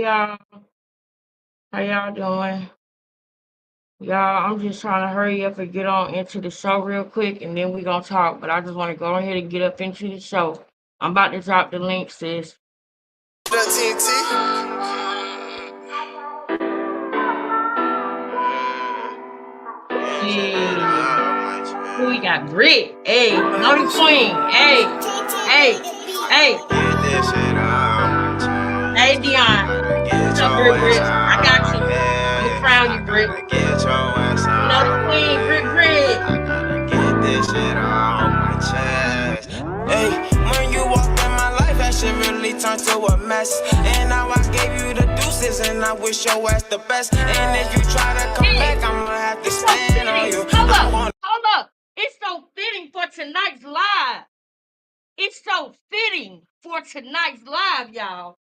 y'all. How y'all doing? Y'all, I'm just trying to hurry up and get on into the show real quick and then we gonna talk. But I just want to go ahead and get up into the show. I'm about to drop the link, sis. Hey. Who we got? Britt. Hey. Naughty Queen. Hey. Hey. Hey. Hey, Dion. What's up, Britt? I got you. I'm gonna crown you, Britt. Naughty Queen, Britt. Get this shit on my chest. Hey, when you walk in my life, that shit really turned to a mess. And now I gave you the deuces, and I wish your ass the best. And if you try to come back, I'm gonna have to stand on you. Hold up. It's so fitting for tonight's live. It's so fitting for tonight's live, y'all.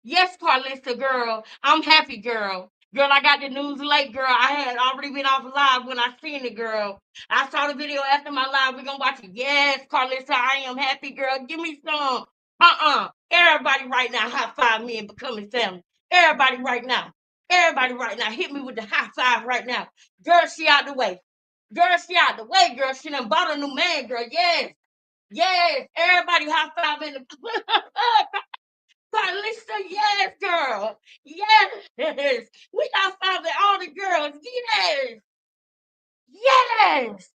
Yes, Carlista, girl. I'm happy, girl. Girl, I got the news late, girl. I had already been off live when I seen it, girl. I saw the video after my live. We're going to watch it. Yes, Carlista, I am happy, girl. Give me some. Everybody right now, high five me and becoming family. Everybody right now. Everybody right now. Hit me with the high five right now. Girl, she out the way. Girl, she out the way, girl. She done bought a new man, girl. Yes. Yes. Everybody high five in the... Carlista, yes, girl. Yes. We high five all the girls. Yes. Yes.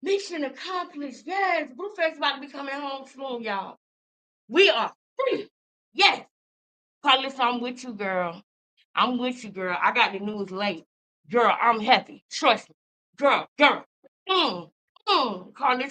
Mission accomplished. Yes. Blueface about to be coming home soon, y'all. We are free. Yes. Carlista, I'm with you, girl. I'm with you, girl. I got the news late. Girl, I'm happy. Trust me. Girl. Carlista,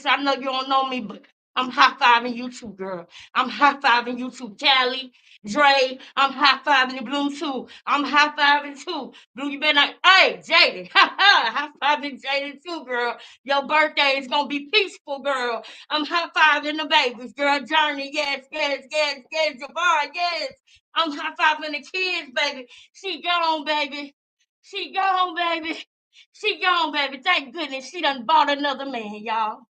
I know you don't know me, but I'm high-fiving you too, girl. I'm high-fiving you too, Callie, Dre. I'm high-fiving the Blue too. I'm high-fiving too. Blue, you better not. Hey, Jaden. High-fiving Jaden too, girl. Your birthday is going to be peaceful, girl. I'm high-fiving the babies, girl. Journey, yes. Javon, yes. I'm high-fiving the kids, baby. She gone, baby. She gone, baby. She gone, baby. Thank goodness she done bought another man, y'all.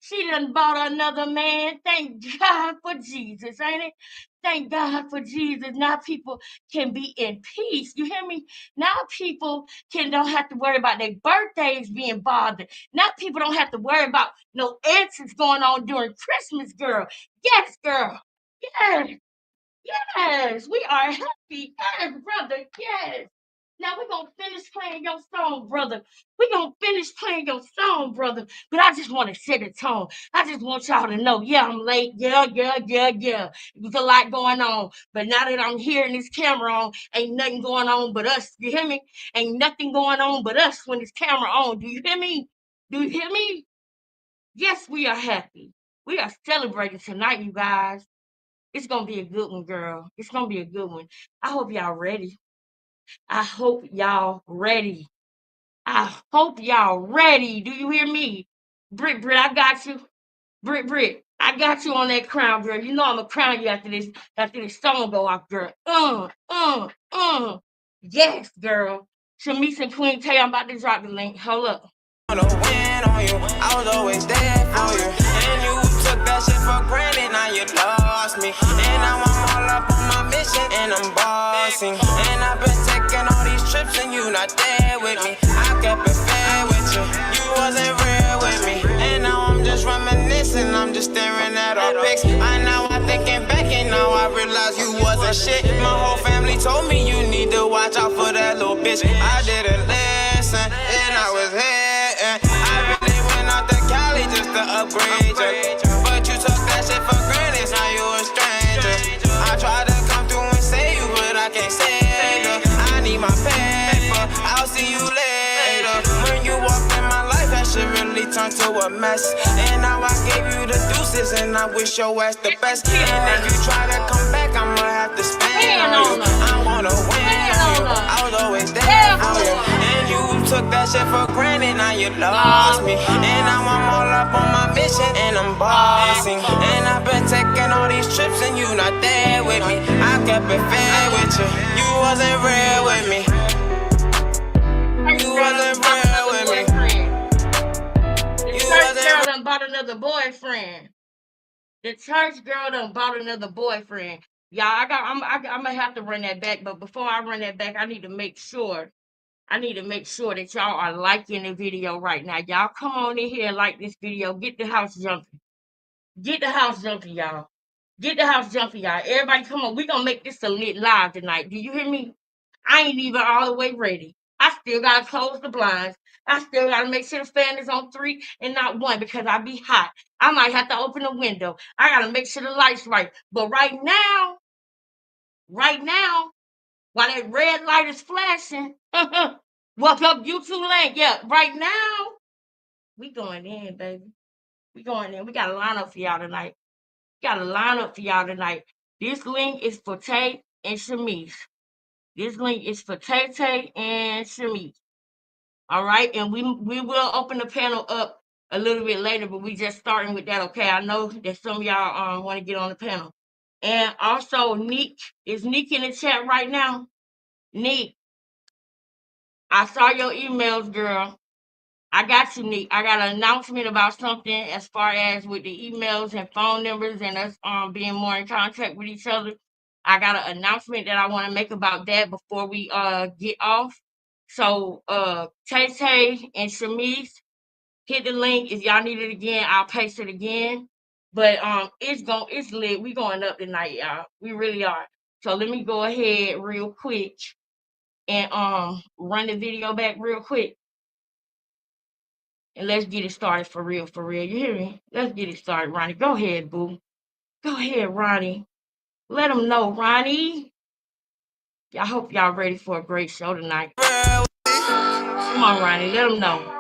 She done bought another man. Thank God for Jesus, ain't it? Thank God for Jesus. Now people can be in peace. You hear me? Now people don't have to worry about their birthdays being bothered. Now people don't have to worry about no answers going on during Christmas, girl. Yes, girl. Yes. Yes. We are happy. Yes, brother. Yes. Now we're going to finish playing your song, brother. We're going to finish playing your song, brother. But I just want to set the tone. I just want y'all to know, yeah, I'm late. Yeah. There's a lot going on. But now that I'm hearing this camera on, ain't nothing going on but us. You hear me? Ain't nothing going on but us when this camera on. Do you hear me? Do you hear me? Yes, we are happy. We are celebrating tonight, you guys. It's going to be a good one, girl. It's going to be a good one. I hope y'all ready. I hope y'all ready. I hope y'all ready. Do you hear me? Britt, I got you. Britt, I got you on that crown, girl. You know I'm gonna crown you after this song go off, girl. Yes, girl. Shamise and Queen Tay, I'm about to drop the link. Hold up. I was always there for you. And you took that shit for granted, now you lost me. And now I'm all up on my mission, and I'm bossing. And I've been taking all these trips, and you not there with me. I kept it fair with you, you wasn't real with me. And now I'm just reminiscing, I'm just staring at our pics. Now I'm thinking back, and now I realize you wasn't shit. My whole family told me you need to watch out for that little bitch. I didn't listen, and I was here. I really went out to Cali just to upgrade you. But you took that shit for granted, now you a stranger. I tried to come through and save you, but I can't save you. I need my paper, I'll see you later. When you walked in my life, that shit really turned to a mess. And now I gave you the deuces, and I wish your ass the best. And if you try to come back, I'ma have to stand on you. I wanna win on you, I was always there for you. And you took that shit for granted, now you lost me. And now I'm all up on my mission, and I'm bossing. And I've been taking all these trips, and you not there with me. I kept it fair with you, you wasn't real with me. You wasn't real with me. The church girl done bought another boyfriend. The church girl done bought another boyfriend. Y'all, I'm gonna have to run that back. But before I run that back, I need to make sure. I need to make sure that y'all are liking the video right now. Y'all come on in here and like this video. Get the house jumping. Get the house jumping, y'all. Get the house jumping, y'all. Everybody come on. We gonna make this a lit live tonight. Do you hear me? I ain't even all the way ready. I still gotta close the blinds. I still gotta make sure the fan is on 3 and not 1 because I be hot. I might have to open the window. I gotta make sure the lights right. But right now, while that red light is flashing, what's up, YouTube land? Yeah, right now, we going in, baby. We going in. We got a lineup for y'all tonight. Got a lineup for y'all tonight. This link is for Tay and Shamice. This link is for Tay Tay and Shamice. All right, and we will open the panel up a little bit later, but we just starting with that. Okay, I know that some of y'all want to get on the panel, and also Neek is Neek in the chat right now. Neek, I saw your emails, girl. I got you, Nick. I got an announcement about something as far as with the emails and phone numbers and us being more in contact with each other. I got an announcement that I want to make about that before we get off. So Tay Tay and Shamice, hit the link. If y'all need it again, I'll paste it again. But it's lit. We going up tonight, y'all. We really are. So let me go ahead real quick and run the video back real quick. And let's get it started for real, for real. You hear me? Let's get it started, Ronnie. Go ahead, boo. Go ahead, Ronnie. Let them know, Ronnie. I hope y'all ready for a great show tonight. Come on, Ronnie. Let them know.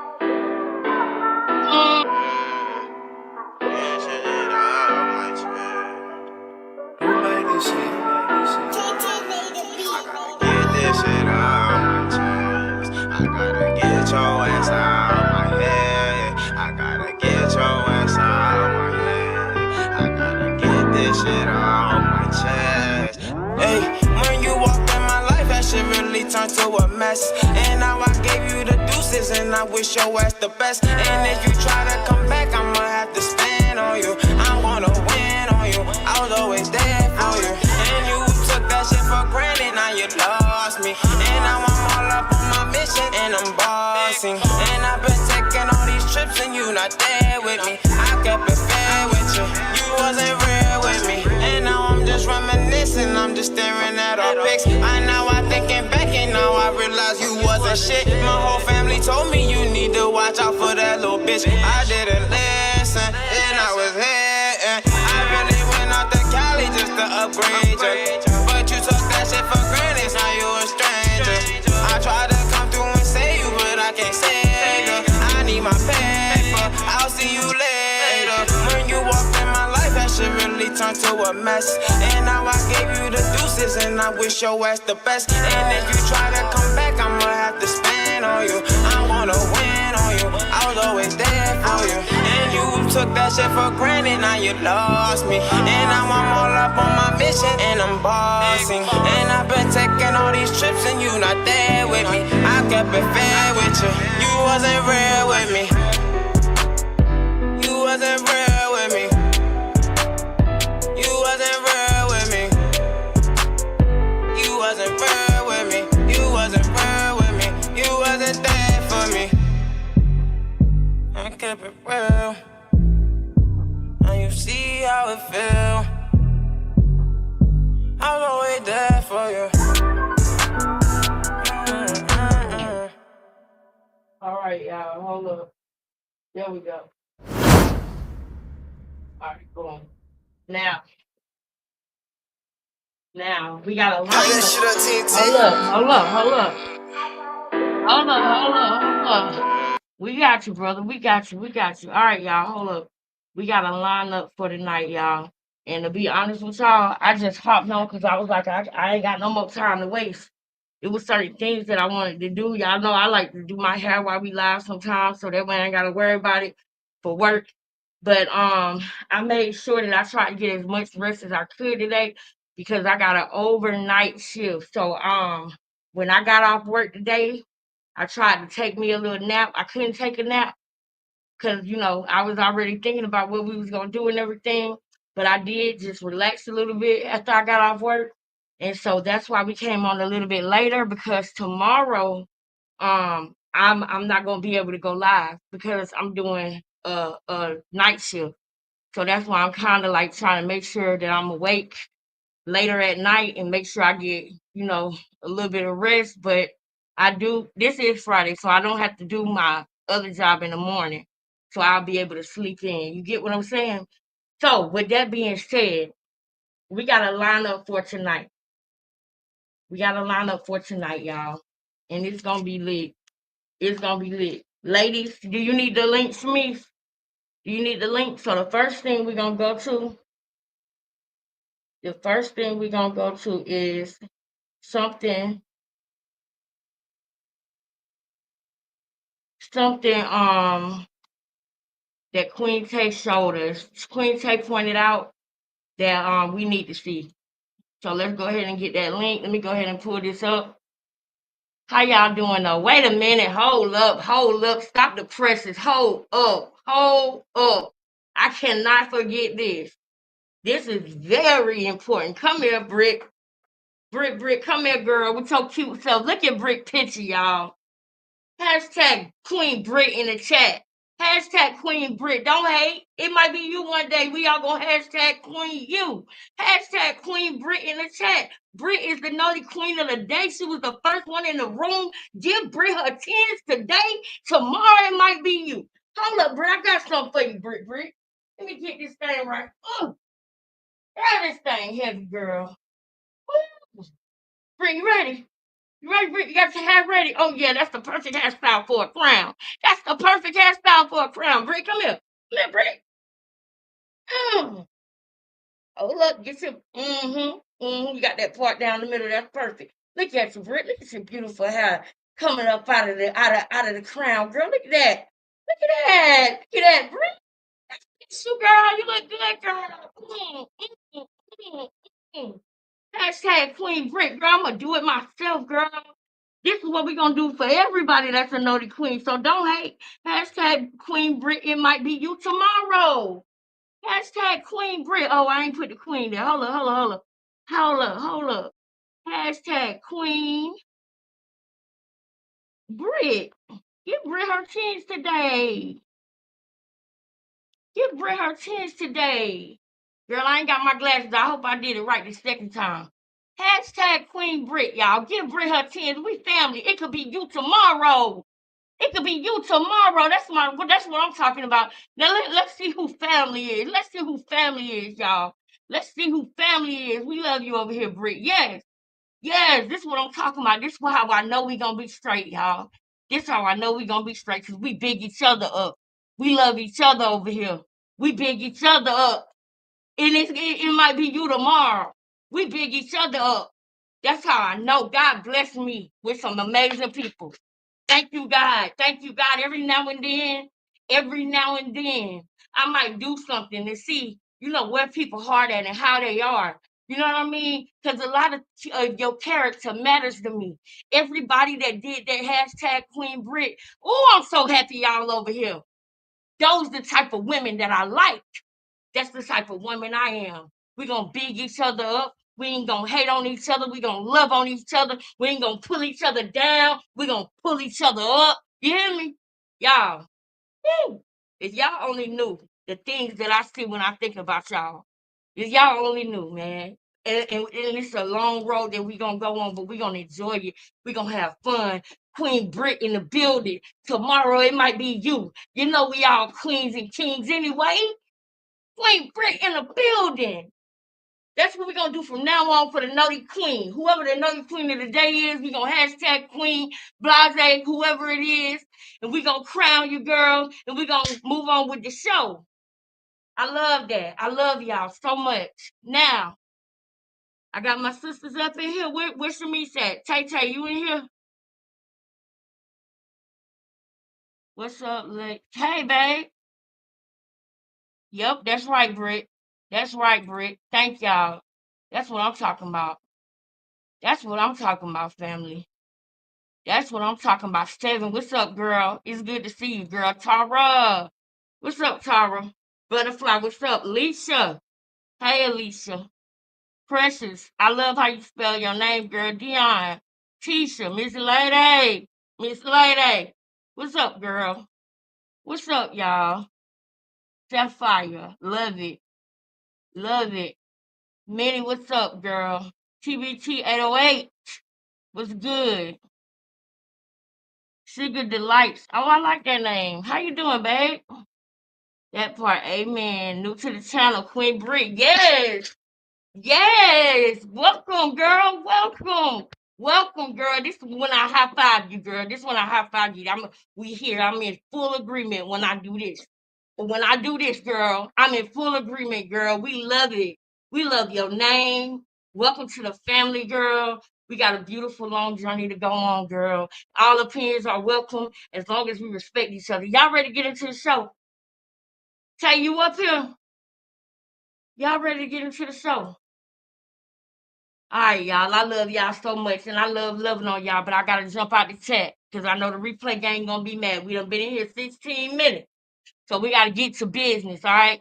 I gotta get your ass out my head. I gotta get your ass out my head. I gotta get this shit out my chest. Hey, when you walk in my life, that shit really turned to a mess. And now I gave you the deuces, and I wish your ass the best. And if you try to come back, I'ma have to stand on you. I wanna win on you. I was always there for you. And you took that shit for granted, now you lost me. And now I'm all up on my mission, and I'm bossing. And I've been taking all these trips, and you not there with me. I kept it fair with you, you wasn't real with me. And now I'm just reminiscing, I'm just staring at our pics. I thinking back, and now I realize you wasn't shit. My whole family told me you need to watch out for that little bitch. I didn't listen, and I was here. I really went out to Cali just to upgrade you. But you took that shit for granted, now you a stranger. I tried to come through and save you, but I can't save you. I need my paper, I'll see you later. When you walked in my life, that shit really turned to a mess. And now I gave you the deuces, and I wish your ass the best. And if you try to come back, I'ma have to spend on you. I wanna win on you, I was always there for you. And you took that shit for granted, now you lost me. And now I'm all up on my mission, and I'm bossing. And I've been taking all these trips, and you not there with me. I kept it fair with you, you wasn't real with me. You wasn't real with me. You wasn't real with me. You wasn't real with me. You wasn't real with me. You wasn't there for me. I kept it real. Now you see how it feel. I was always there for you. All right, y'all. Hold up. There we go. All right, go on. Now, we got a lineup. Hold up. We got you, brother. We got you. All right, y'all. Hold up. We got a lineup for tonight, y'all. And to be honest with y'all, I just hopped on because I was like, I ain't got no more time to waste. It was certain things that I wanted to do. Y'all know I like to do my hair while we live sometimes, so that way I ain't gotta worry about it for work. But I made sure that I tried to get as much rest as I could today because I got an overnight shift. So when I got off work today, I tried to take me a little nap. I couldn't take a nap because I was already thinking about what we was gonna do and everything. but I did just relax a little bit after I got off work. And so that's why we came on a little bit later because tomorrow I'm not gonna be able to go live because I'm doing a night shift. So that's why I'm kind of like trying to make sure that I'm awake later at night and make sure I get, a little bit of rest. But this is Friday, so I don't have to do my other job in the morning. So I'll be able to sleep in. You get what I'm saying? So with that being said, we got to line up for tonight. We got to line up for tonight, y'all. And it's going to be lit. It's going to be lit. Ladies, do you need the link, Smith? Do you need the link? So the first thing we're going to go to is something something that Queen Tay showed us. Queen Tay pointed out that we need to see. So let's go ahead and get that link. Let me go ahead and pull this up. How y'all doing though? Wait a minute. Hold up. Stop the presses. Hold up. I cannot forget this. This is very important. Come here, Brick. Brick, come here, girl. With your cute self. Look at Brick picture, y'all. Hashtag Queen Brit in the chat. Hashtag Queen Brit. Don't hate. It might be you one day. We all gonna hashtag Queen you. Hashtag Queen Brit in the chat. Brit is the naughty queen of the day. She was the first one in the room. Give Brit her tens today. Tomorrow it might be you. Hold up, Brit. I got something for you, Brit. Let me get this thing right. This thing heavy, girl. Brit, you ready? You ready, Britt? You got your hair ready? Oh, yeah, that's the perfect hairstyle for a crown. That's the perfect hairstyle for a crown. Britt, come here. Come here, Britt. Mm. Oh, look, get your, you got that part down the middle. That's perfect. Look at you, Britt. Look at your beautiful hair coming up out of the crown, girl. Look at that. Look at that. Look at that, Britt. That's you, girl. You look good, girl. Mm, mm, mm. Hashtag Queen Britt, girl. I'm gonna do it myself, girl. This is what we're gonna do for everybody that's a naughty queen. So don't hate. Hashtag Queen Brit. It might be you tomorrow. Hashtag Queen Brit. Oh, I ain't put the queen there. Hold up. Hashtag Queen Brit. Give Brit her chance today. Give Brit her chance today. Girl, I ain't got my glasses. I hope I did it right the second time. Hashtag Queen Brit, y'all. Give Brit her chance. We family. It could be you tomorrow. It could be you tomorrow. That's what I'm talking about. Now let's see who family is. Let's see who family is, y'all. Let's see who family is. We love you over here, Britt. Yes. Yes, this is what I'm talking about. This is how I know we gonna be straight, y'all. This how I know we gonna be straight because we big each other up. We love each other over here. We big each other up. And it might be you tomorrow. We big each other up. That's how I know God blessed me with some amazing people. Thank you, God. Thank you, God. Every now and then, I might do something to see, where people heart at and how they are. You know what I mean? Because a lot of your character matters to me. Everybody that did that hashtag Queen Brit, oh, I'm so happy y'all over here. Those the type of women that I like. That's the type of woman I am. We're going to big each other up. We ain't going to hate on each other. We're going to love on each other. We ain't going to pull each other down. We're going to pull each other up. You hear me? Y'all, woo, if y'all only knew the things that I see when I think about y'all. If y'all only knew, man. And it's a long road that we're going to go on, but we're going to enjoy it. We're going to have fun. Queen Brit in the building. Tomorrow it might be you. You know we all queens and kings anyway. Queen Brit in the building. That's what we're gonna do from now on for the naughty queen. Whoever the naughty queen of the day is, we're gonna hashtag Queen Blase, whoever it is, and we're gonna crown you, girl, and we're gonna move on with the show. I love that. I love y'all so much. Now, I got my sisters up in here. Where's Shamice at? Tay Tay, you in here? What's up, like? Hey, babe. Yep, that's right, Britt. That's right, Britt. Thank y'all. That's what I'm talking about. That's what I'm talking about, family. That's what I'm talking about. Steven, what's up, girl? It's good to see you, girl. Tara. What's up, Tara? Butterfly, what's up? Lisa. Hey, Alicia. Precious. I love how you spell your name, girl. Dion. Tisha. Miss Lady. Miss Lady. What's up, girl? What's up, y'all? Sapphire. Love it. Love it. Minnie, what's up, girl? TBT 808. What's good? Sugar Delights. Oh, I like that name. How you doing, babe? That part, amen. New to the channel, Queen Brick. Yes, yes. Welcome, girl. Welcome. Welcome, girl. This is when I high five you, girl. This is when I high five you. We here. I'm in full agreement when I do this. But when I do this, girl, I'm in full agreement, girl. We love it. We love your name. Welcome to the family, girl. We got a beautiful long journey to go on, girl. All opinions are welcome as long as we respect each other. Y'all ready to get into the show? Tay, you up here? Y'all ready to get into the show? All right, y'all. I love y'all so much, and I love loving on y'all. But I gotta jump out the chat because I know the replay gang gonna be mad. We done been in here 16 minutes, so we gotta get to business. All right.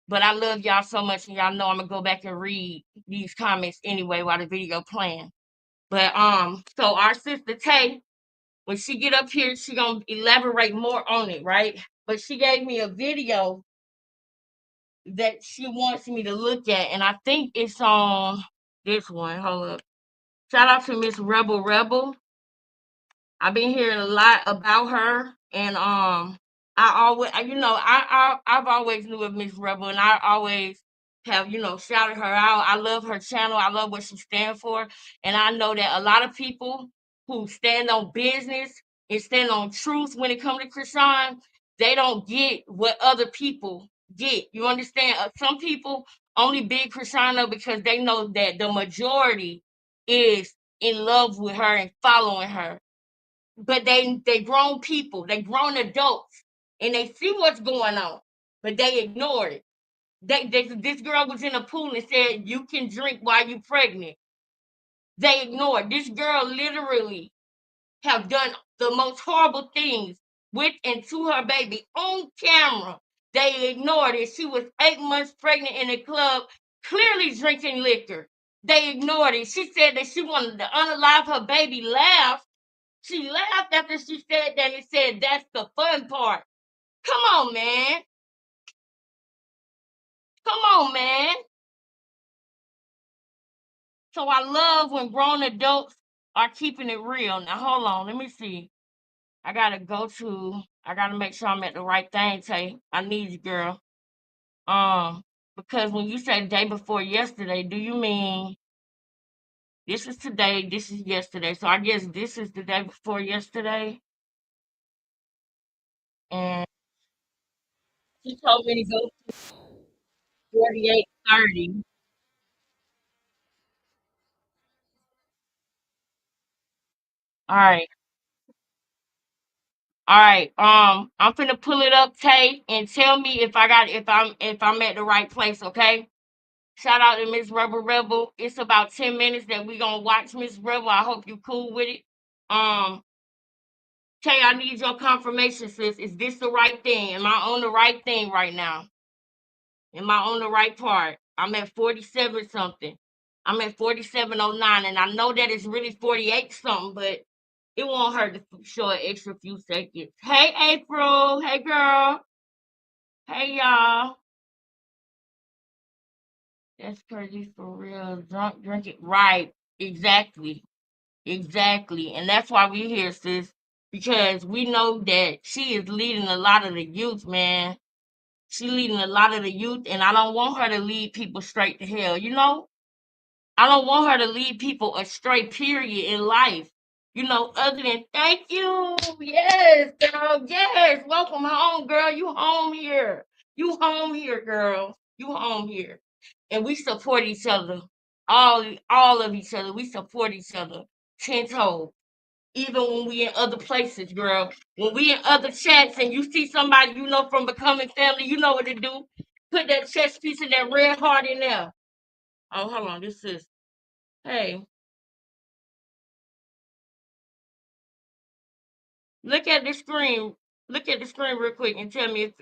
But I love y'all so much, and y'all know I'm gonna go back and read these comments anyway while the video playing. But so our sister Tay, when she get up here, she gonna elaborate more on it, right? But she gave me a video that she wants me to look at, and I think it's on this one. Hold up. Shout out to Miss Rebel Rebel. I've been hearing a lot about her, and I always, I've always knew of Miss Rebel, and I always have, shouted her out. I love her channel. I love what she stands for, and I know that a lot of people who stand on business and stand on truth when it comes to Chrisean, they don't get what other people get. You understand? Some people only big Chrisean because they know that the majority is in love with her and following her, but they grown people, they grown adults, and they see what's going on, but they ignore it. This girl was in a pool and said you can drink while you pregnant. They ignored this girl. Literally have done the most horrible things with and to her baby on camera. They ignored it. She was 8 months pregnant in a club, clearly drinking liquor. They ignored it. She said that she wanted to unalive her baby. Laughed. She laughed after she said that and said, "That's the fun part." Come on, man. Come on, man. So I love when grown adults are keeping it real. Now, hold on. Let me see. I gotta make sure I'm at the right thing, Tay. I need you, girl. Because when you say day before yesterday, do you mean this is today, this is yesterday? So I guess this is the day before yesterday. And she told me to go 48:30. All right. All right. I'm finna pull it up, Tay, and tell me if I'm at the right place, okay? Shout out to Miss Rebel Rebel. It's about 10 minutes that we gonna watch Miss Rebel. I hope you cool with it. Um, Tay, I need your confirmation, sis. Is this the right thing? Am I on the right thing right now? Am I on the right part? I'm at 47 something. I'm at 4709, and I know that it's really 48 something, but it won't hurt to show an extra few seconds. Hey, April. Hey, girl. Hey, y'all. That's crazy for real. Drunk, drink it. Right. Exactly. Exactly. And that's why we here, sis. Because we know that she is leading a lot of the youth, man. She leading a lot of the youth, and I don't want her to lead people straight to hell, you know? I don't want her to lead people astray, period, in life. Other than thank you. Yes, girl. Yes. Welcome home, girl. You home here. You home here, girl. You home here. And we support each other. All of each other. We support each other. 10 toes. Even when we in other places, girl. When we in other chats and you see somebody you know from becoming family, you know what to do. Put that chest piece of that red heart in there. Oh, hold on. This is hey. Look at the screen. Look at the screen real quick and tell me if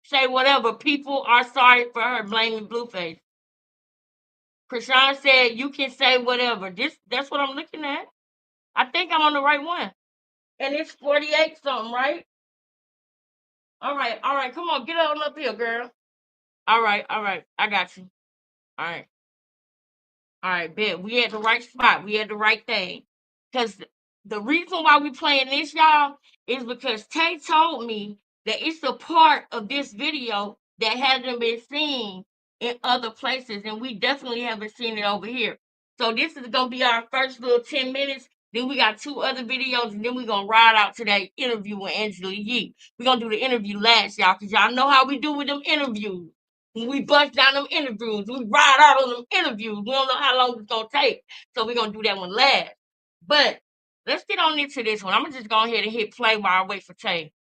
say whatever. People are sorry for her blaming Blueface. Chrisean said you can say whatever. That's what I'm looking at. I think I'm on the right one. And it's 48 something, right? All right, come on, get on up here, girl. All right, I got you. All right, bet. We at the right spot. We at the right thing. Because the reason why we playing this, y'all, is because Tay told me that it's a part of this video that hasn't been seen in other places, and we definitely haven't seen it over here. So this is gonna be our first little 10 minutes. Then we got two other videos, and then we're gonna ride out to that interview with Angela Yee. We're gonna do the interview last, y'all, because y'all know how we do with them interviews. When we bust down them interviews, we ride out on them interviews. We don't know how long it's gonna take. So we're gonna do that one last. But let's get on into this one. I'm gonna just go ahead and hit play while I wait for Tay.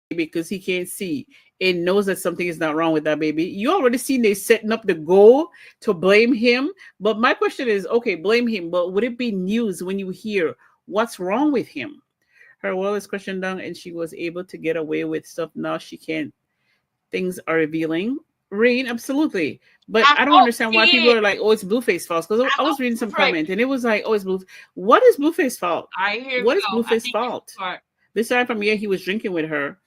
Because he can't see and knows that something is not wrong with that baby. You already seen they setting up the goal to blame him. But my question is, okay, blame him, but would it be news when you hear what's wrong with him? Her will is questioned down and she was able to get away with stuff. Now she can't. Things are revealing. Rain, absolutely. But I don't understand why people are like, oh, it's Blueface fault. Because I was reading some comment and it was like, oh, it's Blueface. What is Blueface fault? What is Blueface fault? This time from here, he was drinking with her.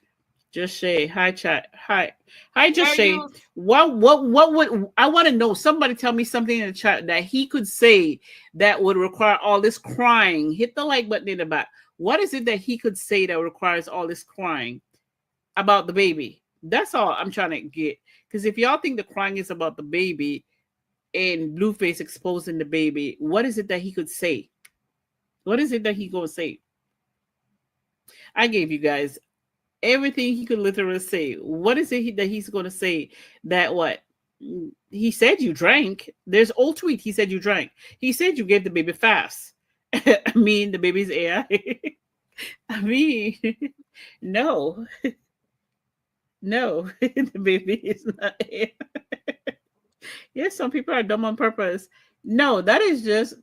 Just Shay, hi chat, hi, Just Shay. What would I want to know? Somebody tell me something in the chat that he could say that would require all this crying. Hit the like button in the back. What is it that he could say that requires all this crying about the baby? That's all I'm trying to get. Because if y'all think the crying is about the baby and Blueface exposing the baby, what is it that he could say? What is it that he gonna say? I gave you guys everything he could literally say. What is it that he's going to say that what? He said you drank. There's old tweet. He said you drank. He said you gave the baby fast. I mean, the baby's AI. I mean, no. No, the baby is not AI. Yes, some people are dumb on purpose. No, that is just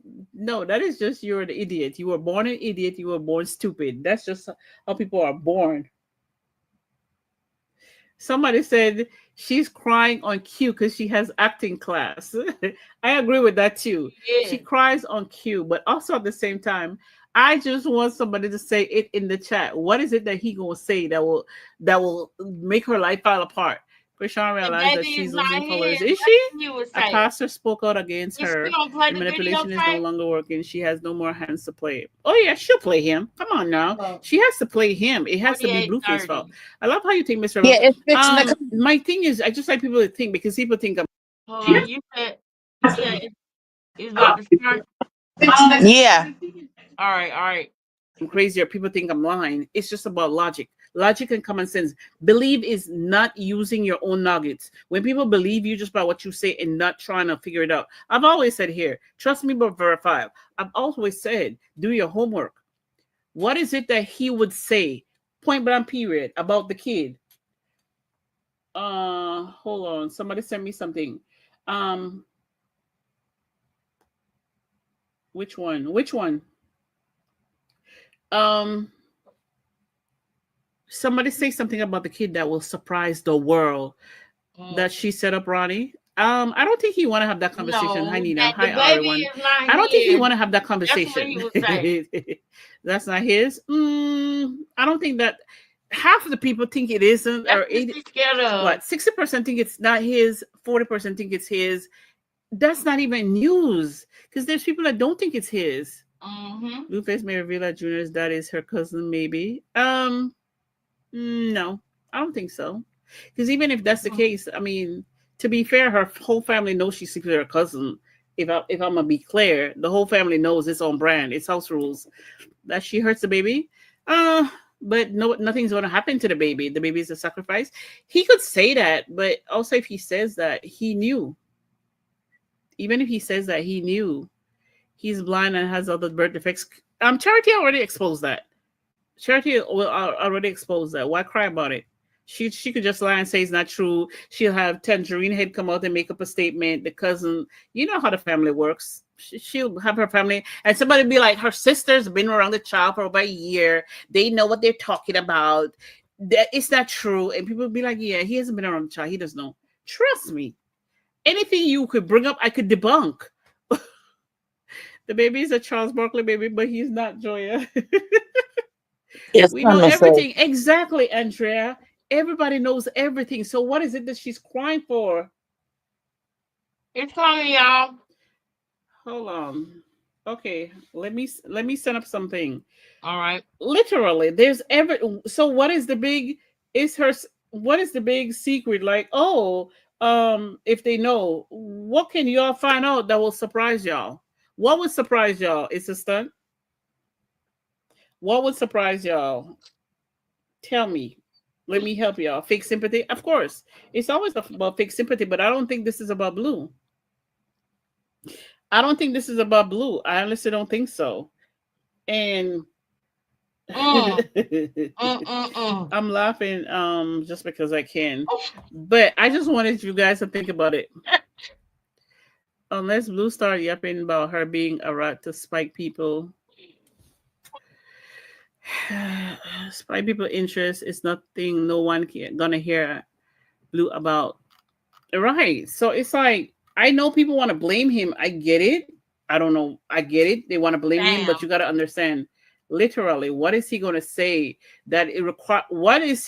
you're an idiot. You were born an idiot. You were born stupid. That's just how people are born. Somebody said she's crying on cue because she has acting class. I agree with that too. Yeah. She cries on cue, but also at the same time, I just want somebody to say it in the chat. What is it that he gonna say that will make her life fall apart? Chrisean realized that she's losing colors. Is she? A pastor spoke out against her. The manipulation is no longer working. She has no more hands to play. Oh yeah, she'll play him. Come on now. Oh. She has to play him. It has to be Blueface's fault. I love how you think, Mr. Yeah, my thing is, I just like people to think because people think I'm. You said, yeah, it's about to start. Yeah. All right. I'm crazier. People think I'm lying. It's just about logic. Logic and common sense. Believe is not using your own nuggets. When people believe you just by what you say and not trying to figure it out. I've always said here, trust me but verify. I've always said, do your homework. What is it that he would say, point blank period, about the kid? Hold on. Somebody sent me something. Which one? Somebody say something about the kid that will surprise the world that she set up, Ronnie. I don't think he want to have that conversation. Hi, Nina. Hi, everyone. I don't think he want to have that conversation. That's not his. I don't think that half of the people think it isn't. That's or 80, what? 60% think it's not his. 40% think it's his. That's not even news because there's people that don't think it's his. Blueface may reveal that Junior's dad is her cousin, maybe. No, I don't think so. Because even if that's the case, I mean, to be fair, her whole family knows she's secretly her cousin. If I'm gonna be clear, the whole family knows it's on brand. It's house rules that she hurts the baby. But no, nothing's gonna happen to the baby. The baby is a sacrifice. He could say that, but also if he says that, he knew. Even if he says that, he knew. He's blind and has other birth defects. Charity already exposed that. Charity will already expose that. Why cry about it? She could just lie and say it's not true. She'll have Tangerine Head come out and make up a statement. The cousin, you know how the family works. She'll have her family, and somebody be like, her sister's been around the child for about a year. They know what they're talking about. that it's not true, and people be like, yeah, he hasn't been around the child, he doesn't know. Trust me, anything you could bring up, I could debunk. The baby is a Charles Barkley baby, but he's not Joya. Yes, We know come and say, everything. Exactly, Andrea. Everybody knows everything. So what is it that she's crying for? It's coming, y'all. Hold on. Okay, let me set up something. All right. Literally, there's every. So what is the big? Is her? What is the big secret? Like, oh, if they know, what can y'all find out that will surprise y'all? What would surprise y'all? It's a stunt. What would surprise y'all? Tell me. Let me help y'all. Fake sympathy? Of course. It's always about fake sympathy, but I don't think this is about Blue. I don't think this is about Blue. I honestly don't think so. And Mm, mm. I'm laughing just because I can. But I just wanted you guys to think about it. Unless Blue started yapping about her being a rat to spike people. Spike people interest is nothing no one gonna hear Blue about. Right. So it's like I know people want to blame him. I get it. I don't know. I get it. They want to blame him, but Damn. you got to understand literally what is he going to say that it require what is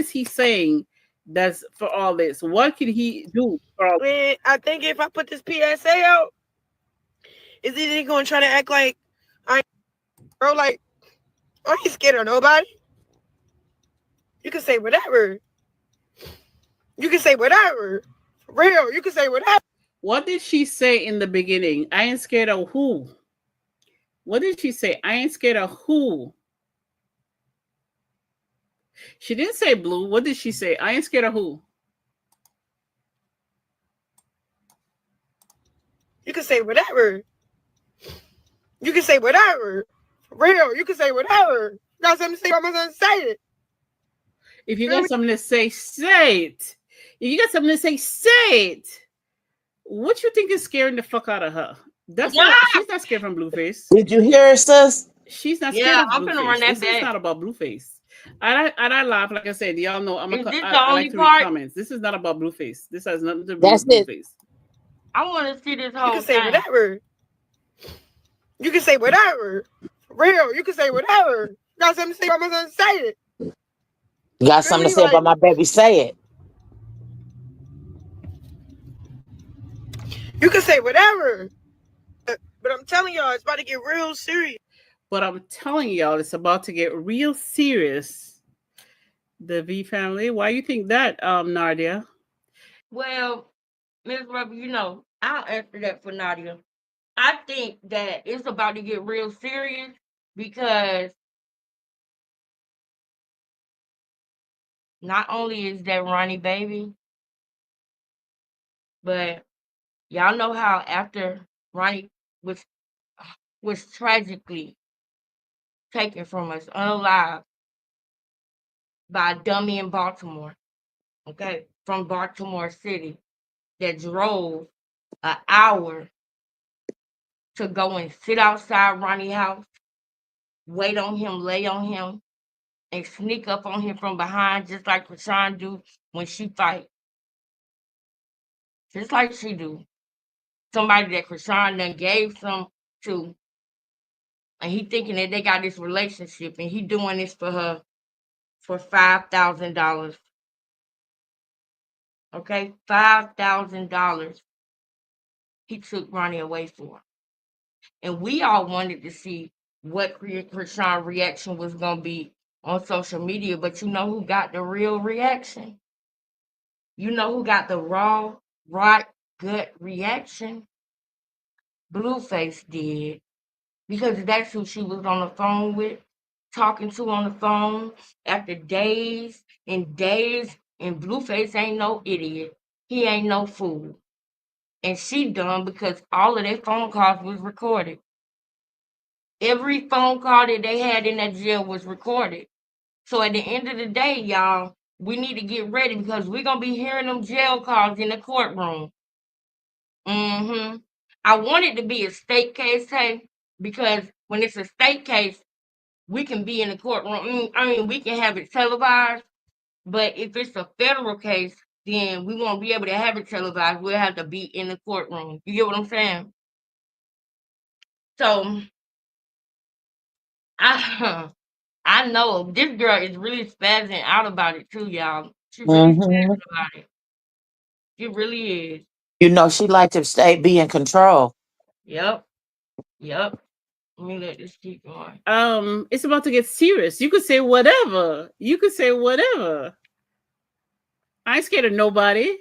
he saying that's for all this? What can he do for all Man, I think if I put this PSA out, is he gonna try to act like I bro like I ain't scared of nobody. You can say whatever. You can say whatever. For real, you can say whatever. What did she say in the beginning? I ain't scared of who? What did she say? I ain't scared of who? She didn't say Blue. What did she say? I ain't scared of who? You can say whatever. You can say whatever. For real, you can say whatever. You got something to say, I'm gonna say it. If you got something to say it. If you got something to say it. What you think is scaring the fuck out of her? That's not. She's not scared from Blueface. did you hear her, sis? She's not scared Yeah, of I'm gonna run Blueface. that This is back. not about Blueface. I laugh, like I said. Y'all know Is this the I only like to read part? comments. This is not about Blueface. This has nothing to do That's with it. Blueface. I want to see this You whole can say thing. whatever. You can say whatever. For real, you can say whatever. You got something to say, I'm gonna say it. You got Feel something to me? say Like about my baby? Say it. you can say whatever. But I'm telling y'all, it's about to get real serious. But I'm telling y'all, it's about to get real serious. The V family. Why you think that, Nadia? Well, Miss Rubber, I'll answer that for Nadia. I think that it's about to get real serious because not only is that Ronnie baby, but y'all know how after Ronnie was was tragically taken from us unalive by a dummy in Baltimore, okay, from Baltimore City that drove an hour to go and sit outside Ronnie's house, wait on him, lay on him, and sneak up on him from behind, just like Chrisean do when she fight, just like she do. Somebody that Chrisean done gave some to, and he thinking that they got this relationship, and he doing this for her for $5,000. Okay, $5,000. He took Ronnie away for, and we all wanted to see what Chrisean reaction was gonna be on social media. But you know who got the real reaction? You know who got the raw, right gut reaction? Blueface did. Because that's who she was on the phone with, talking to on the phone after days and days. And Blueface ain't no idiot. He ain't no fool. And she dumb because all of their phone calls was recorded. Every phone call that they had in that jail was recorded. So at the end of the day, y'all, we need to get ready because we're gonna be hearing them jail calls in the courtroom. Mm-hmm. I want it to be a state case, hey, because when it's a state case, we can be in the courtroom. I mean, we can have it televised, But if it's a federal case, then we won't be able to have it televised. We'll have to be in the courtroom. You get what I'm saying? So I I know this girl is really spazzing out about it too, y'all. She really Hmm. spazzing about it. She really is. You know, she like to be in control. Yep. Yep. Let me let this keep going. It's about to get serious. You could say whatever. You could say whatever. I ain't scared of nobody.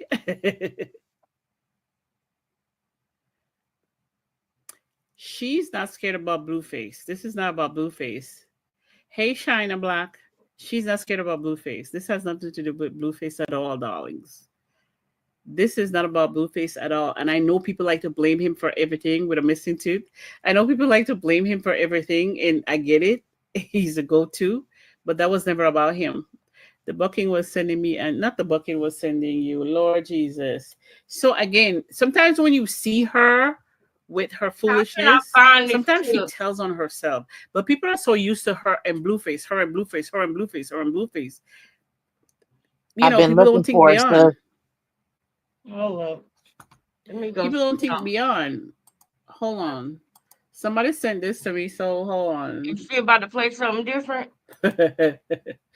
She's not scared about Blueface. This is not about Blueface. Hey, China Black. She's not scared about Blueface. This has nothing to do with Blueface at all, darlings. This is not about Blueface at all. And I know people like to blame him for everything with a missing tooth. I know people like to blame him for everything, and I get it. He's a go-to, but that was never about him. The bucking was sending me, and not the bucking was sending you, Lord Jesus. So again, sometimes when you see her with her How can I foolishness, find this sometimes she clip? tells on herself. But people are so used to her and Blueface, her and Blueface, her and Blueface, her and Blueface. I've been People looking don't think for it, sis. beyond. Hold up. Let me go People see don't think something. beyond. Hold on. Somebody sent this to me, so hold Is on. she about to play something different?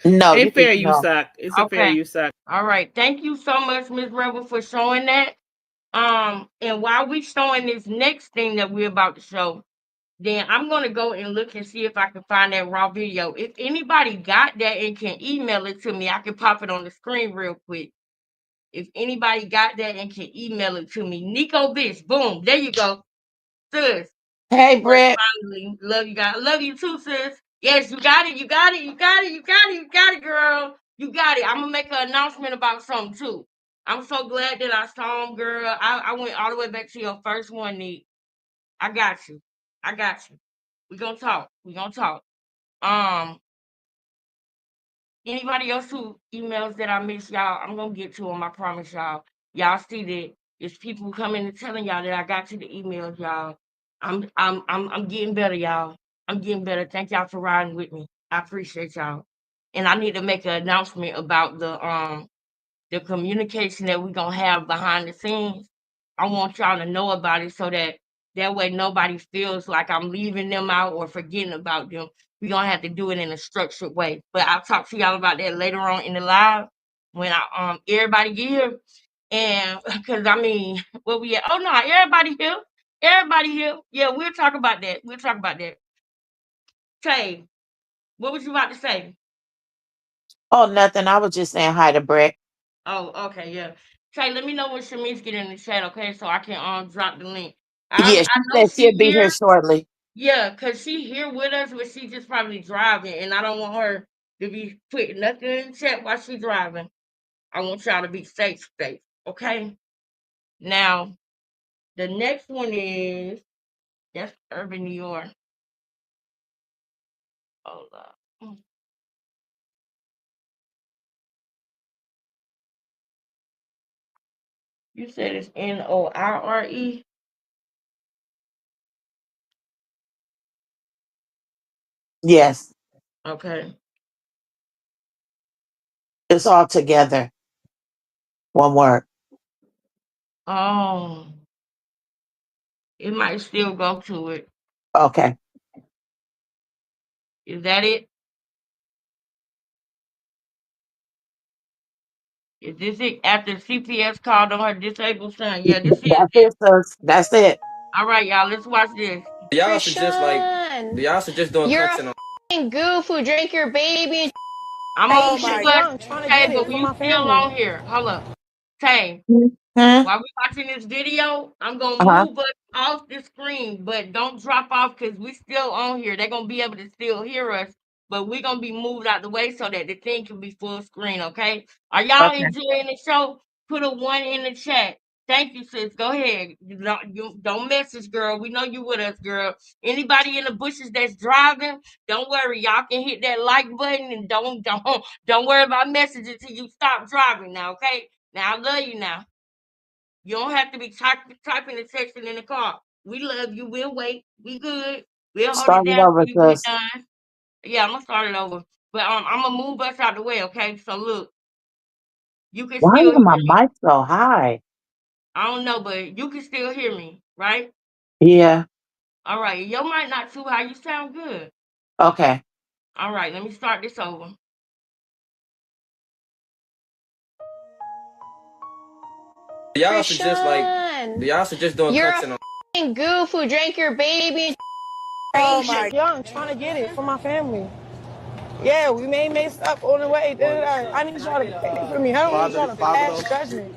No, you Ain't can fair, you no. suck. It's a fair, Okay. you suck. All right. Thank you so much, Miss Rebel, for showing that. And while we showing this next thing that we're about to show, then I'm gonna go and look and see if I can find that raw video. If anybody got that and can email it to me, I can pop it on the screen real quick. If anybody got that and can email it to me, Nico Bitch, boom, there you go, sis. Hey, Work Brett. finally. Love you guys. Love you too, sis. Yes, you got it. You got it. You got it. You got it. You got it, girl. You got it. I'm gonna make an announcement about something too. I'm so glad that I saw him, girl. I went all the way back to your first one, Neat. I got you. I got you. We gonna talk. We gonna talk. Um, Anybody else who emails that I miss, y'all, I'm gonna get to them. I promise y'all. Y'all see that it's people coming and telling y'all that I got to the emails, y'all. I'm getting better, y'all. I'm getting better. Thank y'all for riding with me. I appreciate y'all. And I need to make an announcement about the communication that we're gonna have behind the scenes. I want y'all to know about it so that that way nobody feels like I'm leaving them out or forgetting about them. We're gonna have to do it in a structured way. But I'll talk to y'all about that later on in the live when I everybody get here. And because I mean, where we at? Oh no, everybody here. Everybody here. Yeah, we'll talk about that. We'll talk about that. Tay, what was you about to say? Oh, nothing. I was just saying hi to Brett. Oh, okay, yeah. Tay, let me know when Shamice get in the chat, okay? So I can drop the link. Yeah, I she know said she she'll be here here. shortly. Yeah, cause she here with us, but she just probably driving, and I don't want her to be putting nothing in the chat while she driving. I want y'all to be safe, okay? Now, the next one is that's Urban New York. Hold up. You said it's Noire? Yes, Okay. it's all together. One word. Oh, it might still go to it. Okay. Is that it? Is this it? After CPS called on her disabled son. Yeah, this is That's it. it, sis. That's it. All right, y'all. Let's watch this. Y'all suggest do y'all suggest doing You're content on a goof who drank your baby and I'm gonna Oh move my us. drunk trying to Tay, get but it for you my still family. on here. Hold up. Tay, Hmm. while we watching this video, I'm gonna Uh-huh. move us off the screen, but don't drop off because we still on here. They're gonna be able to still hear us, but we're gonna be moved out the way so that the thing can be full screen, okay? Are y'all Okay. enjoying the show? Put a one in the chat. Thank you, sis. Go ahead. You don't message, girl. We know you with us, girl. Anybody in the bushes that's driving, don't worry. Y'all can hit that like button and don't worry about messaging till you stop driving now, okay? Now I love you now. You don't have to be typing and texting in the car. We love you. We'll wait. We good. We'll hold it Start it down over, till you get sis. done. Yeah, I'm gonna start it over. But I'm gonna move us out the way, okay? So look. You can Why still is hear my me. mic so high? I don't know, but you can still hear me, right? Yeah. All right. Your mic not too high. You sound good. Okay. All right. Let me start this over. Y'all suggest like Chrisean, y'all suggest doing you're a content on f***ing goof who drank your baby and Oh crazy. my God, I'm trying to get it for my family. Yeah, we may mess up on the way. I need y'all to pray for me. I don't need y'all to pass judgment.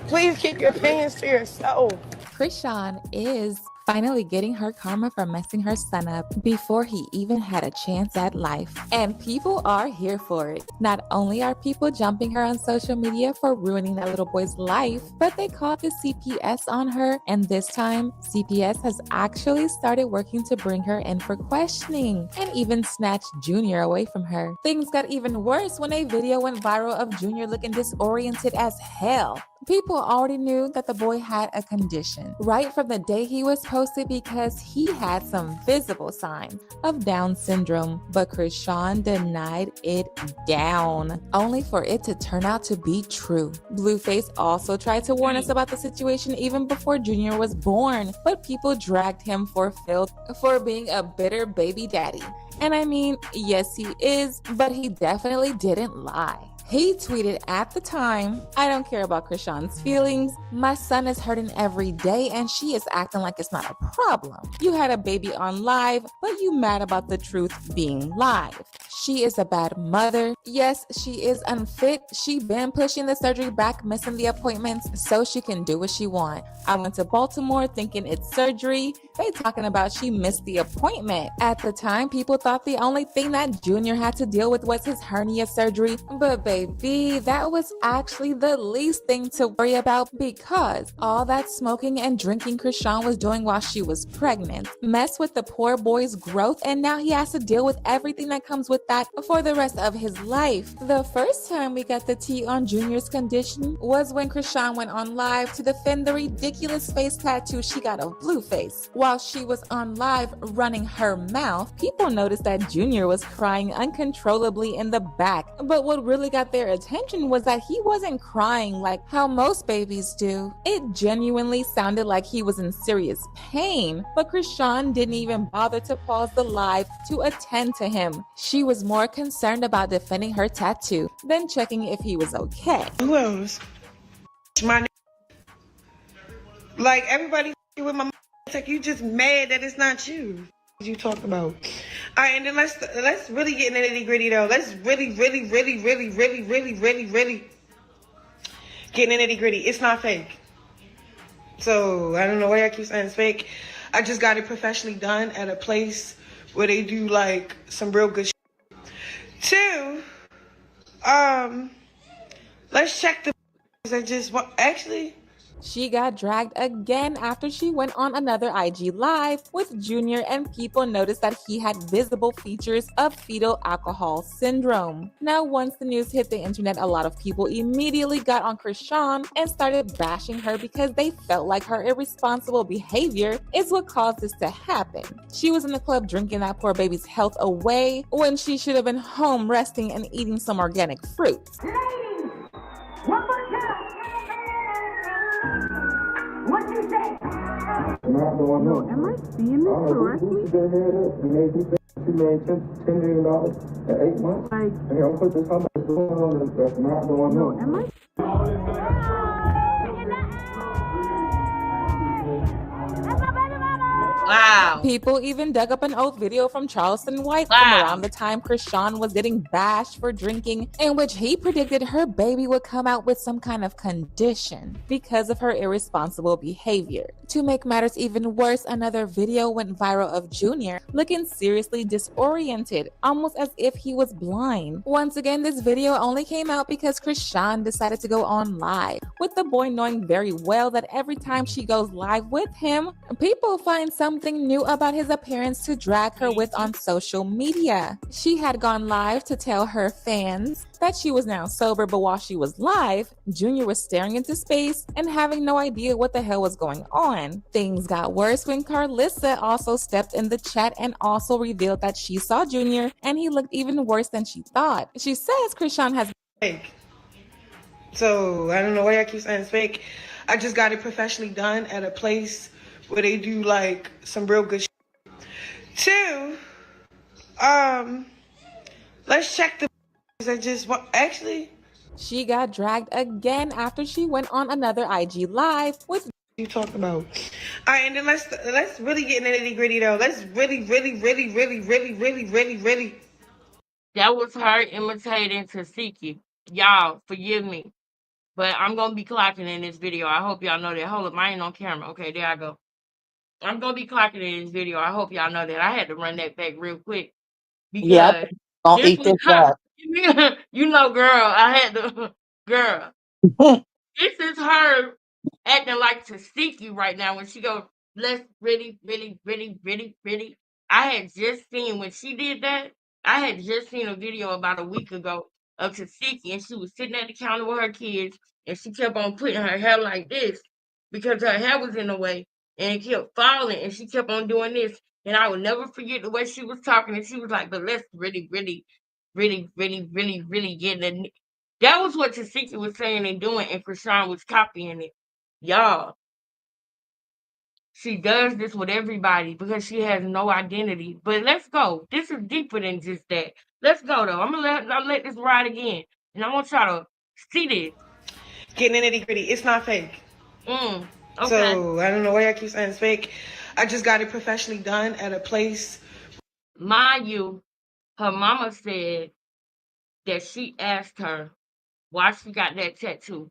Please keep your opinions to yourself. Chrisean is finally getting her karma for messing her son up before he even had a chance at life. And people are here for it. Not only are people jumping her on social media for ruining that little boy's life, but they called the CPS on her. And this time, CPS has actually started working to bring her in for questioning and even snatched Junior away from her. Things got even worse when a video went viral of Junior looking disoriented as hell. People already knew that the boy had a condition right from the day he was posted because he had some visible signs of Down syndrome, but Chrisean denied it down, only for it to turn out to be true. Blueface also tried to warn us about the situation even before Junior was born, but people dragged him for filth for being a bitter baby daddy. And I mean, yes, he is, but he definitely didn't lie. He tweeted at the time, "I don't care about Chrisean's feelings. My son is hurting every day and she is acting like it's not a problem. You had a baby on live, but you mad about the truth being live. She is a bad mother. Yes, she is unfit. She been pushing the surgery back, missing the appointments so she can do what she want. I went to Baltimore thinking it's surgery. They talking about she missed the appointment." At the time, people thought the only thing that Junior had to deal with was his hernia surgery, but baby, that was actually the least thing to worry about because all that smoking and drinking Chrisean was doing while she was pregnant messed with the poor boy's growth, and now he has to deal with everything that comes with that for the rest of his life. The first time we got the tea on Junior's condition was when Chrisean went on live to defend the ridiculous face tattoo she got of Blueface. While she was on live running her mouth, people noticed that Junior was crying uncontrollably in the back, but what really got their attention was that he wasn't crying like how most babies do. It genuinely sounded like he was in serious pain, but Chrisean didn't even bother to pause the live to attend to him. She was more concerned about defending her tattoo than checking if he was okay. Who else? My like everybody with my like you just mad that it's not you. What you talk about? All right, and then let's really get in the nitty gritty though. Let's really get in the nitty gritty. It's not fake. So I don't know why I keep saying it's fake. I just got it professionally done at a place where they do like some real good shit. Two, let's check the that just actually. She got dragged again after she went on another IG live with Junior, and people noticed that he had visible features of fetal alcohol syndrome. Now, once the news hit the internet, a lot of people immediately got on Chrisean and started bashing her because they felt like her irresponsible behavior is what caused this to happen. She was in the club drinking that poor baby's health away when she should have been home resting and eating some organic fruits. What you say? Not going on. Am I seeing this correctly? She made $10 million in 8 months. Like, and I'm put this how much going on that's not going on. am I? Wow. People even dug up an old video from Charleston White Wow. from around the time Chrisean was getting bashed for drinking, in which he predicted her baby would come out with some kind of condition because of her irresponsible behavior. To make matters even worse, another video went viral of Junior looking seriously disoriented, almost as if he was blind. Once again, this video only came out because Chrisean decided to go on live, with the boy knowing very well that every time she goes live with him, people find something new about his appearance to drag her with on social media. She had gone live to tell her fans that she was now sober, but while she was live, Junior was staring into space and having no idea what the hell was going on. Things got worse when Carlissa also stepped in the chat and also revealed that she saw Junior and he looked even worse than she thought. She says Chrisean has Fake. So I don't know why I keep saying it's fake. I just got it professionally done at a place where they do like some real good. Two, um, let's check the. I just actually. She got dragged again after she went on another IG live with You talking about? All right, and then let's really get into the nitty gritty though. Let's really. That was her imitating Tasiki. Y'all, forgive me. But I'm gonna be clocking in this video. I hope y'all know that. Hold up, I ain't on camera. Okay, there I go. I'm gonna be clocking in this video. I hope y'all know that. I had to run that back real quick Yep. because Gonna this eat was this her. up. You know, girl, I had to girl. This is her acting like Tasiki right now when she goes, let's really. I had just seen when she did that, I had just seen a video about a week ago of Tasiki and she was sitting at the counter with her kids and she kept on putting her hair like this because her hair was in the way and it kept falling and she kept on doing this. And I will never forget the way she was talking and she was like, but let's really get in. That was what Tasiki was saying and doing, and Chrisean was copying it. Y'all, she does this with everybody because she has no identity. But let's go. This is deeper than just that. Let's go though. I'll let this ride again, and I want y'all to see this. Getting into nitty gritty. It's not fake. Okay. So I don't know why I keep saying it's fake. I just got it professionally done at a place. Mind you, her mama said that she asked her why she got that tattoo,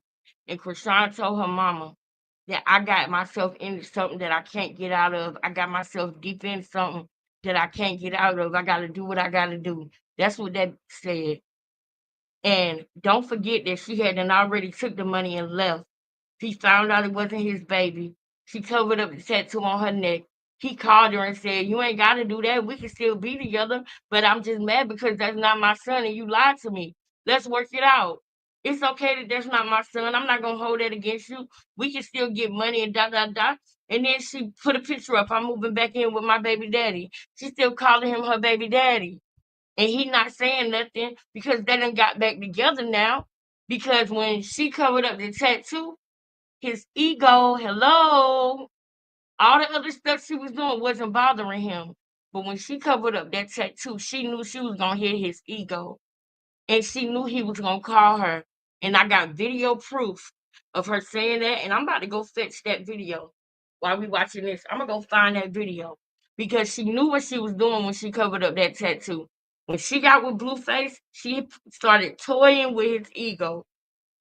and Chrisean told her mama that I got myself into something that I can't get out of. I got myself deep in something that I can't get out of. I got to do what I got to do. That's what that said. And don't forget that she had already took the money and left. He found out it wasn't his baby. She covered up the tattoo on her neck. He called her and said, you ain't got to do that. We can still be together. But I'm just mad because that's not my son and you lied to me. Let's work it out. It's okay that that's not my son. I'm not going to hold that against you. We can still get money and dot, dot, dot. And then she put a picture up. I'm moving back in with my baby daddy. She still calling him her baby daddy. And he not saying nothing because they done got back together now. Because when she covered up the tattoo, his ego, hello, all the other stuff she was doing wasn't bothering him. But when she covered up that tattoo, she knew she was gonna hit his ego. And she knew he was gonna call her. And I got video proof of her saying that. And I'm about to go fetch that video while we watching this. I'm gonna go find that video. Because she knew what she was doing when she covered up that tattoo. When she got with Blueface, she started toying with his ego.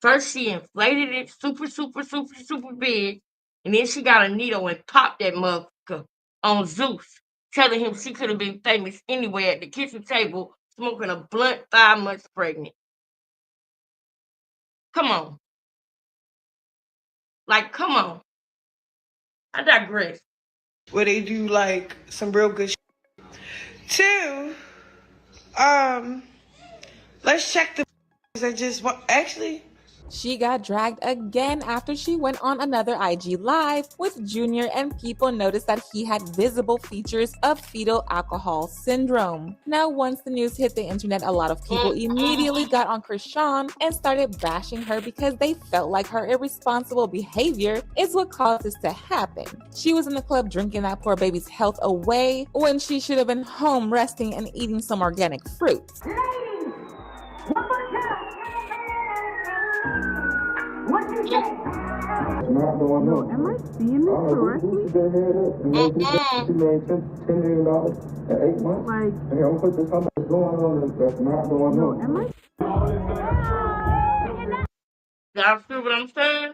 First, she inflated it super big, and then she got a needle and popped that motherfucker on Zeus, telling him she could have been famous anywhere at the kitchen table, smoking a blunt 5 months pregnant. Come on. Like, come on. I digress. Where they do like some real good. Two, let's check the. I just actually. She got dragged again after she went on another IG live with Junior and people noticed that he had visible features of fetal alcohol syndrome. Now, once the news hit the internet, a lot of people immediately got on Chrisean and started bashing her because they felt like her irresponsible behavior is what caused this to happen. She was in the club drinking that poor baby's health away when she should have been home resting and eating some organic fruit. What you say? Not going on. Am I seeing this correctly? She made $10 million in 8 months. Like, Hey, I'm put this on that's going on that's not going on. am I? Y'all see what I'm saying?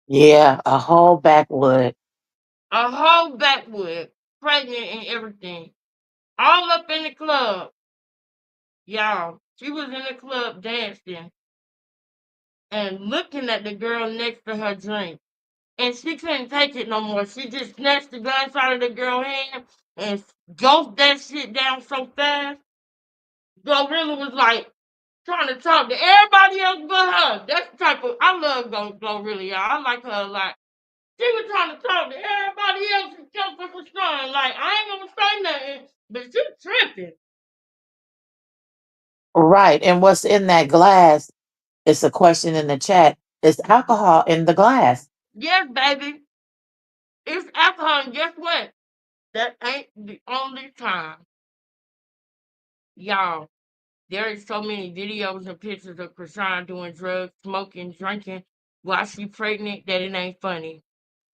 Yeah, a whole backwood. A whole backwood, pregnant and everything. All up in the club. Y'all, she was in the club dancing and looking at the girl next to her drink. And she couldn't take it no more. She just snatched the guns out of the girl's hand and gulped that shit down so fast. Glorilla was like trying to talk to everybody else but her. That's the type of I love Glorilla, y'all. I like her a lot. She was trying to talk to everybody else except for Chrisean. Like I ain't gonna say nothing, but she tripping. Right. And what's in that glass It's a question in the chat. Is alcohol in the glass? Yes, baby. It's alcohol, and guess what? That ain't the only time. Y'all, there is so many videos and pictures of Chrisean doing drugs, smoking, drinking while she pregnant that it ain't funny.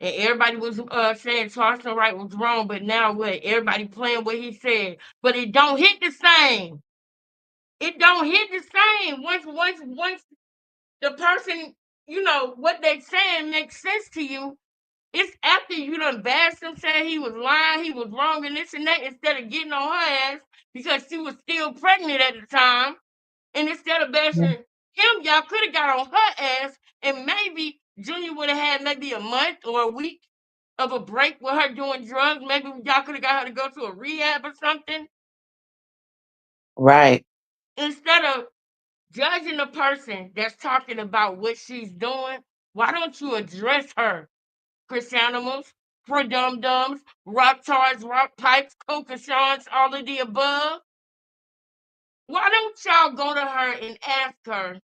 And everybody was saying Charleston Wright was wrong, but now what? Everybody playing what he said, but it don't hit the same. It don't hit the same. Once the person, what they saying makes sense to you. It's after you done bashed him, saying he was lying, he was wrong, and this and that, instead of getting on her ass because she was still pregnant at the time. And instead of bashing Mm. him, y'all could have got on her ass, and maybe Junior would have had maybe a month or a week of a break with her doing drugs. Maybe y'all could have got her to go to a rehab or something. Right. Instead of judging the person that's talking about what she's doing, why don't you address her? Chrysanthemums, dum dums, rock tarts, rock pipes, coca shawns, all of the above. Why don't y'all go to her and ask her,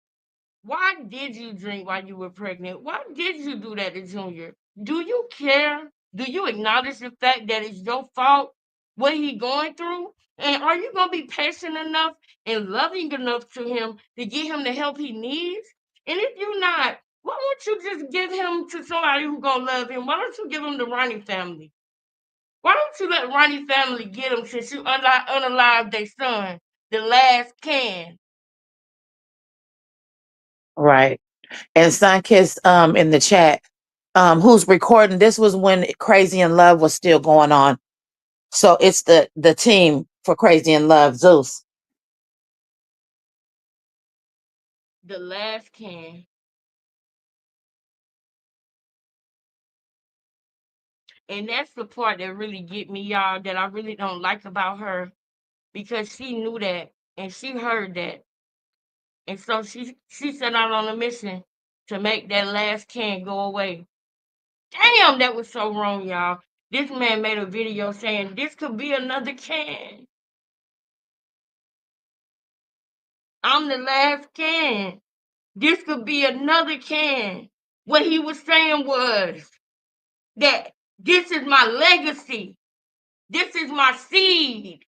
why did you drink while you were pregnant? Why did you do that to Junior? Do you care? Do you acknowledge the fact that it's your fault what he going through? And are you gonna be patient enough and loving enough to him to get him the help he needs? And if you're not, why don't you just give him to somebody who gonna love him? Why don't you give him the Ronnie family? Why don't you let Ronnie family get him since you unalive their son, the last can? Right. And Sunkiss in the chat, who's recording. This was when Crazy in Love was still going on. So it's the team for Crazy in Love, Zeus. The last can. And that's the part that really get me, y'all, that I really don't like about her, because she knew that and she heard that. And so she set out on a mission to make that last can go away. Damn, that was so wrong, y'all. This man made a video saying this could be another can. I'm the last can. This could be another can. What he was saying was that this is my legacy. This is my seed.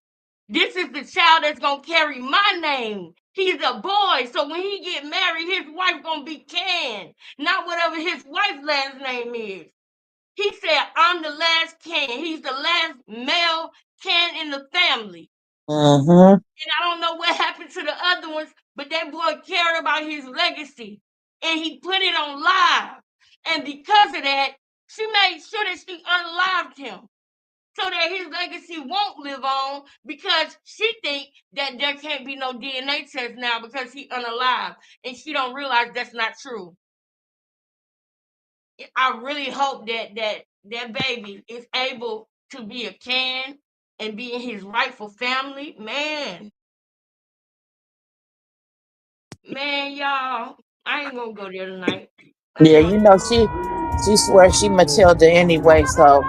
This is the child that's gonna carry my name. He's a boy, so when he get married, his wife gonna be Can, not whatever his wife's last name is. He said, "I'm the last Can." He's the last male Can in the family. Mm-hmm. And I don't know what happened to the other ones, but that boy cared about his legacy, and he put it on live. And because of that, she made sure that she unlived him, so that his legacy won't live on, because she think that there can't be no DNA test now because he unalive, and she don't realize that's not true. I really hope that baby is able to be a Can and be in his rightful family. Man, y'all, I ain't gonna go there tonight. Yeah, you know she swears she Matilda anyway, so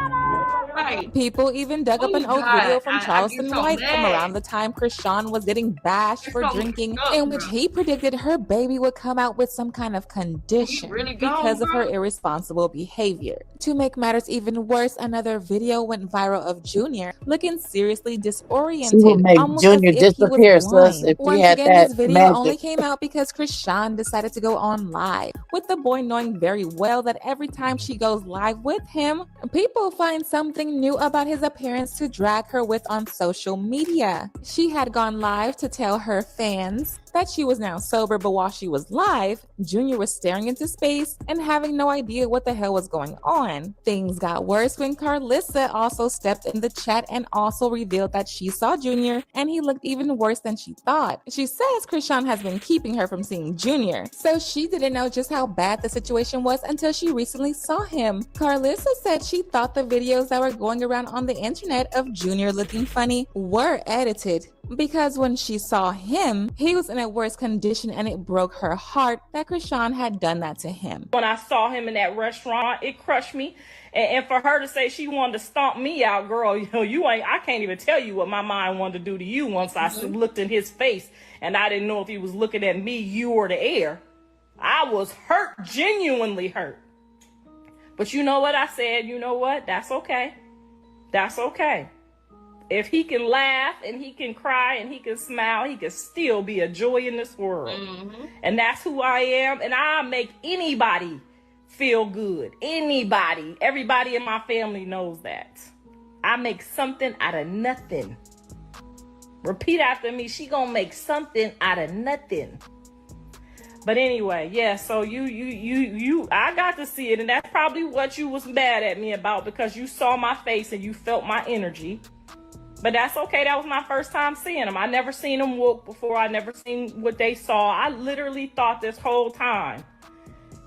Right. People even dug up Oh an old God, video from I get Charleston so White from mad. around the time Chrisean was getting bashed It's for so messed drinking, up, in bro. which he predicted her baby would come out with some kind of He condition really gone, because of her bro. irresponsible behavior. To make matters even worse, another video went viral of Junior looking seriously she will disoriented, make almost as Junior if he was disappear, sis, blind. if she Once had again, that this video only magic. came out because Chrisean decided to go on live, with the boy knowing very well that every time she goes live with him, people find something new about his appearance to drag her with on social media. She had gone live to tell her fans that she was now sober, but while she was live, Junior was staring into space and having no idea what the hell was going on. Things got worse when Carlissa also stepped in the chat and also revealed that she saw Junior and he looked even worse than she thought. She says Chrisean has been keeping her from seeing Junior, so she didn't know just how bad the situation was until she recently saw him. Carlissa said she thought the videos that were going around on the internet of Junior looking funny were edited, because when she saw him, he was in a worse condition and it broke her heart that Chrisean had done that to him. When I saw him in that restaurant, it crushed me. And for her to say she wanted to stomp me out, girl, I can't even tell you what my mind wanted to do to you once I looked in his face and I didn't know if he was looking at me, you, or the air. I was hurt, genuinely hurt. But you know what I said? You know what? That's okay. That's okay. If he can laugh and he can cry and he can smile, he can still be a joy in this world. Mm-hmm. And that's who I am. And I make anybody feel good. Anybody. Everybody in my family knows that. I make something out of nothing. Repeat after me. She gonna make something out of nothing. But anyway, yeah, so I got to see it, and that's probably what you was mad at me about, because you saw my face and you felt my energy. But that's okay. That was my first time seeing them. I never seen them whoop before. I never seen what they saw. I literally thought this whole time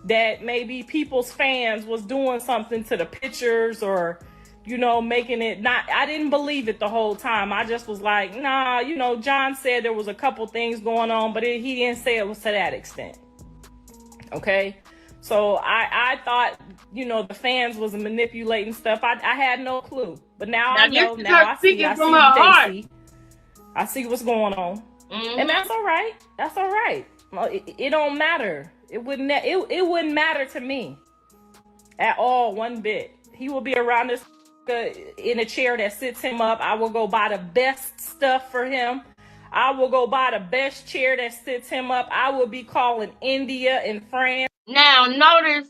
that maybe people's fans was doing something to the pictures, or, you know, making it not. I didn't believe it the whole time. I just was like, nah, you know, John said there was a couple things going on, but he didn't say it was to that extent. Okay. So I thought, you know, the fans was manipulating stuff. I had no clue. But now I know. Now I see what they see. I see what's going on. Mm-hmm. And that's all right. That's all right. It don't matter. It wouldn't matter to me at all, one bit. He will be around this in a chair that sits him up. I will go buy the best stuff for him. I will go buy the best chair that sits him up. I will be calling India and France. Now, notice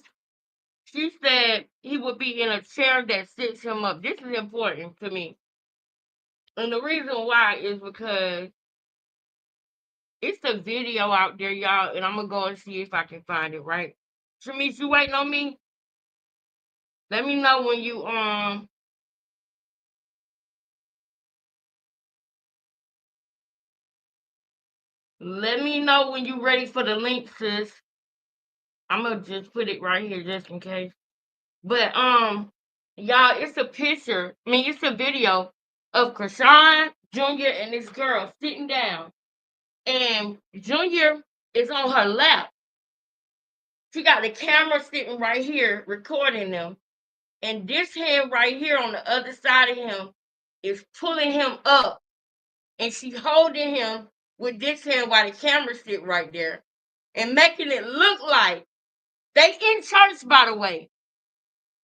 she said he would be in a chair that sits him up. This is important to me. And the reason why is because it's a video out there, y'all, and I'm going to go and see if I can find it, right? Shamish, you waiting on me? Let me know when you, let me know when you ready for the link, sis. I'm gonna just put it right here just in case. But y'all, it's a picture. I mean, it's a video of Chrisean Jr. and this girl sitting down, and Junior is on her lap. She got the camera sitting right here recording them, and this hand right here on the other side of him is pulling him up, and she holding him with this hand while the camera sit right there, and making it look like they in church, by the way.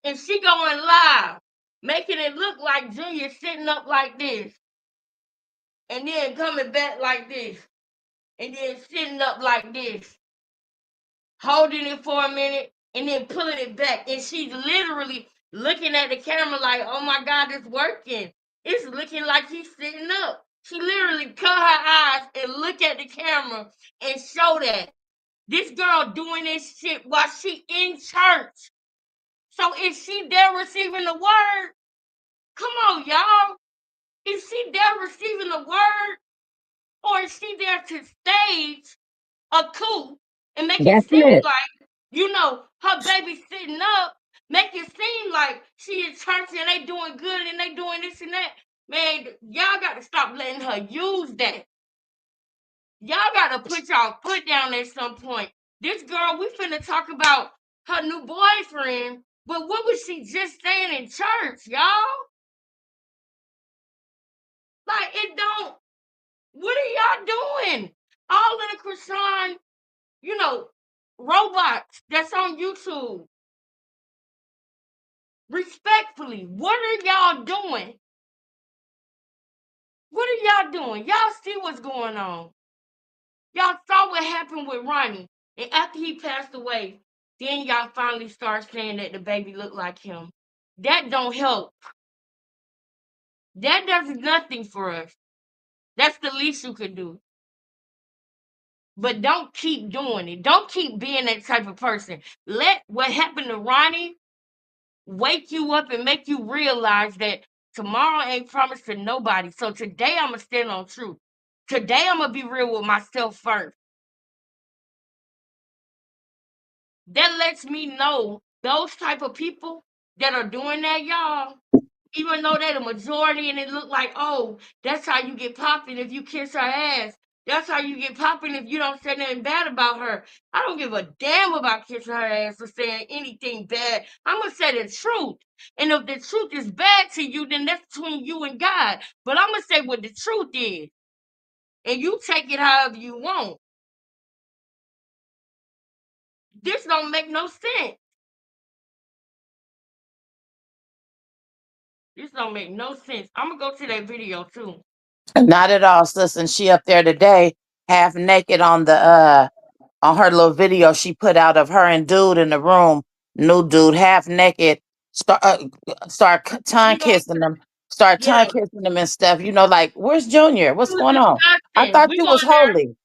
And she going live, making it look like Junior sitting up like this, and then coming back like this, and then sitting up like this, holding it for a minute, and then pulling it back. And she's literally looking at the camera like, oh my God, it's working. It's looking like he's sitting up. She literally cut her eyes and look at the camera and show that. This girl doing this shit while she in church. So is she there receiving the word? Come on, y'all. Is she there receiving the word? Or is she there to stage a coup and make it seem like, you know, her baby sitting up, make it seem like she in church and they doing good and they doing this and that? Man, y'all got to stop letting her use that. Y'all got to put y'all foot down at some point. This girl, we finna talk about her new boyfriend, but what was she just saying in church, y'all? Like, it don't. What are y'all doing? All of the Chrisean, you know, robots that's on YouTube. Respectfully, what are y'all doing? What are y'all doing? Y'all see what's going on. Y'all saw what happened with Ronnie. And after he passed away, then y'all finally start saying that the baby looked like him. That don't help. That does nothing for us. That's the least you could do. But don't keep doing it. Don't keep being that type of person. Let what happened to Ronnie wake you up and make you realize that tomorrow ain't promised to nobody. So today I'm going to stand on truth. Today I'm going to be real with myself first. That lets me know those type of people that are doing that, y'all, even though they're the majority and it look like, oh, that's how you get popping if you kiss her ass. That's how you get popping if you don't say nothing bad about her. I don't give a damn about kissing her ass or saying anything bad. I'm going to say the truth. And if the truth is bad to you, then that's between you and God. But I'm going to say what the truth is. And you take it however you want. This don't make no sense. This don't make no sense. I'm gonna go to that video too. Not at all, sis. And she up there today, half naked on her little video she put out of her and dude in the room, new dude, half naked, start tongue kissing them, start Yeah, tongue kissing them and stuff. You know, like, where's Junior? What's it was going on? I disgusting. thought We you was going there. holy.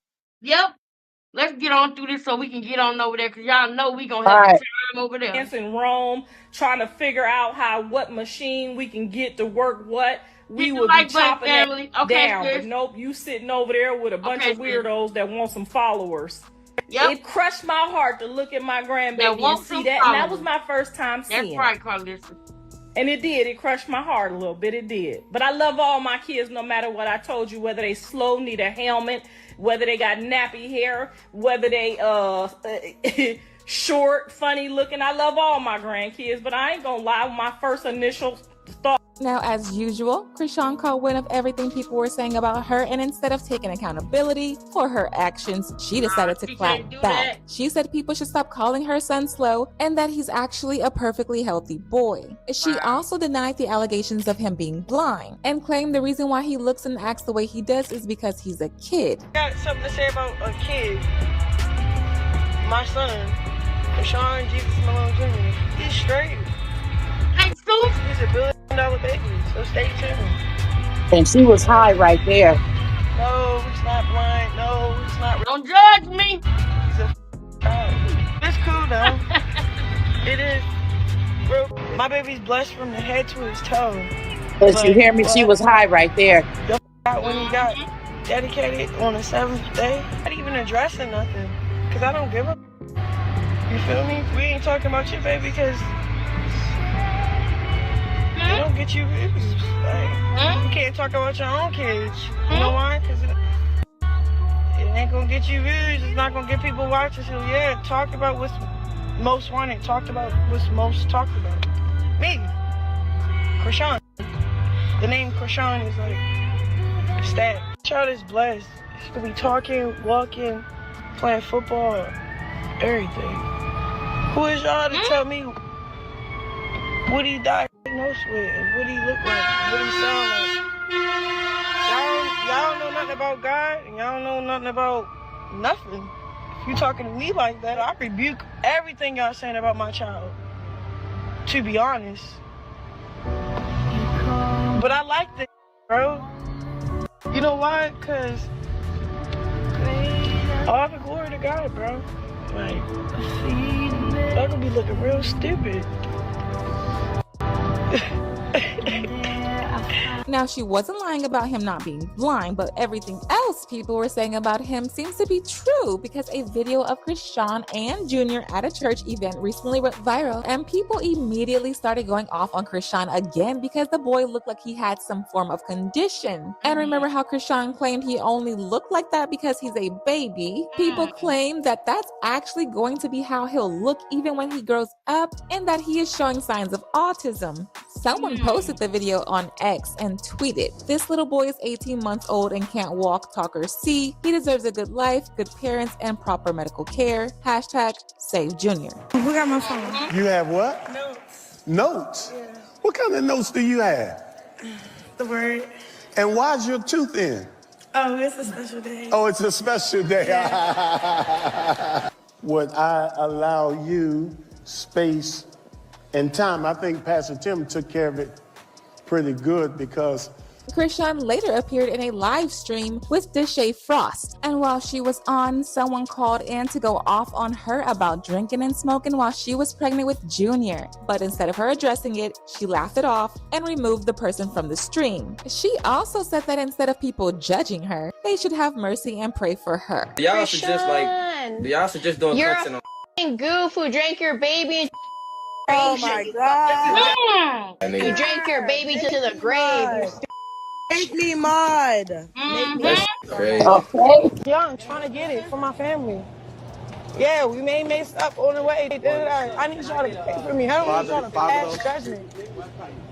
Yep. Let's get on through this so we can get on over there, because y'all know we gonna All have a right. time over there. In Rome, trying to figure out what machine we can get to work what. We Hit the would be like button, chopping family. that Okay, down. sis. But nope, you sitting over there with a bunch of sis. weirdos that want some followers. Yep. It crushed my heart to look at my That grandbaby want and see some that. And that followers. was my first time That's seeing right, it. Carlissa. And it did. It crushed my heart a little bit. It did. But I love all my kids no matter what. I told you, whether they slow, need a helmet, whether they got nappy hair, whether they short, funny looking. I love all my grandkids, but I ain't gonna lie. My first initial thought. Now, as usual, Chrisean caught wind of everything people were saying about her, and instead of taking accountability for her actions, she decided to She clap can't do back. that. She said people should stop calling her son slow and that he's actually a perfectly healthy boy. She also denied the allegations of him being blind and claimed the reason why he looks and acts the way he does is because he's a kid. I got something to say about a kid. My son, Chrisean Jesus Malone Jr. He's straight. Hey, Stu. He's $1 billion baby, so stay tuned. And she was high right there. No, he's not blind. No, he's not. Don't judge me. He's a child. It's cool though. It is. Bro, my baby's blessed from the head to his toe. But you hear me? She was high right there. When he got dedicated on the 7th day, not even addressing nothing, because I don't give a. You feel me? We ain't talking about your baby because it don't get you views. Like, you can't talk about your own kids. You know why? Because it ain't gonna get you views. It's not gonna get people watching. So yeah, talk about what's most wanted. Talked about what's most talked about. Me, Chrisean. The name Chrisean is like stat. Child is blessed. He could be talking, walking, playing football, everything. Who is y'all to tell me what he diagnosed with and what he look like, what he sound like? Y'all don't know nothing about God and y'all don't know nothing about nothing. If you talking to me like that, I rebuke everything y'all saying about my child. To be honest. But I like this, bro. You know why? Because all the glory to God, bro. Like, I could be looking real stupid. Now, she wasn't lying about him not being blind, but everything else people were saying about him seems to be true because a video of Chrisean and Junior at a church event recently went viral, and people immediately started going off on Chrisean again because the boy looked like he had some form of condition. And remember how Chrisean claimed he only looked like that because he's a baby? People claim that that's actually going to be how he'll look even when he grows up, and that he is showing signs of autism. Someone posted the video on X and tweeted, "This little boy is 18 months old and can't walk, talk, or see. He deserves a good life, good parents, and proper medical care. Hashtag save Junior." Who got my phone? You have what? Notes. Notes? Yeah. What kind of notes do you have? The word. And why's your tooth in? Oh, it's a special day. Oh, it's a special day. Yeah. Would I allow you space and time? I think Pastor Tim took care of it pretty good because Chrisean later appeared in a live stream with Deshae Frost, and while she was on, someone called in to go off on her about drinking and smoking while she was pregnant with Junior. But instead of her addressing it, she laughed it off and removed the person from the stream. She also said that instead of people judging her, they should have mercy and pray for her. Y'all suggest doing You're cuts a goof who drank your baby. Oh my God. You drank your baby to the grave. Make me mod. Make me. crazy. Okay. Young, trying to get it for my family. Yeah, we may mess up on the way. I need y'all to pray for me. I don't need y'all to pass judgment.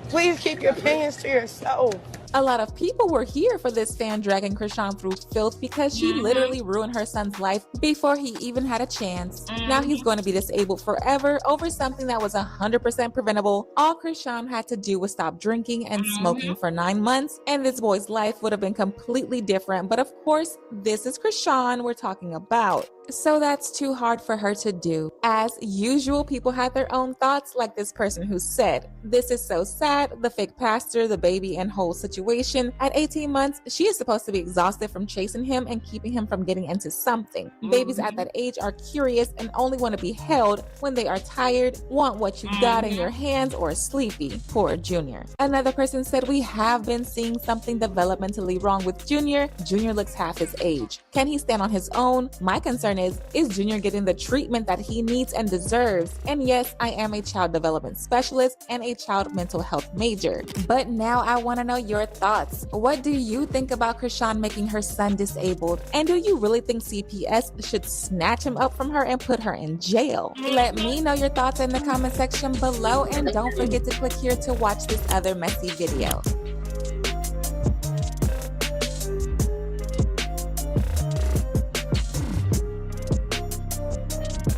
Please keep your opinions to yourself. A lot of people were here for this fan dragging Chrisean through filth because she literally ruined her son's life before he even had a chance. Now he's going to be disabled forever over something that was 100% preventable. All Chrisean had to do was stop drinking and smoking for 9 months, and this boy's life would have been completely different. But of course, this is Chrisean we're talking about. So that's too hard for her to do. As usual, people had their own thoughts, like this person who said, "This is so sad, the fake pastor, the baby, and whole situation. At 18 months, she is supposed to be exhausted from chasing him and keeping him from getting into something. Babies at that age are curious and only want to be held when they are tired, want what you got in your hands, or sleepy. Poor Junior." Another person said, "We have been seeing something developmentally wrong with Junior. Junior looks half his age. Can he stand on his own? My concern is Junior getting the treatment that he needs and deserves? And yes, I am a child development specialist and a child mental health major. But now I want to know your thoughts. What do you think about Chrisean making her son disabled? And do you really think CPS should snatch him up from her and put her in jail? Let me know your thoughts in the comment section below, and don't forget to click here to watch this other messy video.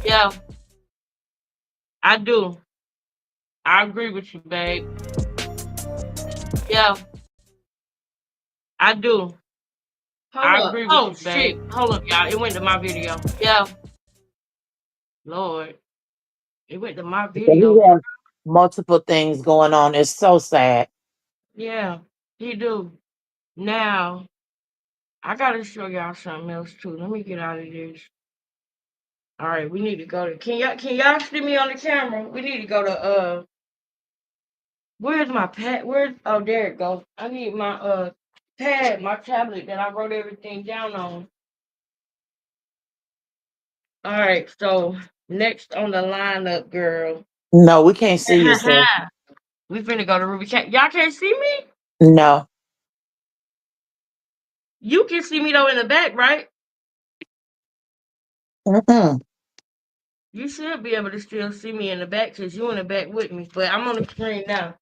Yeah, I do. I agree with you, babe. Yeah, I do. I agree with you, babe. Hold up, y'all. It went to my video. Yeah. Lord. It went to my He video. has multiple things going on. It's so sad. Yeah, he do. Now, I gotta show y'all something else too. Let me get out of this. All right, we need to go to. Can y'all see me on the camera? We need to go to Where's my pad? Oh, there it goes. I need my pad, my tablet that I wrote everything down on. All right, so next on the lineup, girl. No, we can't see you, sir. We finna go to Ruby Cat. Y'all can't see me? No. You can see me though in the back, right? Mm-mm. You should be able to still see me in the back because you in the back with me. But I'm on the screen now.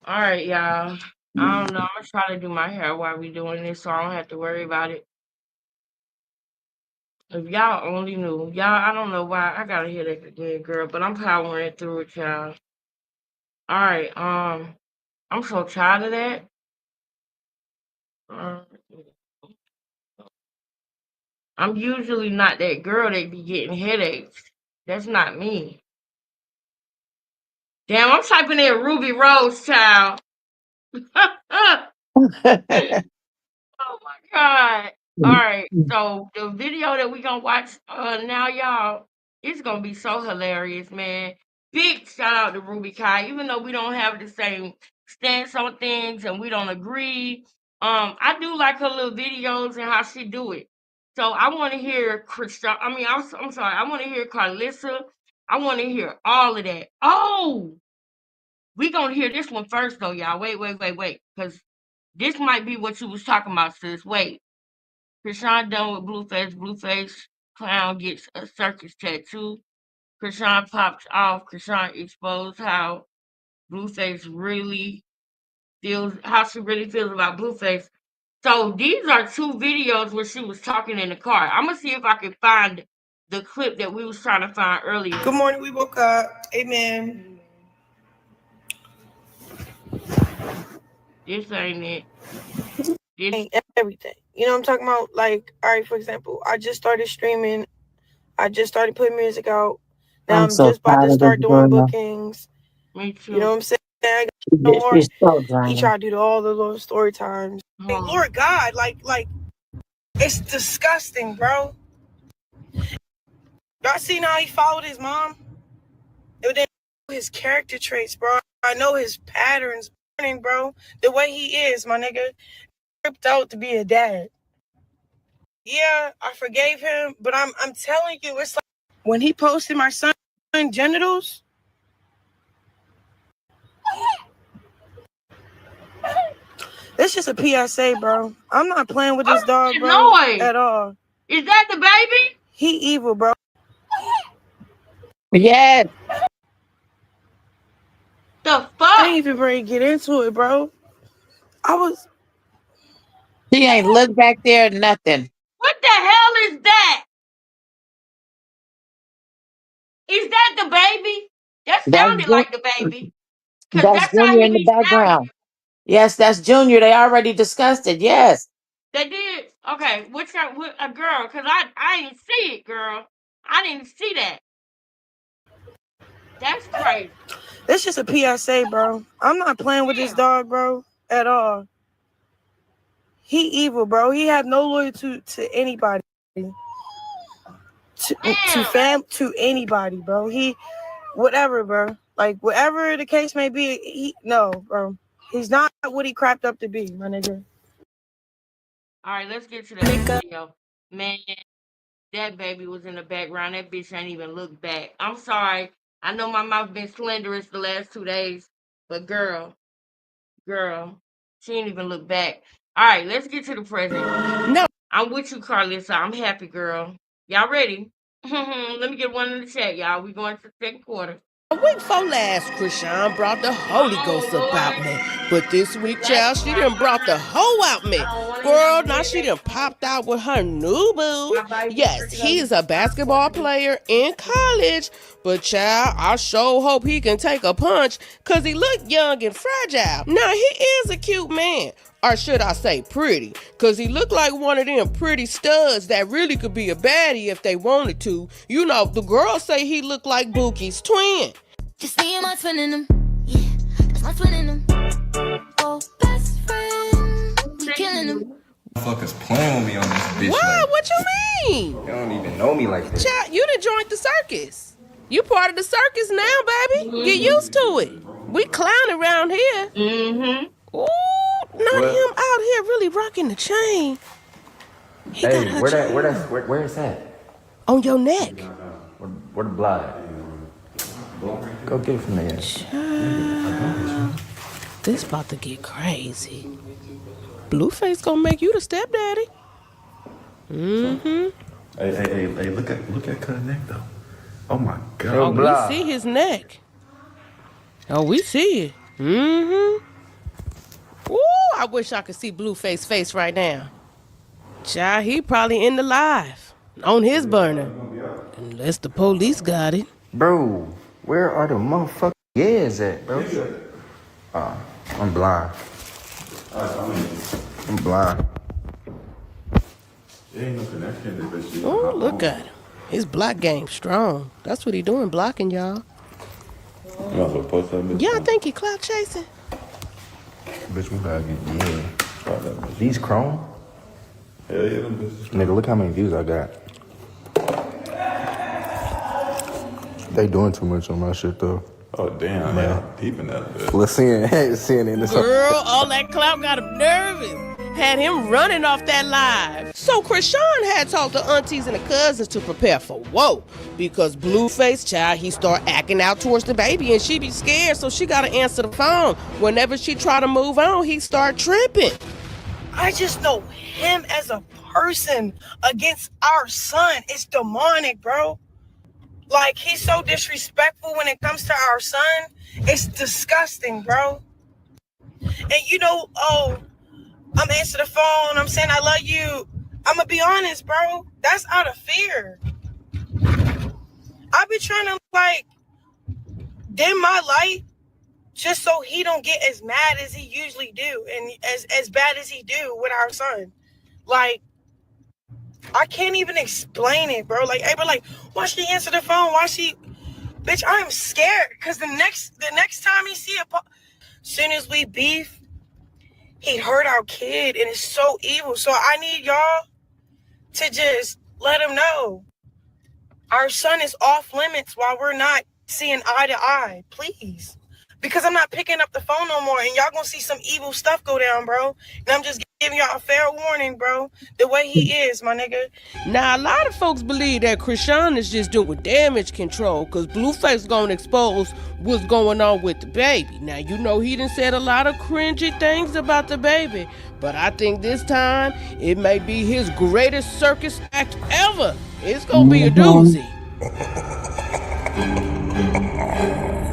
All right, y'all. I don't know. I'm gonna try to do my hair while we doing this, so I don't have to worry about it. If y'all only knew, y'all, I don't know why I gotta hear that again, girl, but I'm powering through it, y'all. All right, I'm so tired of that. Uh, I'm usually not that girl that be getting headaches. That's not me. Damn, I'm typing in Ruby Rose, child. Oh my God. All right. So the video that we gonna watch now, y'all, it's gonna be so hilarious, man. Big shout out to Ruby Kai, even though we don't have the same stance on things and we don't agree. I do like her little videos and how she do it. So I want to hear Christian. I mean, I'm sorry. I want to hear Carlissa. I want to hear all of that. Oh, we gonna hear this one first though, y'all. Wait, because this might be what you was talking about, sis. Wait. Chrisean done with Blueface. Blueface clown gets a circus tattoo. Chrisean pops off. Chrisean exposed how Blueface really feels, how she really feels about Blueface. So these are two videos where she was talking in the car. I'm gonna see if I can find the clip that we was trying to find earlier. Good morning. We woke up. Amen. This ain't it. This Everything. You know what I'm talking about? Like, all right, for example, I just started streaming. I just started putting music out. Now I'm so just about to tired of start this doing girl. bookings. Me too. You know what I'm saying? I got no more. She's so He draining. tried to do all the little story times. Hey, Lord God, like, it's disgusting, bro. Y'all seen how he followed his mom? It didn't know his character traits, bro. I know his patterns, bro. The way he is, my nigga. Ripped out to be a dad. Yeah, I forgave him, but I'm telling you, it's like when he posted my son's genitals. It's just a PSA, bro. I'm not playing with this dog, bro, at all. Is that the baby? He evil, bro. Yes. The fuck? I ain't even ready to get into it, bro. She ain't look back there, nothing. What the hell is that? Is that the baby? That That's sounded like the baby. Cause that's that's how Junior in the he sounded. background. Yes, that's Junior. They already discussed it. Yes. They did. Okay, which one? A girl? Cause I didn't see it, girl. I didn't see that. That's crazy. It's just a PSA, bro. I'm not playing with this dog, bro, at all. He evil, bro. He have no loyalty to anybody. To anybody, bro. He whatever, bro. Like whatever the case may be, bro. He's not what he crapped up to be, my nigga. All right, let's get to that video. Man, that baby was in the background. That bitch ain't even look back. I'm sorry. I know my mouth been slenderous the last 2 days, but girl, she ain't even look back. All right, let's get to the present. No. I'm with you, Carlissa. I'm happy, girl. Y'all ready? Let me get one in the chat, y'all. We going to the second quarter. A week before last, Chrisean brought the Holy Ghost about me. But this week, child, she done brought the hoe out me. Girl, now she done popped out with her new boo. Yes, he is a basketball player in college. But child, I sure hope he can take a punch, cause he look young and fragile. Now, he is a cute man. Or should I say pretty? Cause he looked like one of them pretty studs that really could be a baddie if they wanted to. You know, the girls say he looked like Bookie's twin. Just me and my twin in him. Yeah, that's my twin in him. Oh, best friend. We killing him. Motherfuckers playing with me on this bitch. What? Like, What you mean? you don't even know me like that. Child, you done joined the circus. You part of the circus now, baby. Get used to it. We clown around here. Mm-hmm. Ooh, not him out here really rocking the chain. He Hey, got her where is that? on your neck. Where the blood? Go get it from there. This about to get crazy. Blueface gonna make you the stepdaddy. Mm-hmm. Hey, look at her neck though. Oh my god. Oh, we see his neck. Oh, we see it. Mm-hmm. Ooh, I wish I could see Blueface's face right now. Child, he probably in the live. On his burner. Unless the police got it. Bro, where are the motherfucking years at, bro? I'm blind. I'm blind. There ain't no connection to this shit. Oh, look at him. His block game strong. That's what he doing, blocking y'all. You also post that bitch? Yeah, I think he clout chasing. Bitch, we gotta get These chrome? Hell yeah, them bitches. Nigga, look how many views I got. They doing too much on my shit though. Oh damn, man. Peeping that bitch. Let's see it in this. Girl, all that clout got him nervous. Had him running off that live. So Chrisean had talked to aunties and the cousins to prepare for whoa. Because Blueface, child, he start acting out towards the baby and she be scared, so she gotta answer the phone. Whenever she try to move on, he start tripping. I just know him as a person against our son. It's demonic, bro. Like, he's so disrespectful when it comes to our son. It's disgusting, bro. And you know, I'm answering the phone. I'm saying I love you. I'm going to be honest, bro. That's out of fear. I've been trying to, like, dim my light just so he don't get as mad as he usually do and as bad as he do with our son. Like, I can't even explain it, bro. Like, hey, but like, why she answer the phone? Why she, bitch? I'm scared because the next time he see soon as we beef, he hurt our kid and it's so evil. So I need y'all to just let him know our son is off limits while we're not seeing eye to eye, please. Because I'm not picking up the phone no more and y'all gonna see some evil stuff go down, bro. And I'm just giving y'all a fair warning, bro. The way he is, my nigga. Now, a lot of folks believe that Chrisean is just doing damage control because Blueface gonna expose what's going on with the baby. Now, you know he done said a lot of cringy things about the baby, but I think this time it may be his greatest circus act ever. It's gonna be a doozy.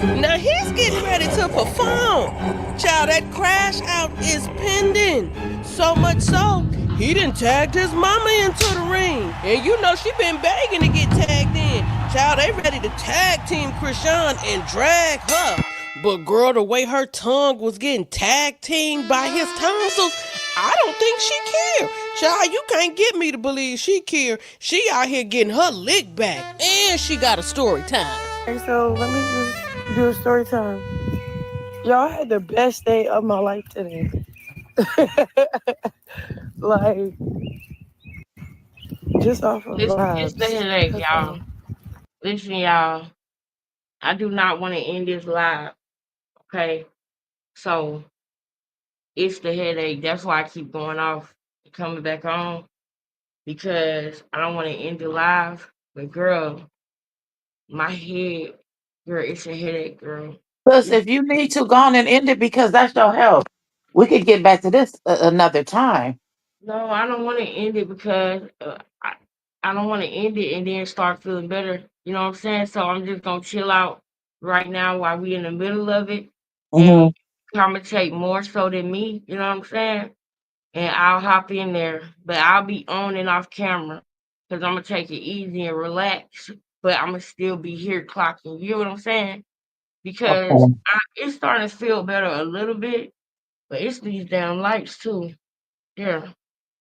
Now he's getting ready to perform. Child, that crash out is pending. So much so, he done tagged his mama into the ring. And you know she been begging to get tagged in. Child, they ready to tag team Chrisean and drag her. But girl, the way her tongue was getting tag teamed by his tonsils, I don't think she care. Child, you can't get me to believe she care. She out here getting her lick back. And she got a story time. Okay, so let me just do a story time. Y'all had the best day of my life today. Like, just off of It's the vibes. headache, That's y'all. all. Listen, y'all. I do not want to end this live. Okay, so it's the headache. That's why I keep going off and coming back on because I don't want to end the live. But girl, my head, girl, it's a headache, girl. Plus, if you need to, go on and end it because that's your health. We could get back to this another time. No, I don't want to end it because I don't want to end it and then start feeling better. You know what I'm saying? So I'm just gonna chill out right now while we in the middle of it and Hmm. commentate more so than me. You know what I'm saying? And I'll hop in there, but I'll be on and off camera because I'm gonna take it easy and relax. But I'm gonna still be here clocking. You know what I'm saying? Because Okay. it's starting to feel better a little bit, but it's these damn lights too. Yeah.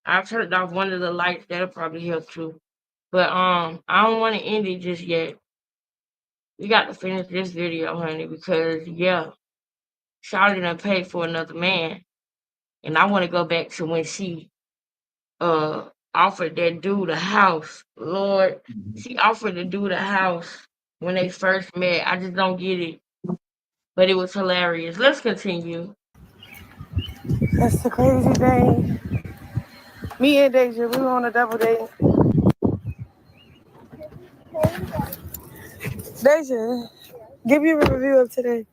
I turned off one of the lights. That'll probably help too. But I don't want to end it just yet. We got to finish this video, honey, because yeah, Charlotte done paid for another man, and I want to go back to when she offered that dude a house. Lord, she offered the dude a house when they first met. I just don't get it, but it was hilarious. Let's continue. That's the crazy thing. Me and Deja, we were on a double date. Deja, give you a review of today.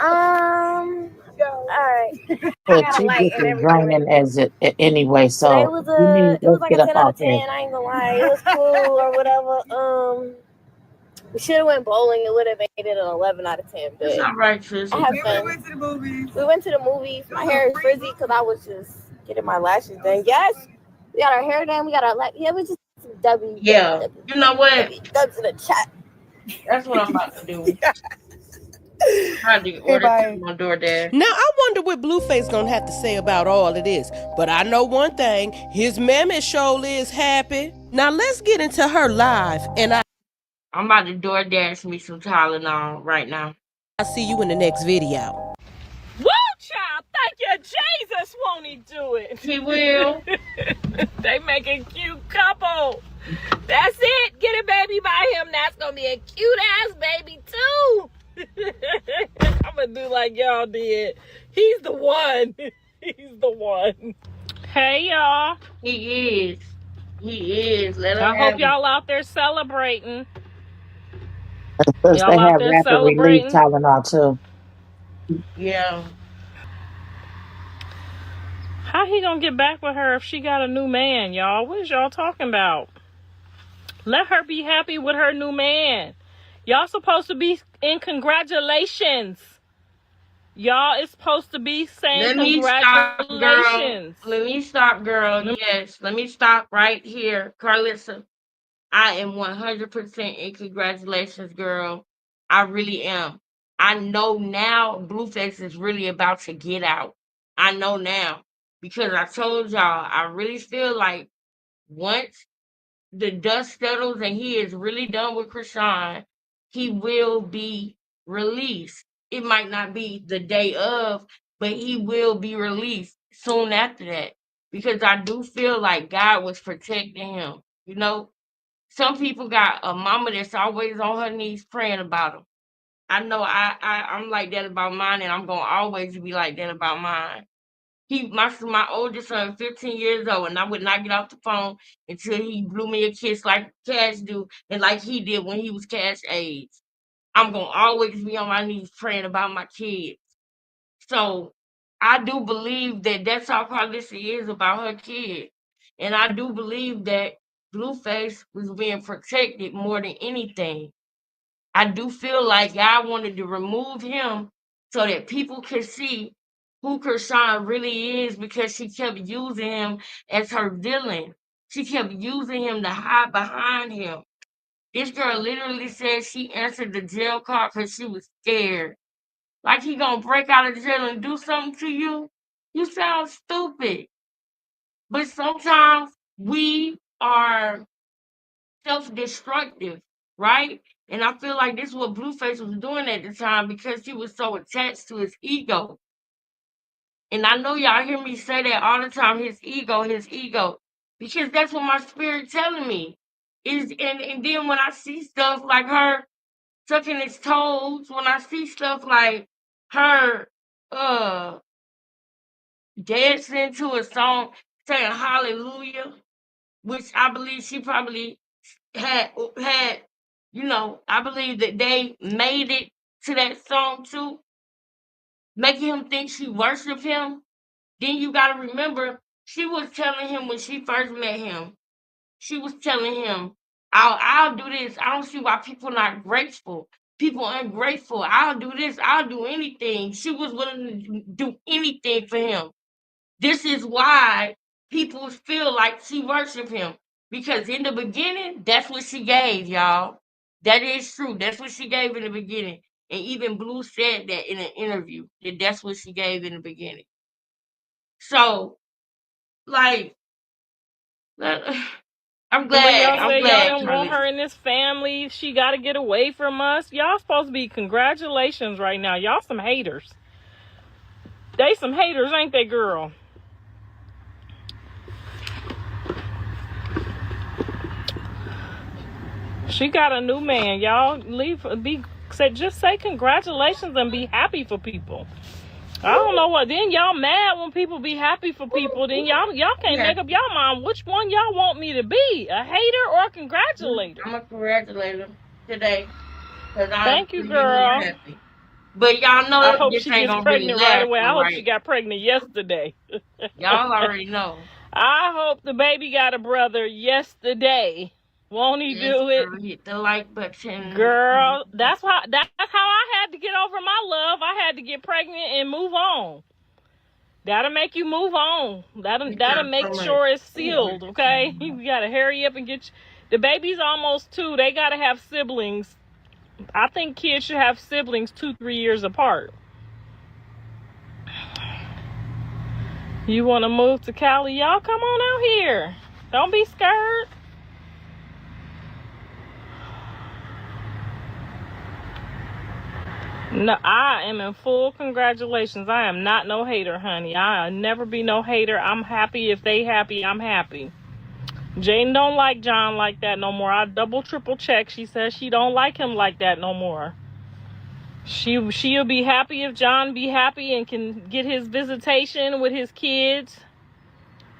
Alright. I But got a you light get and the everything. draining as it anyway. Today So was you need it was let's like get a up 10 out off of here. 10. I ain't gonna lie. It was cool or whatever. We should have went bowling. It would have made it an 11 out of 10. It's But all right, sis. I had fun. We went to the movies. My hair is frizzy because I was just getting my lashes done. Yes, we got our hair done. We got our yeah. We just some Yeah, you know what? W's in the chat. That's what I'm about to do. Try to Hey, order bye. something on DoorDash. Now I wonder what Blueface gonna have to say about all of this. But I know one thing, his mammy show is happy. Now let's get into her live, and I'm about to DoorDash me some Tylenol right now. I'll see you in the next video. Woo, child! Thank you, Jesus. Won't he do it? He will. They make a cute couple. That's it. Get a baby by him. That's gonna be a cute ass baby too. I'm gonna do like y'all did. He's the one. He's the one. Hey y'all. He is. He is. Let her I hope have it. y'all out there celebrating. Plus they Y'all out have there rapid relief celebrating. Tylenol too. Yeah. How he gonna get back with her if she got a new man, y'all? What is y'all talking about? Let her be happy with her new man. Y'all supposed to be in congratulations. Y'all is supposed to be saying Let me stop, girl. congratulations. Let me stop, girl. Yes. Let me stop right here. Carlissa, I am 100% in congratulations, girl. I really am. I know now Blueface is really about to get out. I know now. Because I told y'all, I really feel like once the dust settles and he is really done with Chrisean, he will be released. It might not be the day of, but he will be released soon after that. Because I do feel like God was protecting him. You know, some people got a mama that's always on her knees praying about them. I know I'm like that about mine, and I'm gonna always be like that about mine. My oldest son, 15 years old, and I would not get off the phone until he blew me a kiss like Cash do, and like he did when he was Cash age. I'm gonna always be on my knees praying about my kids. So I do believe that that's how Carlissa is about her kid, and I do believe that Blueface was being protected more than anything. I do feel like God wanted to remove him so that people could see who Chrisean really is, because she kept using him as her villain. She kept using him to hide behind him. This girl literally said she answered the jail call because she was scared. Like he gonna break out of jail and do something to you? You sound stupid. But sometimes we are self-destructive, right? And I feel like this is what Blueface was doing at the time because he was so attached to his ego. And I know y'all hear me say that all the time, his ego, because that's what my spirit telling me. And then when I see stuff like her sucking his toes, when I see stuff like her dancing to a song saying hallelujah, which I believe she probably had, I believe that they made it to that song too, making him think she worshiped him. Then you got to remember, she was telling him when she first met him, she was telling him, I'll do this. I don't see why people not grateful. People ungrateful. I'll do this. I'll do anything. She was willing to do anything for him. This is why people feel like she worshiped him. Because in the beginning, that's what she gave, y'all. That is true. That's what she gave in the beginning. And even Blue said that in an interview, that that's what she gave in the beginning. So, like, I'm And when y'all glad. say y'all don't want her in this family, she got to get away from us. Y'all supposed to be congratulations right now. Y'all some haters. They some haters, ain't they, girl? She got a new man. Y'all just say congratulations and be happy for people. I don't know what. Then y'all mad when people be happy for people. Then y'all can't make up y'all mind which one y'all want me to be, a hater or a congratulator. I'm a congratulator today. Thank you, girl. Happy. But y'all know I hope this she ain't gets gonna pregnant really right last, away. I hope right? she got pregnant yesterday. Y'all already know. I hope the baby got a brother yesterday. Won't he do it? Girl, hit the like button. Girl, that's how I had to get over my love. I had to get pregnant and move on. That'll make you move on. That'll make sure it's sealed, okay? You gotta hurry up and the baby's almost 2. They gotta have siblings. I think kids should have siblings 2-3 years apart. You want to move to Cali? Y'all come on out here. Don't be scared. No, I am in full congratulations. I am not no hater, honey. I'll never be no hater. I'm happy if they happy. I'm happy. Jane don't like John like that no more. I double triple check. She says she don't like him like that no more. She'll be happy if John be happy and can get his visitation with his kids.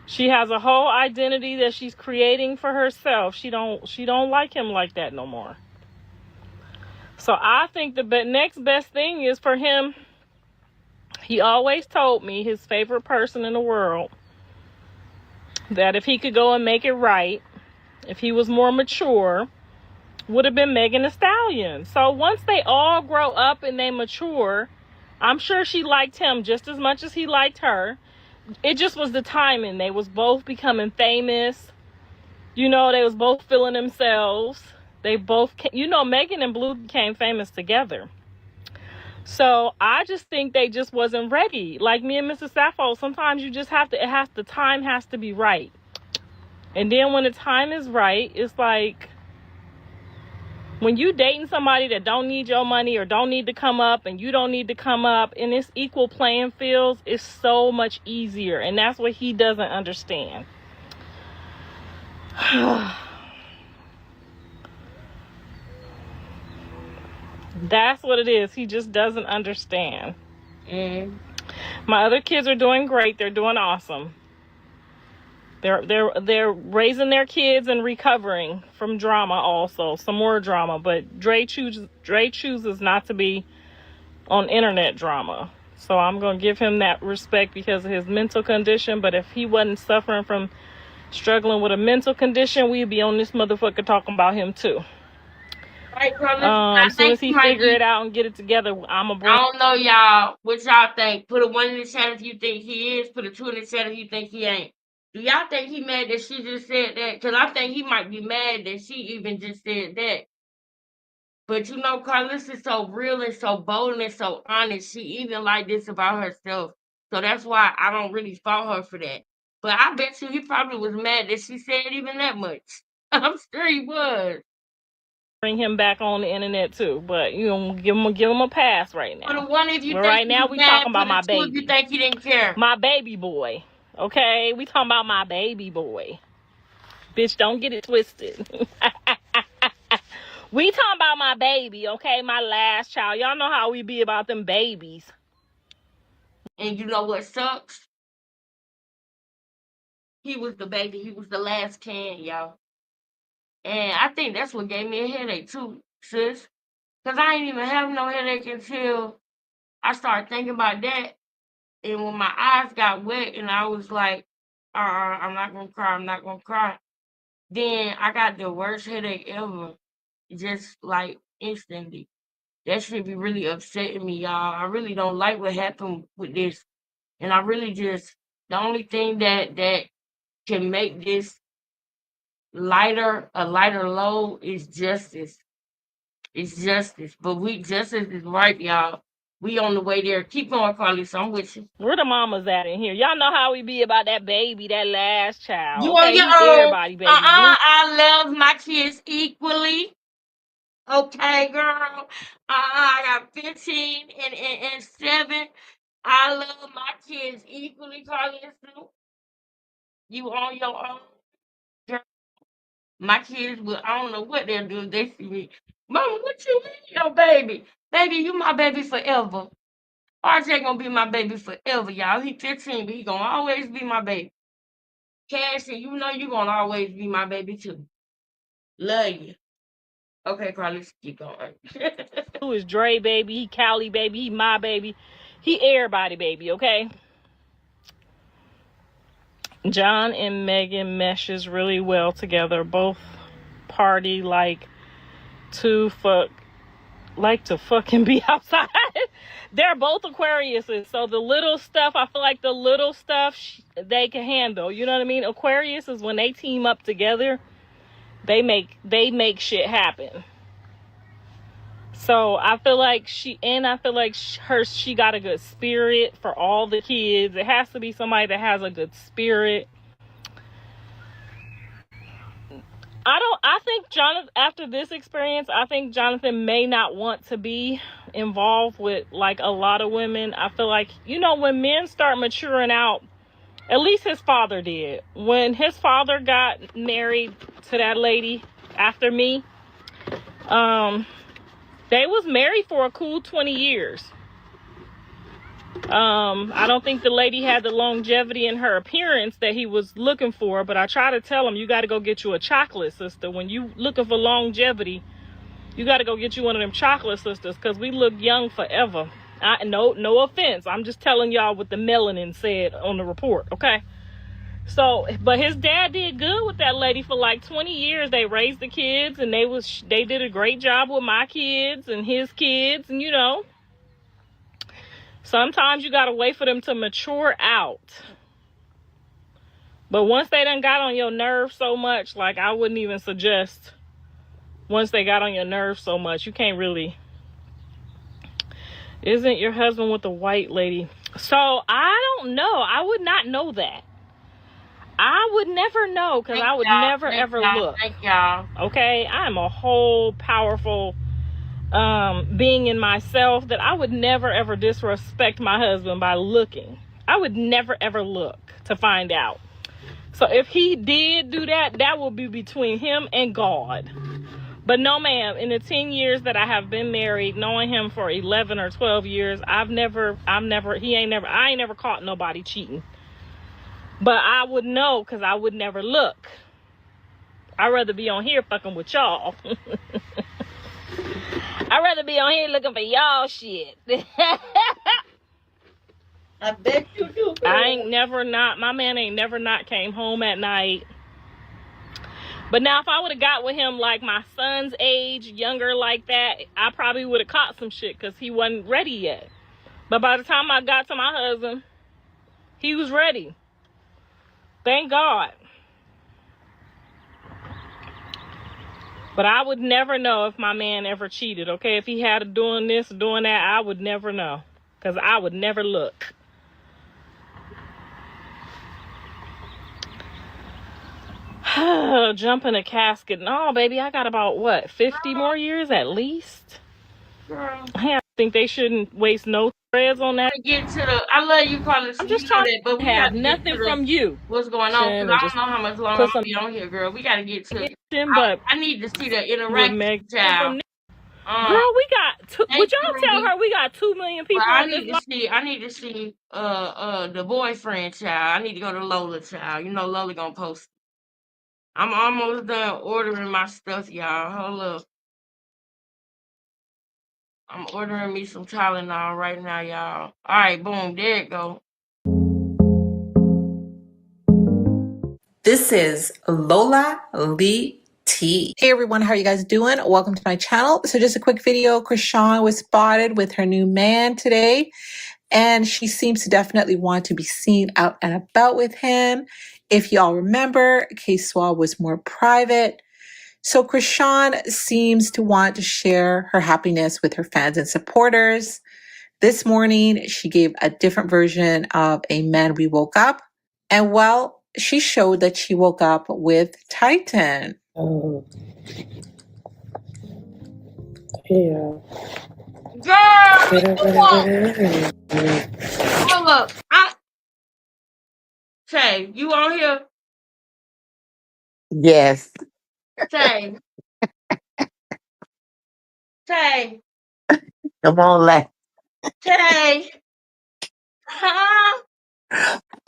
She has a whole identity that she's creating for herself. She don't like him like that no more. So I think the next best thing is for him. He always told me his favorite person in the world, that if he could go and make it right, if he was more mature, would have been Megan Thee Stallion. So once they all grow up and they mature, I'm sure she liked him just as much as he liked her. It just was the timing. They was both becoming famous. They was both feeling themselves. They both, Megan and Blue became famous together. So I just think they just wasn't ready. Like me and Mrs. Sappho, sometimes you just the time has to be right. And then when the time is right, it's like, when you dating somebody that don't need your money or don't need to come up and you don't need to come up in this equal playing fields, it's so much easier. And that's what he doesn't understand. That's what it is. He just doesn't understand. My other kids are doing great. They're doing awesome. They're raising their kids and recovering from drama also. Some more drama. But Dre chooses not to be on internet drama. So I'm going to give him that respect because of his mental condition. But if he wasn't suffering from struggling with a mental condition, we'd be on this motherfucker talking about him too. Right, Carlos? I As soon think as he he might figure be. it out and get it together, I'ma I bring. don't know, y'all. What y'all think? Put a 1 in the chat if you think he is. Put a 2 in the chat if you think he ain't. Do y'all think he mad that she just said that? Because I think he might be mad that she even just said that. But you know, Carlos is so real and so bold and so honest. She even like this about herself. So that's why I don't really fault her for that. But I bet you he probably was mad that she said even that much. I'm sure he was. Bring him back on the internet too, but you know, give him a pass right Put a now. 1 if you But think right he now was we mad. talking about Put a my 2 if you baby, think he didn't care. my baby boy. Okay, we talking about my baby boy. Bitch, don't get it twisted. We talking about my baby, okay? My last child. Y'all know how we be about them babies. And you know what sucks? He was the baby. He was the last can, y'all. And I think that's what gave me a headache too, sis. Because I ain't even have no headache until I started thinking about that. And when my eyes got wet and I was like, I'm not going to cry. I'm not going to cry. Then I got the worst headache ever. Just like instantly. That should be really upsetting me, y'all. I really don't like what happened with this. And I really just, the only thing that can make this a lighter load is justice. It's justice. But justice is right, y'all. We on the way there. Keep going, Carlos. I'm with you. Where the mamas at in here? Y'all know how we be about that baby, that last You child. on Okay, your he own. everybody, baby. Blue. I love my kids equally. Okay, girl. I got 15 and 7. I love my kids equally, Carlos. You on your own. Girl. My kids will, I don't know what they'll do if they see me. Mama, what you mean, your baby? Baby, you my baby forever. RJ gonna be my baby forever, y'all. He 15, but he gonna always be my baby. Cassie, you know you gonna always be my baby too. Love you. Okay, Carlos, keep going. Who is Dre baby? He Cali baby. He my baby. He everybody baby. Okay. John and Megan meshes really well together. Both party like to fucking be outside. They're both Aquariuses, so the little stuff, I feel like the little stuff they can handle. You know what I mean? Aquarius is when they team up together, they make shit happen. So I feel like she got a good spirit for all the kids. It has to be somebody that has a good spirit. I think Jonathan, after this experience, I think Jonathan may not want to be involved with like a lot of women. I feel like, when men start maturing out, at least his father did. When his father got married to that lady after me, they was married for a cool 20 years. I don't think the lady had the longevity in her appearance that he was looking for, but I try to tell him, you got to go get you a chocolate sister. When you looking for longevity, you got to go get you one of them chocolate sisters, because we look young forever. No offense. I'm just telling y'all what the melanin said on the report, okay? So, but his dad did good with that lady for like 20 years. They raised the kids, and they did a great job with my kids and his kids, and sometimes you gotta wait for them to mature out. But once they done got on your nerves so much, like I wouldn't even suggest, once they got on your nerves so much, you can't really. Isn't your husband with the white lady? So I don't know. I would not know that. I would never know, because I would never ever look. Thank y'all. Okay? I'm a whole powerful being in myself that I would never ever disrespect my husband by looking. I would never ever look to find out. So if he did do that, that will be between him and God. But no, ma'am, in the 10 years that I have been married, knowing him for 11 or 12 years, I ain't never caught nobody cheating. But I would know, because I would never look. I'd rather be on here fucking with y'all. I'd rather be on here looking for y'all shit. I bet you do. My man ain't never not came home at night. But now if I would have got with him like my son's age, younger like that, I probably would have caught some shit because he wasn't ready yet. But by the time I got to my husband, he was ready. Thank God. But I would never know if my man ever cheated, okay? If he had doing this, doing that, I would never know. Because I would never look. Jump in a casket. No, baby, I got about, what, 50 more years at least? Girl. I think they shouldn't waste no threads on that. Get to the. I love you, Carlos. I'm You just know trying that, but to we got have to get to nothing the from you. what's going on because And I just don't know how much longer put I'm some gonna be on here, girl. We got to get to. but I need to see the with interaction, Meg child. Girl, we got two. Would y'all Ruby. tell her we got 2 million But people I on this need to see. I need to see. The boyfriend, child. I need to go to Lola, child. You know Lola gonna post. I'm almost done ordering my stuff, y'all. Hold up. I'm ordering me some Tylenol right now, y'all. All right, boom. There it go. This is Lola Lee T. Hey everyone, how are you guys doing? Welcome to my channel. So just a quick video. Chrisean was spotted with her new man today, and she seems to definitely want to be seen out and about with him. If y'all remember, K-Swa was more private. So Chrisean seems to want to share her happiness with her fans and supporters. This morning, she gave a different version of Amen, We Woke Up. And well, she showed that she woke up with Titan. Oh, yeah. Girl, hold up. Tay, you on here? Yes. Tay. Tay. Come on, laugh. Tay. Huh?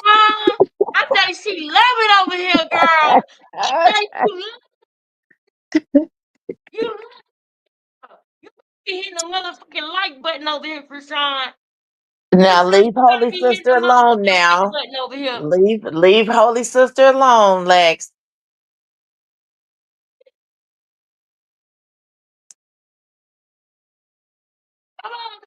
Huh? I think she love it over here, girl. I think you be hitting the motherfucking like button over here, Chrisean. Now leave You gotta Holy be hitting Sister the alone motherfucking like now. button over here. Leave Holy Sister alone, Lex. Come on.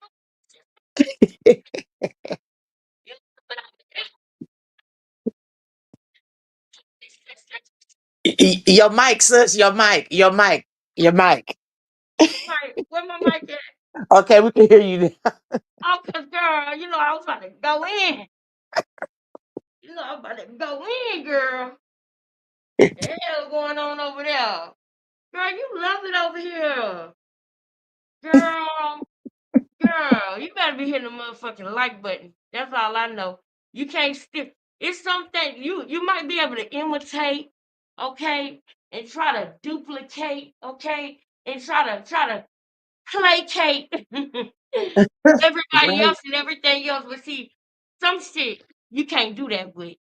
Your mic, sis. Your mic. Your mic. Your mic. Right, where my mic at? Okay, we can hear you now. Oh, cause girl, you know I was about to go in. You know I was about to go in, girl. The hell going on over there? Girl, you love it over here. Girl, you better be hitting the motherfucking like button. That's all I know. You can't stick. It's something you might be able to imitate, okay, and try to duplicate, okay, and try to placate everybody Right. else and everything else. But see, some shit you can't do that with.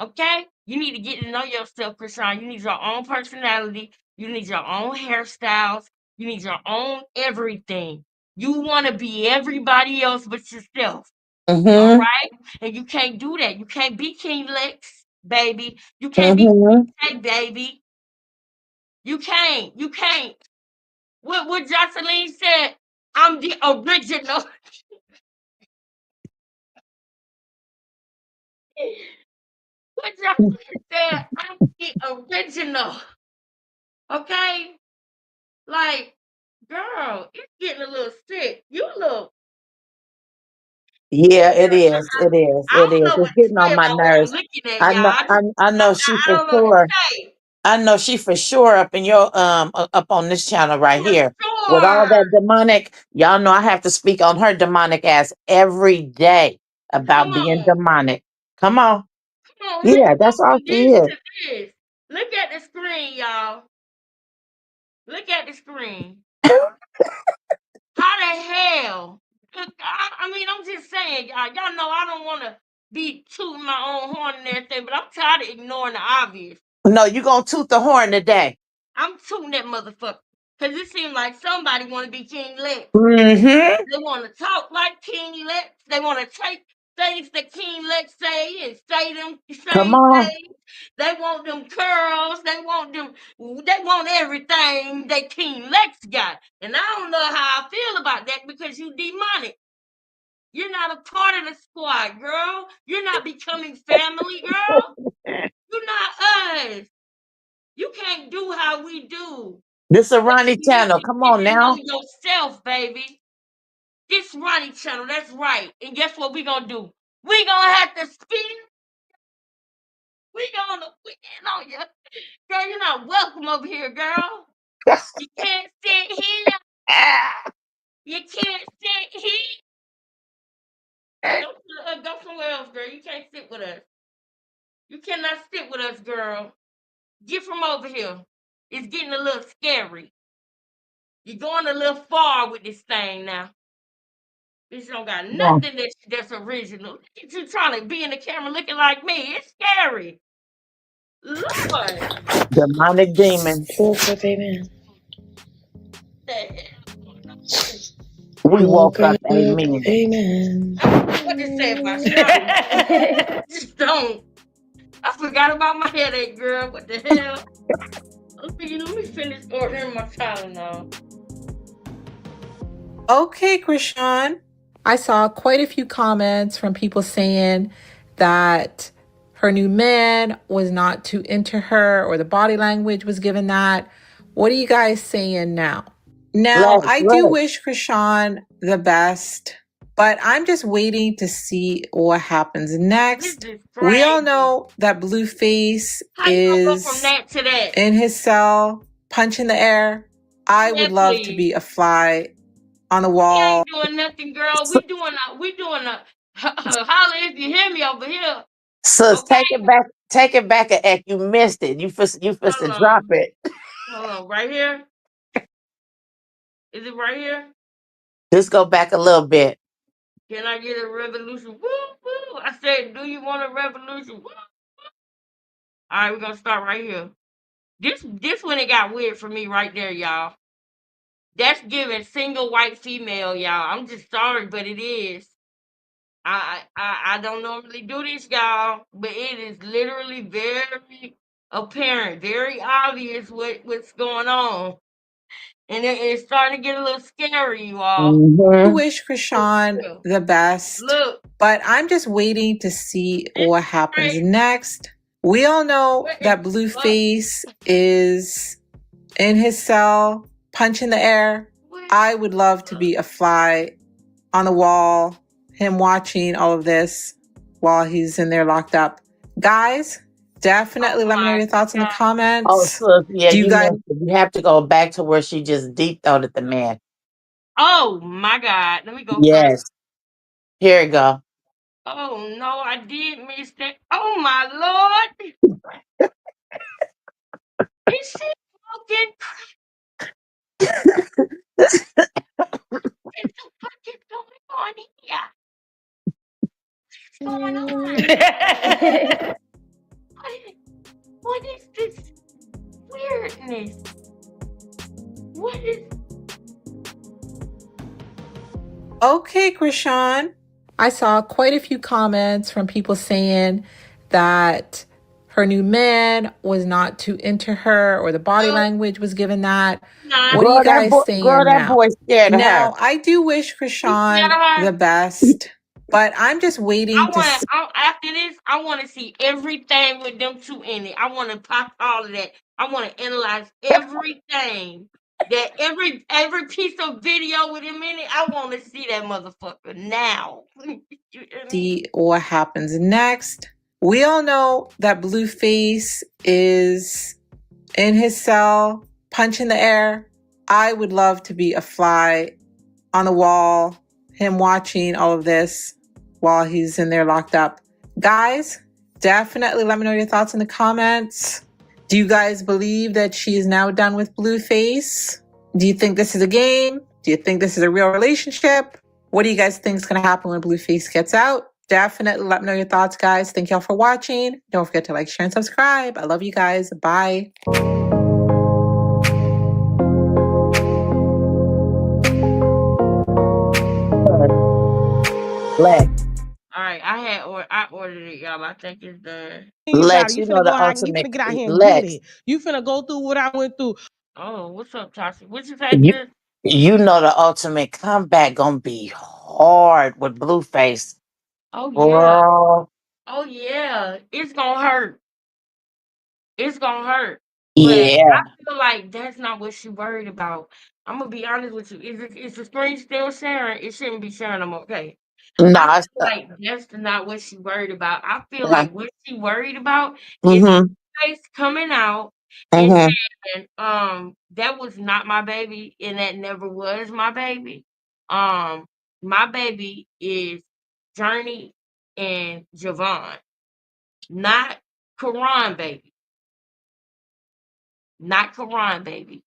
Okay? You need to get to know yourself, Chrisean. You need your own personality. You need your own hairstyles. You need your own everything. You want to be everybody else but yourself. All Mm-hmm. right? And you can't do that. You can't be King Lex, baby. You can't be Mm-hmm. Hey, baby. You can't. You can't. What Jocelyn said, I'm the original. What Jocelyn said, I'm the original. Okay? Like, girl, it's getting a little sick. You look. Yeah, it is. It is. I It don't is. know It's what to getting say on my about what I'm nerves. looking at, I y'all. know. I know she I for don't know what to sure. say. I know she for sure up in your up on this channel right For here with all sure. that demonic. Y'all know I have to speak on her demonic ass every day Come about being on. demonic. Come on. Come on. How Yeah, you that's go all from she this is. to this? Look at the screen, y'all. Look at the screen. How the hell? I mean, I'm just saying, y'all. Y'all know I don't want to be tooting my own horn and everything, but I'm tired of ignoring the obvious. No, you gonna toot the horn today. I'm tooting that motherfucker. Cause it seems like somebody want to be King Lex. Mm-hmm. They want to talk like King Lex. They want to take things that King Lex say and say them Come same on. things. They want them curls. They want everything that King Lex got. And I don't know how I feel about that because you demonic. You're not a part of the squad, girl. You're not becoming family, girl. You're not us. You can't do how we do. This a Ronnie You need channel. to Come get on to know now. yourself, baby. This Ronnie channel, that's right. And guess what we gonna do? We gonna have to speak. We on you. Girl, you're not welcome over here, girl. You can't sit here. You can't sit here. Go somewhere else, girl. You can't sit with us. You cannot sit with us, girl. Get from over here. It's getting a little scary. You're going a little far with this thing now. This don't got Come on. nothing that's original. Look at you trying to be in the camera looking like me. It's scary. Lord. Demonic demon. Foolproof, amen. We woke up. Foolproof, Amen. amen. What to say about shouting? Just don't. I forgot about my headache, girl. What the hell? Let me finish ordering my Tylenol. Okay, Chrisean. I saw quite a few comments from people saying that her new man was not too into her or the body language was given that. What are you guys saying now? Now, I do wish Chrisean the best, but I'm just waiting to see what happens next. We all know that Blueface is in his cell, punching the air. I would love to be a fly on the wall. We ain't doing nothing, girl. We doing a holler if you hear me over here. Sis, take it back. Take it back a eck. You missed it. You supposed to drop it. Hold on, right here. Is it right here? Just go back a little bit. Can I get a revolution? Woo, woo. I said, do you want a revolution? Woo, woo. All right, we're gonna start right here. This one it got weird for me right there, y'all. That's giving single white female, y'all. I'm just sorry, but it is. I don't normally do this, y'all, but it is literally very apparent, very obvious what's going on. And it's starting to get a little scary, you all. I wish Chrisean the best, but I'm just waiting to see what happens next. We all know that Blueface is in his cell, punching the air. I would love to be a fly on the wall, him watching all of this while he's in there locked up. Guys, definitely let me know your thoughts in the comments. Oh, so, yeah, Do you guys? You have to go back to where she just deep throated the man. Oh my God! Let me go Yes. first. Here you go. Oh no, I did miss that. Oh my Lord! Is she fucking? What's the fucking going on here? What's going on? What is this weirdness? What is? Okay, Chrisean. I saw quite a few comments from people saying that her new man was not too into her or the body language was given that. What are you guys saying girl, that now? boy scared of Now, her. I do wish Chrisean the best, but I'm just waiting to see. After this, I want to see everything with them two in it. I want to pop all of that. I want to analyze everything. That every piece of video with him in it, I want to see that motherfucker now. See what happens next. We all know that Blueface is in his cell, punching the air. I would love to be a fly on the wall, him watching all of this while he's in there locked up. Guys, definitely let me know your thoughts in the comments. Do you guys believe that she is now done with Blueface? Do you think this is a game? Do you think this is a real relationship? What do you guys think is going to happen when Blueface gets out? Definitely let me know your thoughts, guys. Thank y'all for watching. Don't forget to like, share, and subscribe. I love you guys. Bye. Black. All right, I I ordered it, y'all. I think it's done. Think about it. Lex, You you finna know go the out. You ultimate finna get out here and get Lex. it. You finna go through what I went through. Oh, what's up, Tasha? What you say, You sis? you know the ultimate comeback gonna be hard with Blueface. Oh yeah. Girl. Oh yeah. It's gonna hurt. It's gonna hurt. But Yeah. I feel like that's not what she worried about. I'm gonna be honest with you. Is the screen still sharing? It shouldn't be sharing. I'm okay. I Nah, feel like that's not what she worried about. I feel uh, like what she worried about is mm-hmm. face coming out and Mm-hmm. saying, that was not my baby and that never was my baby. My baby is Journey and Javon, not Karan baby. Not Karan baby.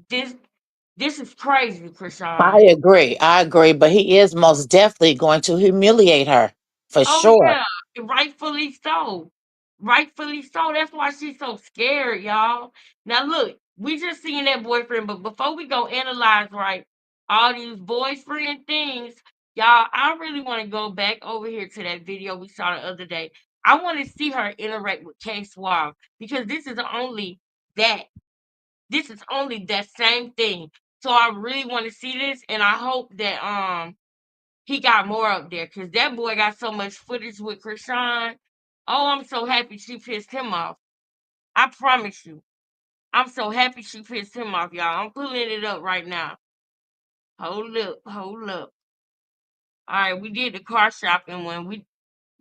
This this is crazy, Chrisean. I agree, but he is most definitely going to humiliate her for Oh sure. yeah, rightfully so. Rightfully so. That's why she's so scared, y'all. Now look, we just seen that boyfriend, but before we go analyze right all these boyfriend things, y'all, I really want to go back over here to that video we saw the other day. I want to see her interact with K Suave because that. This is only that same thing. So I really want to see this, and I hope that he got more up there because that boy got so much footage with Chrisean. Oh, I'm so happy she pissed him off. I promise you. I'm so happy she pissed him off, y'all. I'm pulling it up right now. Hold up, hold up. All right, we did the car shopping one.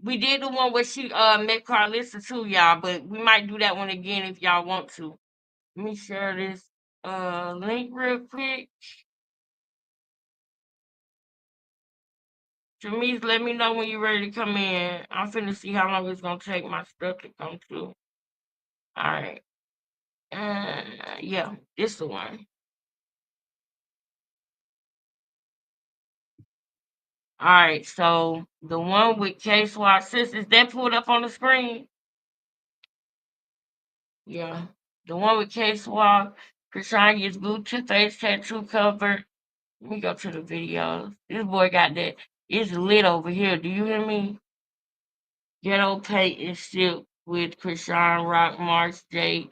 We did the one where she met Carlissa too, y'all, but we might do that one again if y'all want to. Let me share this link real quick. Jamise, let me know when you're ready to come in. I'm finna see how long it's gonna take my stuff to come through. All right. Yeah, this the one. All right, so the one with K Swat sis, is that pulled up on the screen? Yeah. The one with K Swat, Krishan gets blue face tattoo cover. Let me go to the videos. This boy got that. It's lit over here. Do you hear me? Ghetto paint is silk with Krishan Rock March J.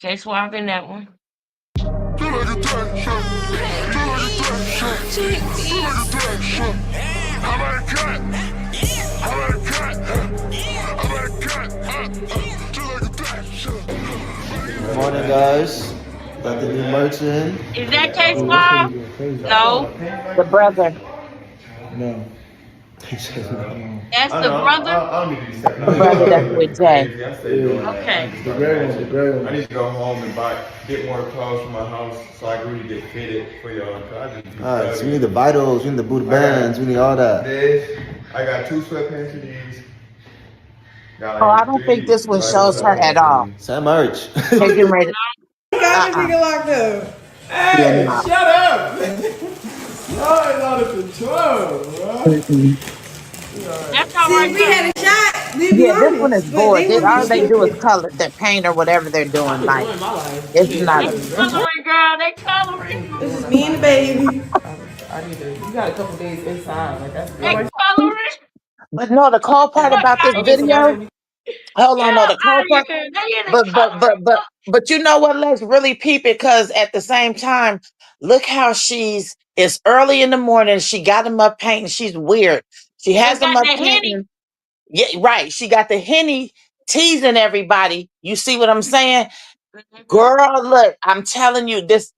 K Swap in that one. Good morning, guys. Got the new merch in. Is that K Swap? No. The brother. No. He says no. That's I the know. brother? I don't need to be second. The brother that's with Jay. I stay doing that. Okay. The gray one, the gray one. I need to go home and get more clothes for my house so I can really get fitted for y'all. Alright, so we need the vitals, we need the Buddha bands, we need all that. This, I got 2 sweatpants of these. Got Oh, I like don't think 3 this one vitals shows her at sweatpants of all. these. Same merch. They getting ready. Got the Uh-uh. nigga locked up. Yeah, Hey, no. shut up. Y'all ain't out of control, bro. Mm-mm. That's all See, right if we though. had a shot, we'd be Yeah, this one is honest. But bored. they want to be All they do is stupid. color, the paint or whatever they're doing. I'm Like enjoying my life. it's Shit, not I a. They just coloring, girl. They coloring. This is me and the baby. I need to. You got a couple days inside. Like that's They good. coloring. But no, the cold part What about this are Okay, you? so that's video. gonna be. Hold Get on, no, up the out cold of part. here. They in the But coloring but book. but you know what? Let's really peep it because at the same time, look how she's. It's early in the morning. She got him up painting. She's weird. She And has him got up that Henny. painting. Yeah, right. She got the henny teasing everybody. You see what I'm saying? Mm-hmm. Girl, look, I'm telling you, this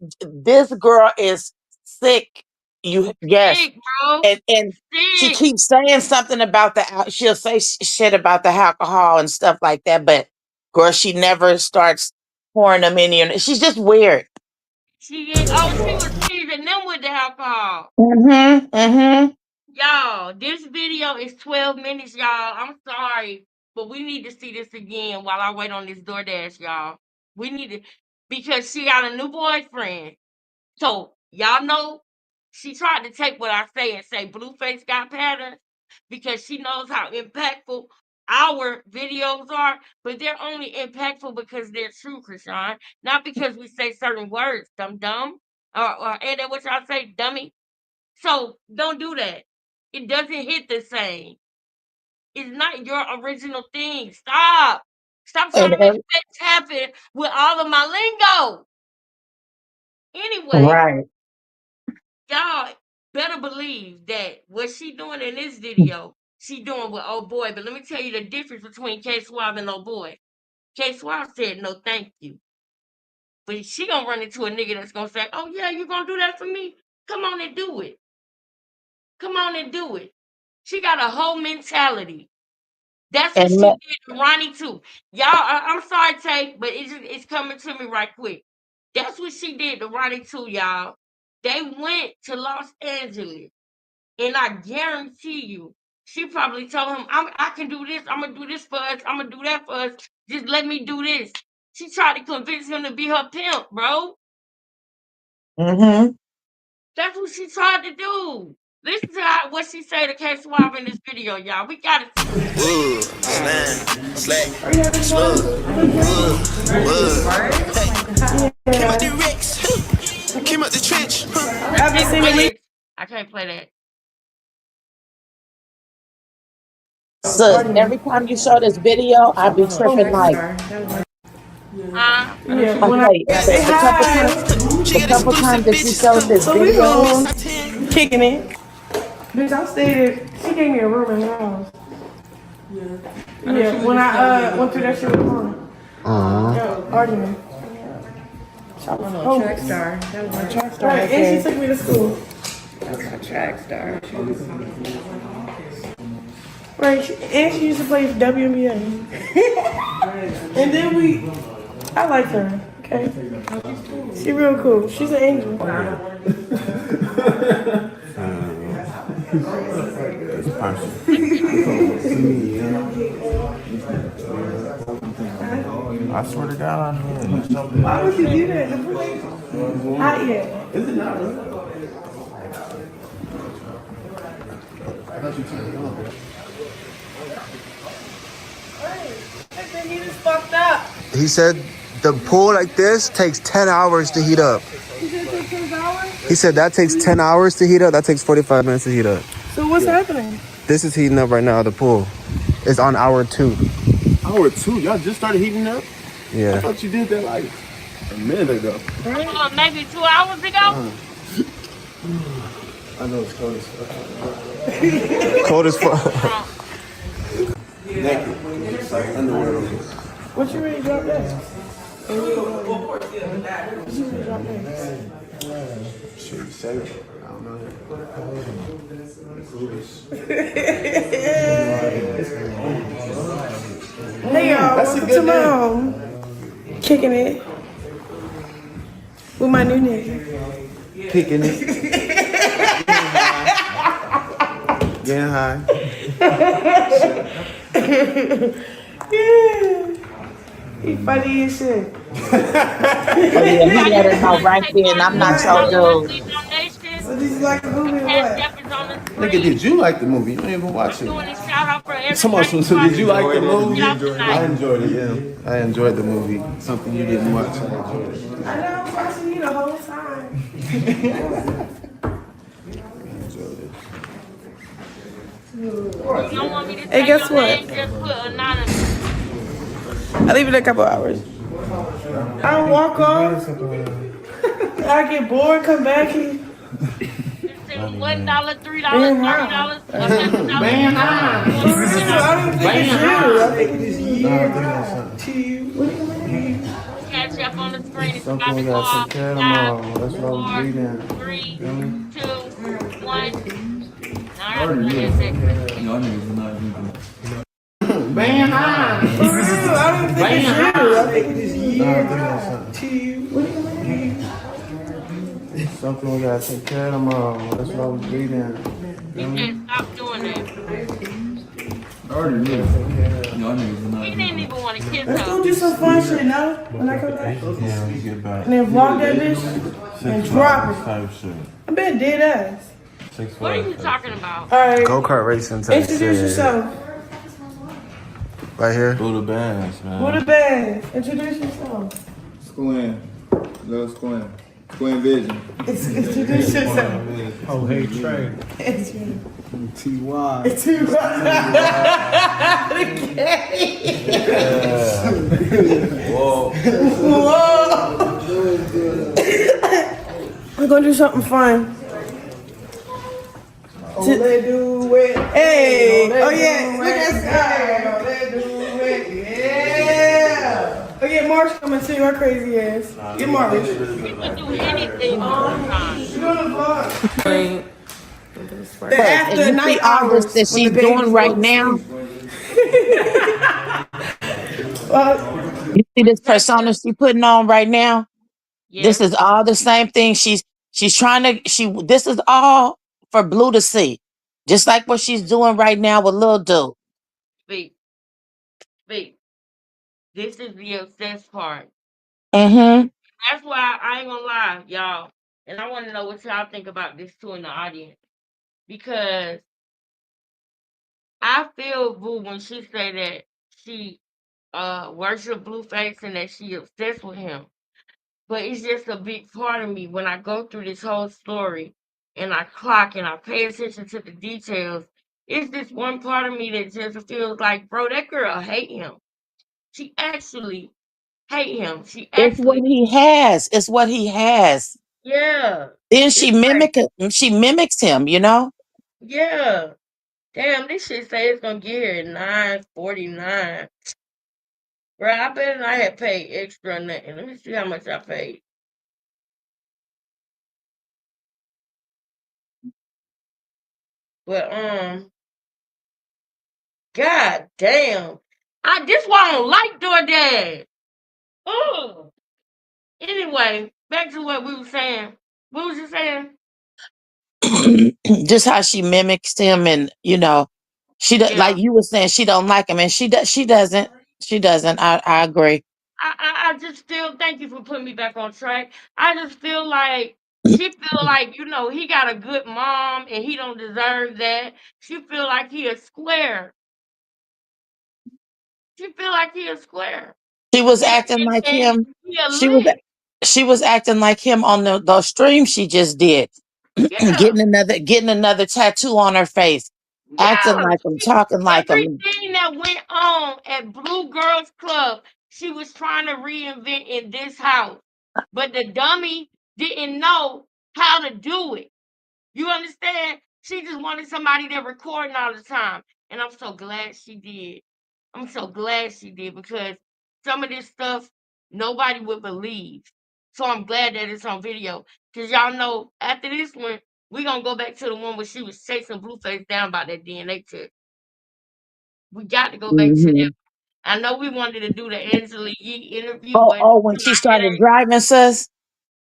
girl is sick. You yes, Sick, bro. and she Sick. keeps saying something about she'll say shit about the alcohol and stuff like that, but girl, she never starts pouring them in you. She's just weird. She was teasing them with the alcohol. Mm-hmm. Mm-hmm. Y'all, this video is 12 minutes, y'all. I'm sorry, but we need to see this again while I wait on this DoorDash, y'all. We need to, because she got a new boyfriend. So, y'all know she tried to take what I say and say Blueface got patterns because she knows how impactful our videos are, but they're only impactful because they're true, Krishan, not because we say certain words, dumb, or ain't that what y'all say, dummy? So, don't do that. It doesn't hit the same. It's not your original thing. Stop. Stop trying And to make facts happen with all of my lingo. Anyway, right. y'all better believe that what she doing in this video, she doing with old boy. But let me tell you the difference between K Suave and old boy. K Suave said no thank you. But she gonna run into a nigga that's gonna say, oh yeah, you gonna do that for me? Come on and do it. Come on and do it. She got a whole mentality. That's what And she did to Ronnie too. Y'all, I'm sorry, Tay, but it's coming to me right quick. That's what she did to Ronnie too, y'all. They went to Los Angeles, and I guarantee you, she probably told him, I can do this. I'm gonna do this for us. I'm gonna do that for us. Just let me do this. She tried to convince him to be her pimp, bro. mm-hmm. That's what she tried to do. Listen to what she say to K Suave in this video, y'all. We gotta see this. Ooh, slam, slack, slug, Hey, came out the Rex, came out the trench. I can't play that. So every time you show this video, I be tripping like. The couple times that you showed this video, kicking it. Bitch, I stayed. She gave me a room in her house. Yeah, when I went through that shit with her. Argument. Track star. That was my track star. Right, and she took me to school. That was my track star. Right, and she used to play WNBA. And then I liked her, okay? She real cool. She's an angel. I swear to God, why would you do that? Not yet. Is it not? Fucked up. He said the pool like this takes 10 hours to heat up. He said that takes 10 hours to heat up. That takes 45 minutes to heat up. So what's happening? This is heating up right now, the pool. It's on hour 2. Hour 2? Y'all just started heating up? Yeah. I thought you did that like a minute ago. Maybe 2 hours ago? I know it's cold as fuck. Cold as fuck. Naked. It's like underwear. What you ready to drop next? What you ready to drop next? Shit, say it. I don't know. Hey y'all, welcome to my home. Kicking it. With my new nigga. Kicking it. Getting high. Yeah. He funny as shit. yeah, he let us know right there, and I'm not so dude. So did you like the movie or what? Nigga, did you like the movie? You didn't even watch it. So did you like the movie? I enjoyed it, yeah. I enjoyed the movie. Something you didn't watch. I enjoyed it. I know, I was watching you the whole time. Hey, guess what? I leave it a couple hours. I don't walk off. I get bored, come back here. $1, $3, $30. Man, I don't think it's you. I think it's you. To you. Catch up on the screen. It's Something we gotta take care of tomorrow. That's what I was reading. 3, 2, 1. All right, Man, I don't think it's you. I think it's you. To you. Something we gotta take care of tomorrow. That's what I was reading. You can't stop doing that. He didn't even want to kiss her. Let's go do some fun shit now when I come back. Yeah, we get back. And then vlog that bitch and drop it. I bet dead ass. What are you talking about? Alright. Go-kart racing type Introduce shit. yourself. Right here. Buddha Bands, man. Buddha Bands. Introduce yourself. School in. Little school in. Twin Vision. It's this shit. Oh, hey, Trey. It's T.Y. It's too Whoa. Whoa. We're gonna do something fun. They do it. Hey. Oh yeah. Look at Sky. They do it. Yeah. Oh yeah, Marsh coming too. Our crazy ass. Get Marsh. We can do anything all the time. The after And you night see all this hours that when she's the baby's doing right going to now. sleep. You see this persona she putting on right now. This Yes. is all the same thing. She's trying to. This is all for Blue to see, just like what she's doing right now with Lil Dude. Speak. This is the obsessed part. Mm-hmm. That's why I ain't gonna lie, y'all. And I want to know what y'all think about this too in the audience. Because I feel Boo when she say that she worship Blueface and that she obsessed with him. But it's just a big part of me when I go through this whole story and I clock and I pay attention to the details. It's this one part of me that just feels like, bro, that girl hate him. She actually hate him. She It's what actually, he has. It's what he has. yeah. Then It's like, she mimics him. You know. yeah. Damn, this shit say it's gonna get here at 9:49. Bro, I bet I had paid extra on nothing. Let me see how much I paid. But god damn. This why I don't like DoorDash. Oh. Anyway, back to what we were saying. What was you saying? Just how she mimics him, and Yeah. like you were saying, she don't like him, and she doesn't. She doesn't. I agree. I just feel, thank you for putting me back on track. I just feel like she feel like, he got a good mom and he don't deserve that. She feel like he a square. She feel like he a square. She was And, acting like and him. he a She was lick. she was acting like him on those streams she just did. Yeah. getting another tattoo on her face, acting Yeah. like him, talking like him. Everything that went on at Blue Girls Club, she was trying to reinvent in this house. But the dummy didn't know how to do it. You understand? She just wanted somebody that recording all the time. And I'm so glad she did. I'm so glad she did because some of this stuff nobody would believe. So I'm glad that it's on video. Because y'all know after this one, we're going to go back to the one where she was chasing Blueface down about that DNA test. We got to go back to that. Hmm. I know we wanted to do the Angela Yee interview, but When she started driving, sis.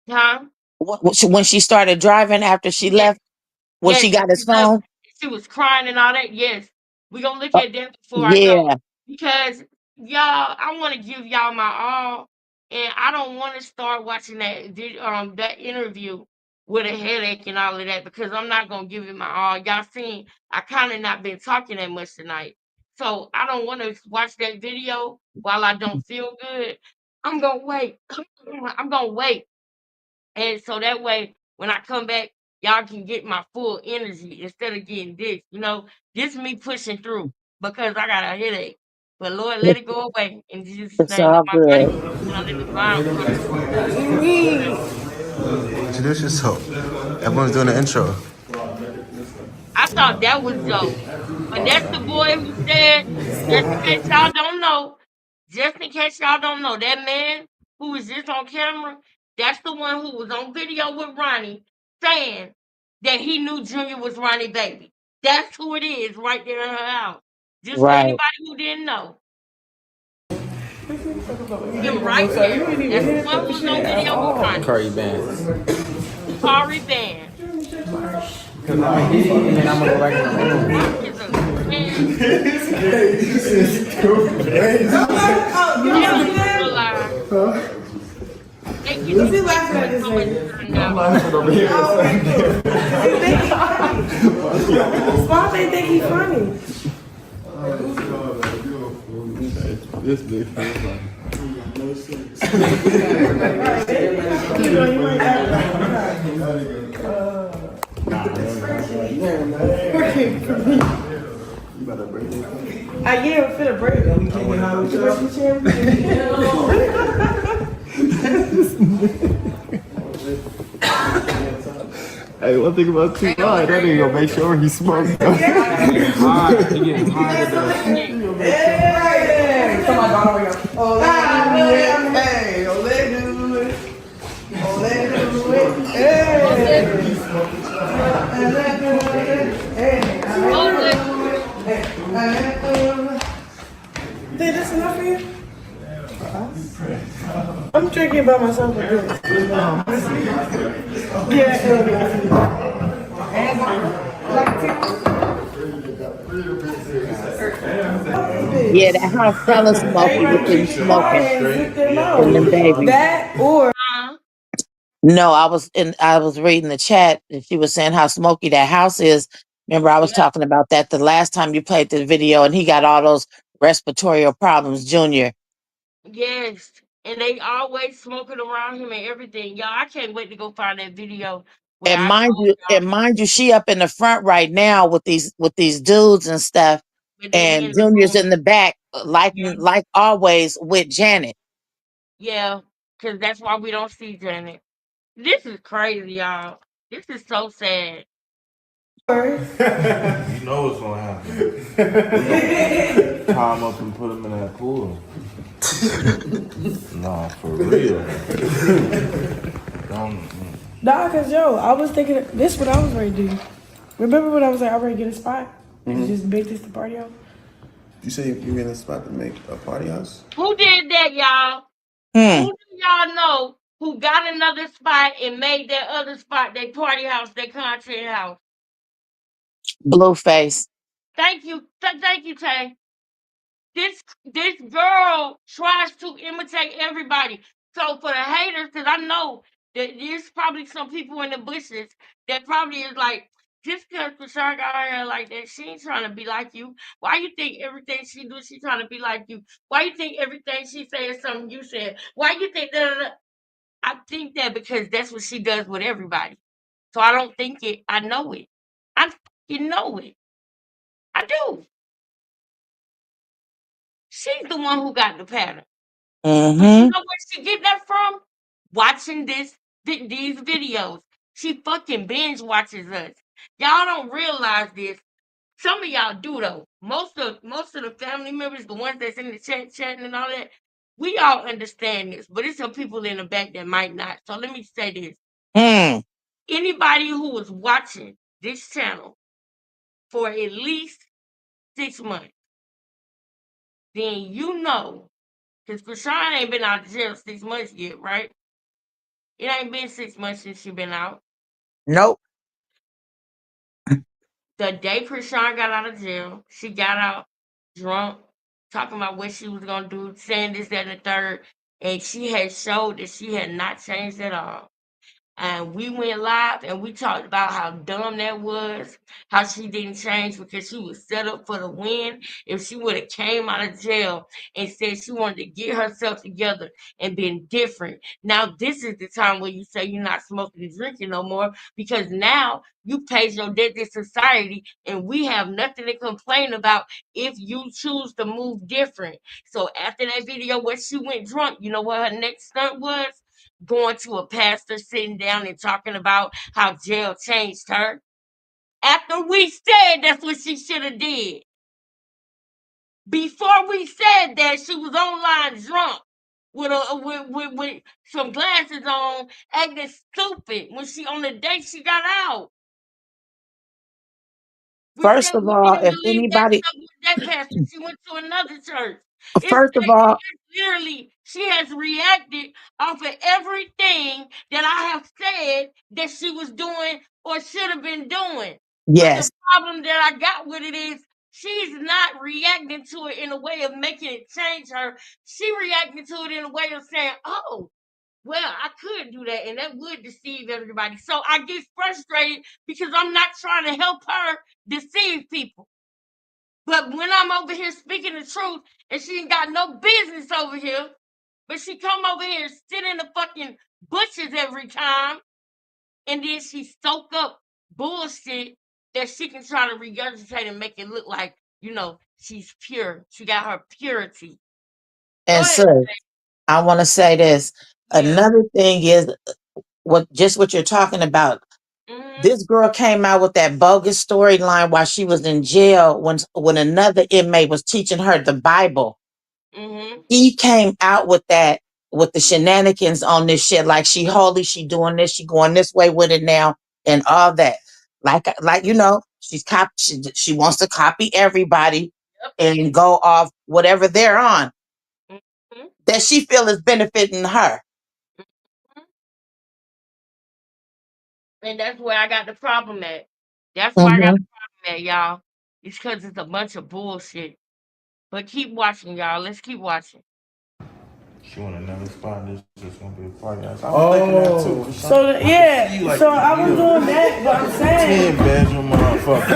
huh? When she started driving after she Yes, left, when yes, she got his phone. she was crying and all that. Yes, we gonna look Oh, at that before I go yeah. because y'all, I want to give y'all my all, and I don't want to start watching that interview with a headache and all of that because I'm not gonna give it my all. Y'all seen I kind of not been talking that much tonight, so I don't want to watch that video while I don't feel good. I'm gonna wait. I'm gonna wait. And so that way, when I come back, y'all can get my full energy instead of getting this. This me pushing through because I got a headache. But Lord, let it go away in Jesus' It's name. Let all my body good. let the divine flow. Introduce yourself. Everyone's doing the intro. I thought that was dope. But that's the boy who said, just in case y'all don't know, that man who was just on camera, that's the one who was on video with Ronnie saying that he knew Junior was Ronnie baby. That's who it is right there in her house. Just for Right. anybody who didn't know. Him right there. That's the one who was on video with Ronnie. Curry bands. Kari Band. Because I'm gonna hit it and then I'm gonna go back in the room. Mark is a man. Who's he laughing at this nigga? I'm laughing over here. Why they think he's funny? This big fan. You better break it. I get it, finna break it. We taking how we Hey, one thing about T. Rod, that nigga gonna make sure he smokes. He getting high. He getting high today. Hey, come on, Donald. Oh, let do it. Hey, oh, let do it. Oh, let do it. Hey. Let do it. Hey, Dude, that's enough for you? I'm drinking by myself with this. Yeah, that house hella smoky with them smoking and them babies. That or No, I was reading the chat and she was saying how smoky that house is. Remember, I was talking about that the last time you played the video, and he got all those respiratory problems, Junior. Yes. And they always smoking around him and everything. Y'all, I can't wait to go find that video where I told y'all. And mind you, she up in the front right now with these dudes and stuff, But they be and in the Junior's room. in the back, like always with Janet. Yeah, because that's why we don't see Janet. This is crazy, y'all. This is so sad. You know what's gonna happen. We gonna tie him up and put him in that pool. Nah, for real. Nah, cause yo, I was thinking this what I was ready to do. Remember when I was like, I'm ready to get a spot? And just make this the party house? You say you in a spot to make a party house? Who did that, y'all? Who do y'all know who got another spot and made that other spot their party house, their content house? Blueface. Thank you. Thank you, Tay. This girl tries to imitate everybody. So for the haters, because I know that there's probably some people in the bushes that probably is like, just because Chrisean got her hair like that, she ain't trying to be like you. Why you think everything she do, she trying to be like you? Why you think everything she say is something you said? Why you think that? I think that because that's what she does with everybody. So I don't think it. I know it. I fucking know it. I do. She's the one who got the pattern. But you know where she get that from? Watching these videos. She fucking binge watches us. Y'all don't realize this. Some of y'all do though. Most of the family members, the ones that's in the chatting and all that, we all understand this. But it's some people in the back that might not. So let me say this. Anybody who was watching this channel for at least 6 months, then you know, because Chrisean ain't been out of jail 6 months yet, right? It ain't been 6 months since she been out. Nope. The day Chrisean got out of jail, she got out drunk, talking about what she was gonna do, saying this, that, and the third, and she had showed that she had not changed at all. And we went live and we talked about how dumb that was, how she didn't change because she was set up for the win. If she would have came out of jail and said she wanted to get herself together and been different. Now this is the time where you say you're not smoking and drinking no more because now you paid your debt to society and we have nothing to complain about if you choose to move different. So after that video where she went drunk, you know what her next stunt was? Going to a pastor, sitting down and talking about how jail changed her. After we said that's what she should have did. Before we said that, she was online drunk with some glasses on, acting stupid when she on the day she got out. First of We all, didn't if believe that anybody, stuff with that pastor. She went to another church. first of all, Literally, she has reacted off of everything that I have said that she was doing or should have been doing. But the yes. problem that I got with it is she's not reacting to it in a way of making it change her. She reacting to it in a way of saying, oh, well, I could do that, and that would deceive everybody. So I get frustrated because I'm not trying to help her deceive people. But when I'm over here speaking the truth and she ain't got no business over here, But she come over here, sit in the fucking bushes every time, and then she soak up bullshit that she can try to regurgitate and make it look like, she's pure. She got her purity. Go And ahead. so I want to say this. Another thing is what you're talking about. This girl came out with that bogus storyline while she was in jail when another inmate was teaching her the Bible. He came out with that, with the shenanigans on this shit, like she holy, she doing this, she going this way with it now, and all that. Like she wants to copy everybody and go off whatever they're on that she feel is benefiting her. And that's where I got the problem at. That's where I got the problem at, y'all. It's because it's a bunch of bullshit. But keep watching, y'all. Let's keep watching. She want another spot. This is gonna be a party. I was thinking that too. So I was doing that, but I'm saying 10-bedroom motherfucker.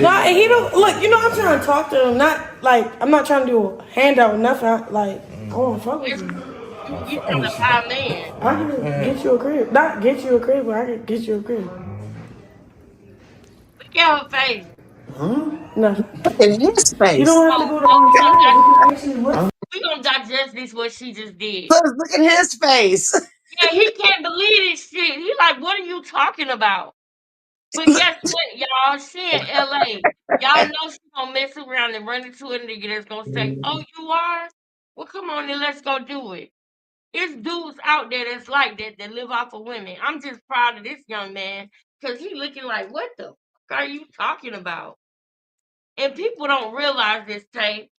no, and he don't look. I'm trying to talk to him. Not like I'm not trying to do a handout or nothing. I want to fuck with you. You trying to buy a man. I can get you a crib. Not get you a crib, but I can get you a crib. Look at her face. No. Look at his face. You don't have to go to on time. We gonna digest this what she just did. Look at his face. Yeah, he can't believe this shit. He like, what are you talking about? But guess what, y'all? She in LA. Y'all know she gonna mess around and run into a nigga that's gonna say, "Oh, you are? Well, come on then, let's go do it." It's dudes out there that's like that live off of women. I'm just proud of this young man because he looking like, what the fuck are you talking about? And people don't realize this, Tay.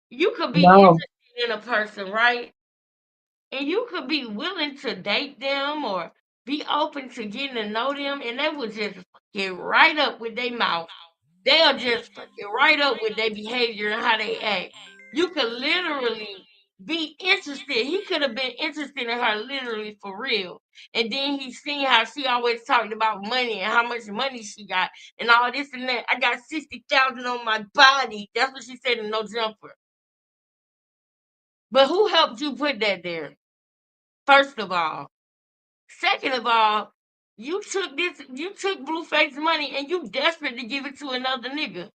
You could be No. interested in a person, right? And you could be willing to date them or be open to getting to know them, and they will just get right up with their mouth. They'll just fuck it right up with their behavior and how they act. You could literally be interested. He could have been interested in her literally for real. And then he seen how she always talked about money and how much money she got and all this and that. I got 60,000 on my body. That's what she said in No Jumper. But who helped you put that there? First of all. Second of all, you took Blueface money and you desperate to give it to another nigga.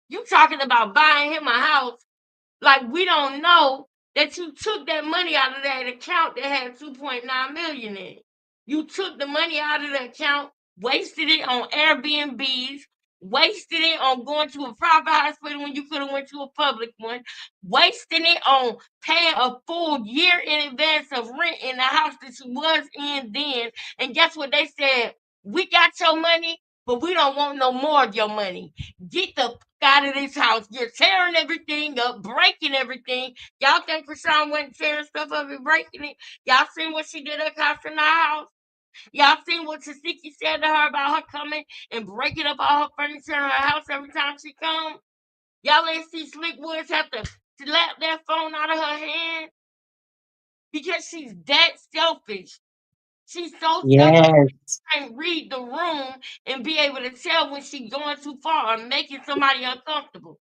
You talking about buying him a house like we don't know that you took that money out of that account that had 2.9 million in it. You took the money out of the account, wasted it on Airbnbs, wasted it on going to a private hospital when you could have went to a public one, wasting it on paying a full year in advance of rent in the house that you was in then. And guess what they said? We got your money, but we don't want no more of your money. Get the fuck out of this house. You're tearing everything up, breaking everything. Y'all think Chrisean wasn't tearing stuff up and breaking it? Y'all seen what she did at Casa in our house? Y'all seen what Tasiki said to her about her coming and breaking up all her furniture in her house every time she come? Y'all ain't see Slick Woods have to slap that phone out of her hand? Because she's that selfish. She's so selfish she can't read the room and be able to tell when she's going too far or making somebody uncomfortable.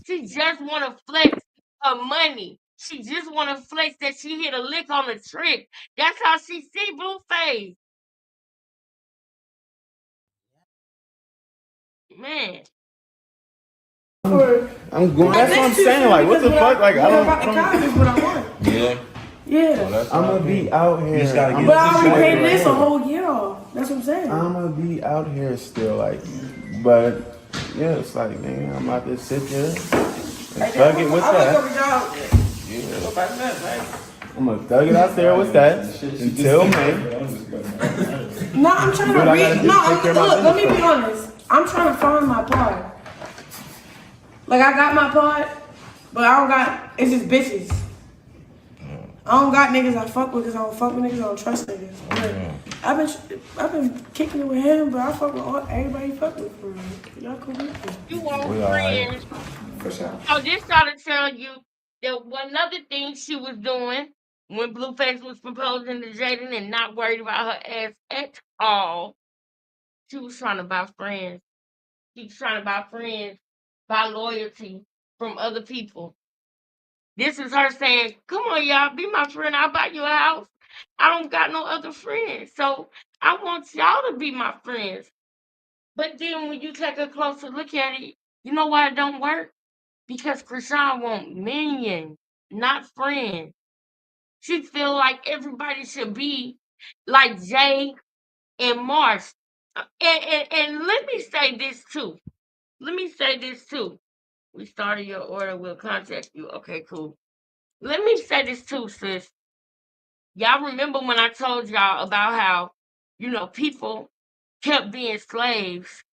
She just want to flex her money. She just want to flex that she hit a lick on the trick. That's how she see Blueface. Man. I'm going. That's what I'm saying. Like, what the fuck? Like, I don't. Yeah. Yeah. I'm gonna be out here. But I already paid this a whole year off. That's what I'm saying. I'm gonna be out here still, like, but yeah, it's like, man, I'm about to sit there and thug it with that. Yeah. I'm gonna thug it out there with that until May. No, I'm trying to read. No, look, let me be honest. I'm trying to find my part. Like, I got my part, but I don't got, it's just bitches. I don't got niggas I fuck with because I don't fuck with niggas, I don't trust niggas. But I've been kicking it with him, but I fuck with everybody you fuck with for real. Y'all cool with me. You want friends. For sure. So this ought to tell you that another thing she was doing when Blueface was proposing to Jaden and not worried about her ass at all, she was trying to buy friends. She was trying to buy friends, buy loyalty from other people. This is her saying, come on, y'all, be my friend. I'll buy you a house. I don't got no other friends. So I want y'all to be my friends. But then when you take a closer look at it, you know why it don't work? Because Chrisean want minions, not friends. She feel like everybody should be like Jay and Mars. And let me say this too. Let me say this too. We started your order. We'll contact you. Okay, cool. Let me say this too, sis. Y'all remember when I told y'all about how, people kept being slaves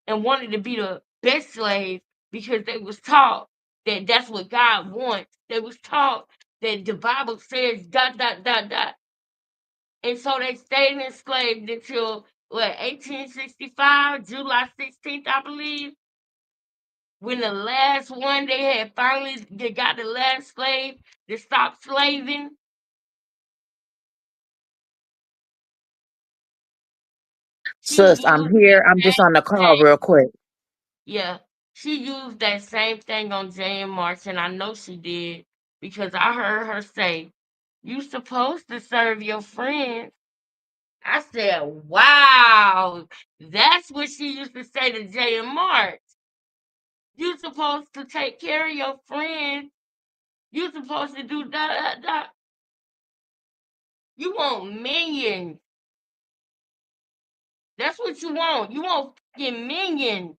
and wanted to be the best slave because they was taught that that's what God wants. They was taught that the Bible says dot dot dot dot. And so they stayed enslaved until what 1865, July 16th, I believe. When the last one they got the last slave to stop slaving. She Sis, I'm used here. the I'm just on the same call thing. real quick. Yeah, she used that same thing on Jay and March, and I know she did because I heard her say, "You supposed to serve your friends." I said, "Wow, that's what she used to say to Jay and March. You supposed to take care of your friends. You supposed to do that. You want minions. That's what you want. You want fucking minions."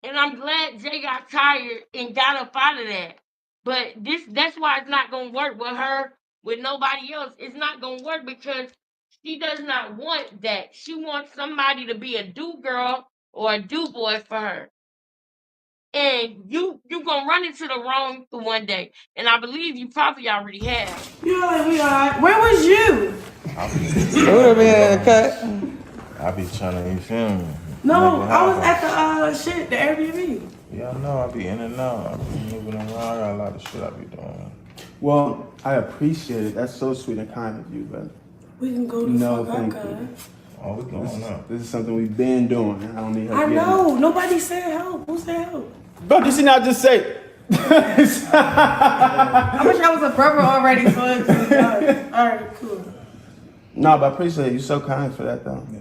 And I'm glad Jay got tired and got up out of that. But that's why it's not gonna work with her, with nobody else. It's not gonna work because she does not want that. She wants somebody to be a do girl or a do boy for her. And you gonna run into the wrong one day. And I believe you probably already have. You know, like we are. Where was you? It would have been a cut. I be trying to, you feel me? No, Make it I was happen. at the the Airbnb. Yeah, I know. I be in and out. I be moving around. I got a lot of shit I be doing. Well, I appreciate it. That's so sweet and kind of you, but We can go to no, fuck thank up, you. Oh, we going up. This is something we've been doing. I don't need help. I getting know. Nobody said help. Who said help? it. Bro, did she not just say? I wish I was a brother already, so it's all right, cool. No, but I appreciate it. You're so kind for that, though. Yeah.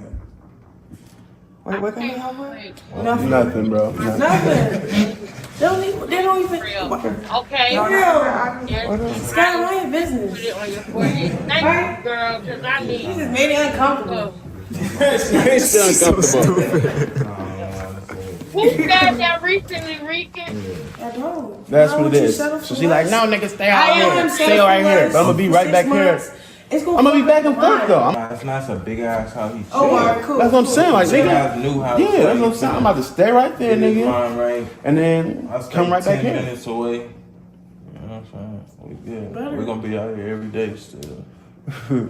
Wait, what can we help with? Nothing, bro. Nothing. They don't even. Okay. Real. Scott, mind your business. Put it on your forehead. Thank you, girl, because I need You just made it uncomfortable. It's still uncomfortable. Who said that recently, Rican? I don't. That's what it is. So she like, no, nigga, stay out here. Stay right here. But I'm gonna be right back here. I'm gonna be back and forth though. It's not a big ass house. He Oh, all right, cool. That's what I'm saying. Like, nigga. New house. Yeah, that's what I'm saying. I'm about to stay right there, nigga. Right. And then come right back 10 here. minutes away. You know what I'm saying? We good. We're gonna be out here every day still. For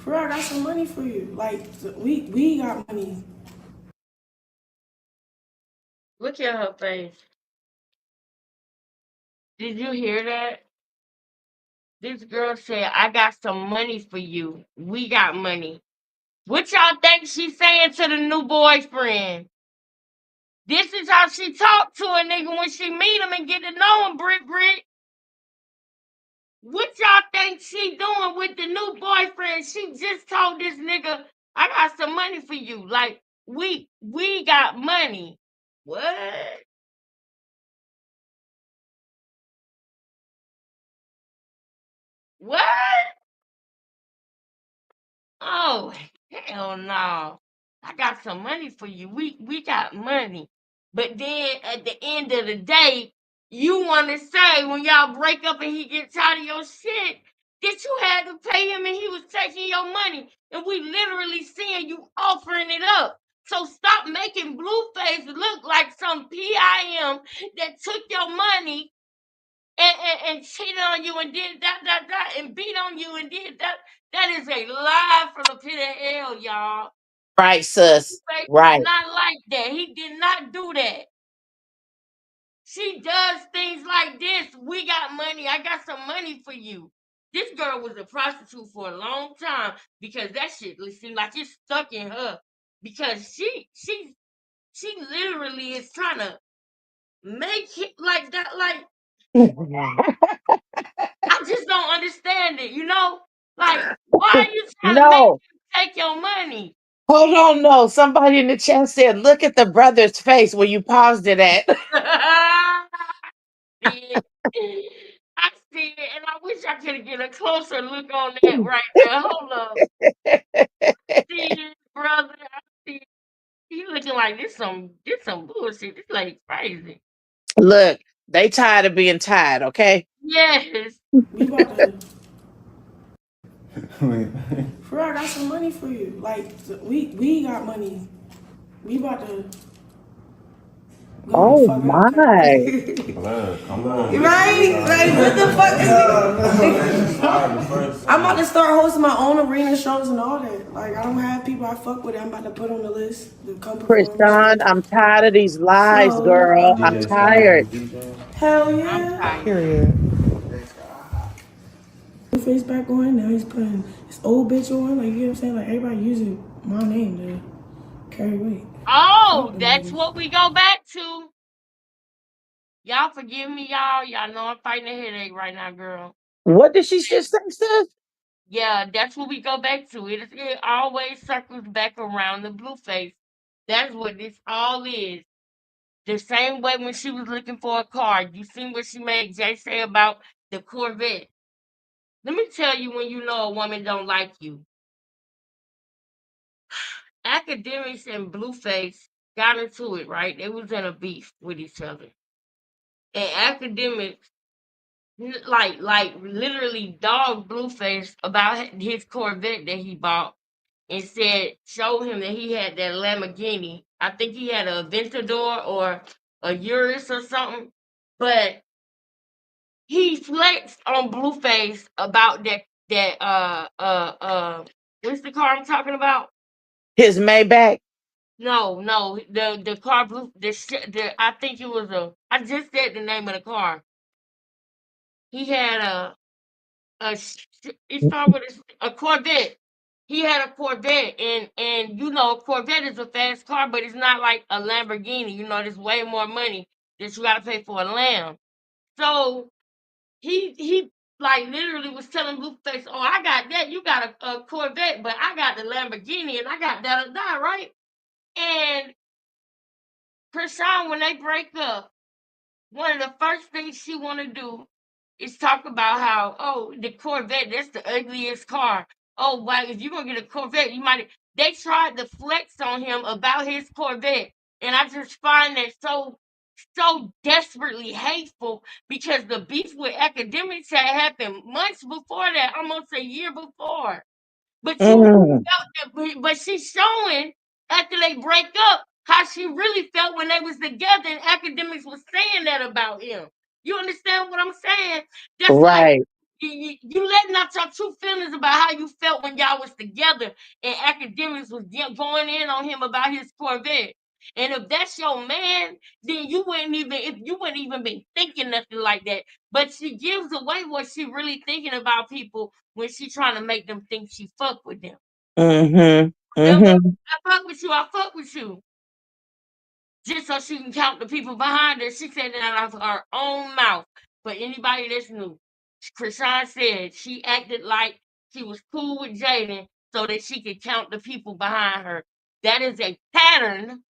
real, I got some money for you. Like, we got money. Look at her face. Did you hear that? This girl said, I got some money for you. We got money. What y'all think she's saying to the new boyfriend? This is how she talk to a nigga when she meet him and get to know him, Brick. What y'all think she doing with the new boyfriend? She just told this nigga, I got some money for you. Like, we got money. What? What? Oh, hell no. I got some money for you. We got money. But then at the end of the day, you want to say when y'all break up and he gets tired of your shit that you had to pay him and he was taking your money. And we literally seeing you offering it up. So stop making Blueface look like some PIM that took your money and cheated on you and did that and beat on you and did that. That is a lie from the pit of hell, y'all. Right, sis. Blueface is Right. not like that. He did not do that. She does things like this. We got money. I got some money for you. This girl was a prostitute for a long time because that shit seemed like it's stuck in her. Because she's She literally is trying to make it like that. Like, I just don't understand it, you know? Like, why are you trying to make No, him take your money? hold on. No, somebody in the chat said, "Look at the brother's face where you paused it at." See it. I see it, and I wish I could get a closer look on that right there. Hold up. See it, brother. I see it. He looking like this some bullshit. This lady crazy. Look, they tired of being tired. Okay. Yes. We about to. For real, I got some money for you. Like we got money. We about to go the Oh fuck up, my! okay? Blood, come on. Right? Like what the fuck is this? I'm about to start hosting my own arena shows and all that. Like I don't have people I fuck with. I'm about to put on the list to come perform and Krishan, shit. I'm tired of these lies, So girl. I'm tired. hell I'm yeah. tired. Period. Blueface back on. Now he's putting his old bitch on. Like you know what I'm saying? Like everybody using my name to carry weight. Oh, Fuck them that's niggas. what we go back to. Y'all forgive me, y'all. Y'all know I'm fighting a headache right now, girl. What did she just say, sis? Yeah, that's what we go back to. It always circles back around the Blueface. That's what this all is. The same way when she was looking for a car. You seen what she made Jay say about the Corvette. Let me tell you when you know a woman don't like you. Academics and Blueface got into it, right? They was in a beef with each other. And academics like literally dogged Blueface about his Corvette that he bought and said showed him that he had that Lamborghini. I think he had a Aventador or a Urus or something. But he flexed on Blueface about that what's the car I'm talking about? His Maybach. No, the car blue the I think it was a I just said the name of the car. He had it started with a Corvette. He had a Corvette, and you know, a Corvette is a fast car, but it's not like a Lamborghini. You know, there's way more money that you got to pay for a Lamb. So he like literally was telling Blueface, "Oh, I got that. You got a Corvette, but I got the Lamborghini, and I got that, right?" And Chrisean, when they break up, one of the first things she want to do is talk about how, oh, the Corvette, that's the ugliest car. Oh, well, if you're gonna get a Corvette, you might. They tried to flex on him about his Corvette, and I just find that so desperately hateful because the beef with academics had happened months before that, almost a year before. But you Mm, felt that, but she's showing after they break up how she really felt when they was together, and academics was saying that about him. You understand what I'm saying? That's like right. you letting out your true feelings about how you felt when y'all was together, and academics was going in on him about his Corvette. And if that's your man, then you wouldn't even be thinking nothing like that. But she gives away what she really thinking about people when she trying to make them think she fuck with them. Mhm. Then when Mhm. I fuck with you. Just so she can count the people behind her. She said that out of her own mouth. For anybody that's new, Chrisean said she acted like she was cool with Jaden so that she could count the people behind her. That is a pattern,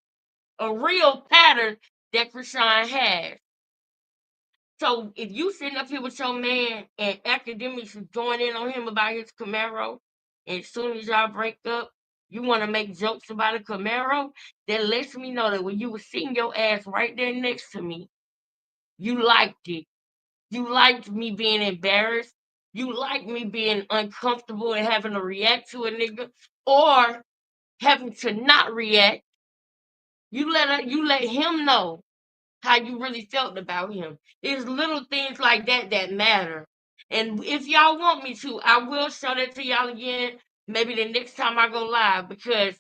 a real pattern that Chrisean has. So if you sitting up here with your man and academics is going in on him about his Camaro, and as soon as y'all break up, you want to make jokes about a Camaro, that lets me know that when you were sitting your ass right there next to me, you liked it. You liked me being embarrassed. You liked me being uncomfortable and having to react to a nigga or having to not react. You let him know how you really felt about him. It's little things like that that matter. And if y'all want me to, I will show that to y'all again, maybe the next time I go live, because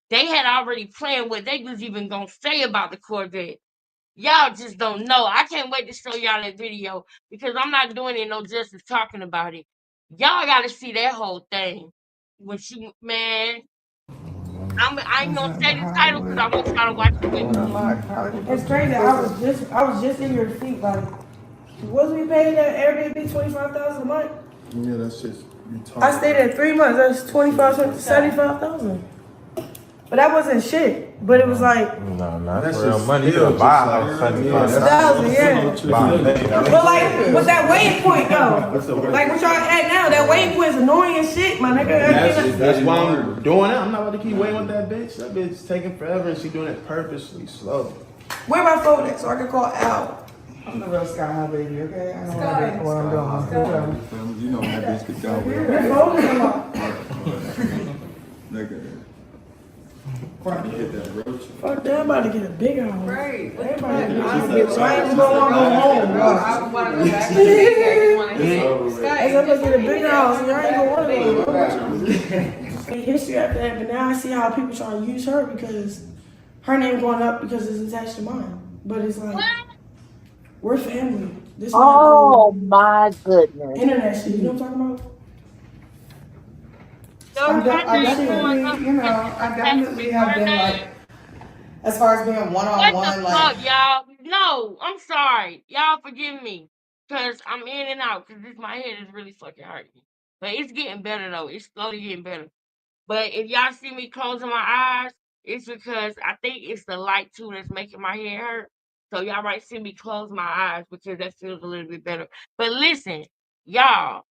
they had already planned what they was even gonna say about the Corvette. Y'all just don't know. I can't wait to show y'all that video because I'm not doing it no justice talking about it. Y'all gotta see that whole thing. When she man, I ain't gonna say the title because I want y'all to watch it with me. It's crazy. I was just in your feet. Like, wasn't we paying that Airbnb $25,000 a month? Yeah, that's just you talking. I stayed there 3 months. That's 75,000. But that wasn't shit. But it was like, No, not That's for real just money. You still could buy a just house like- 75,000. yeah. But like with that weighing point though, like what y'all at now, that weighing point is annoying as shit, my nigga. That's why I'm doing it. I'm not about to keep waiting with that bitch. That bitch taking forever and she doing it purposely slow. Where my phone at so I can call Al? I'm the real Sky High baby, okay? I know what I'm doing. You know that bitch could go. Your phone is unlocked. Nigga. Hit that roach. Fuck that, I'm about to get a big house. Right. Everybody get a big house. So I ain't even gonna go home, bro. I want to go back to the big I just want to hit. I said I'm gonna get a big house, and y'all ain't gonna want to go. Ain't history after that, but now I see how people try to use her because her name going up because it's attached to mine. But it's like, we're family. This Oh my goodness. internet shit, you know what I'm talking about? So I definitely have been like, as far as being What one-on-one, the like, fuck, y'all? No, I'm sorry. Y'all forgive me. Because I'm in and out. Because my head is really fucking hurting. But it's getting better, though. It's slowly getting better. But if y'all see me closing my eyes, it's because I think it's the light, too, that's making my head hurt. So y'all might see me close my eyes because that feels a little bit better. But listen, y'all.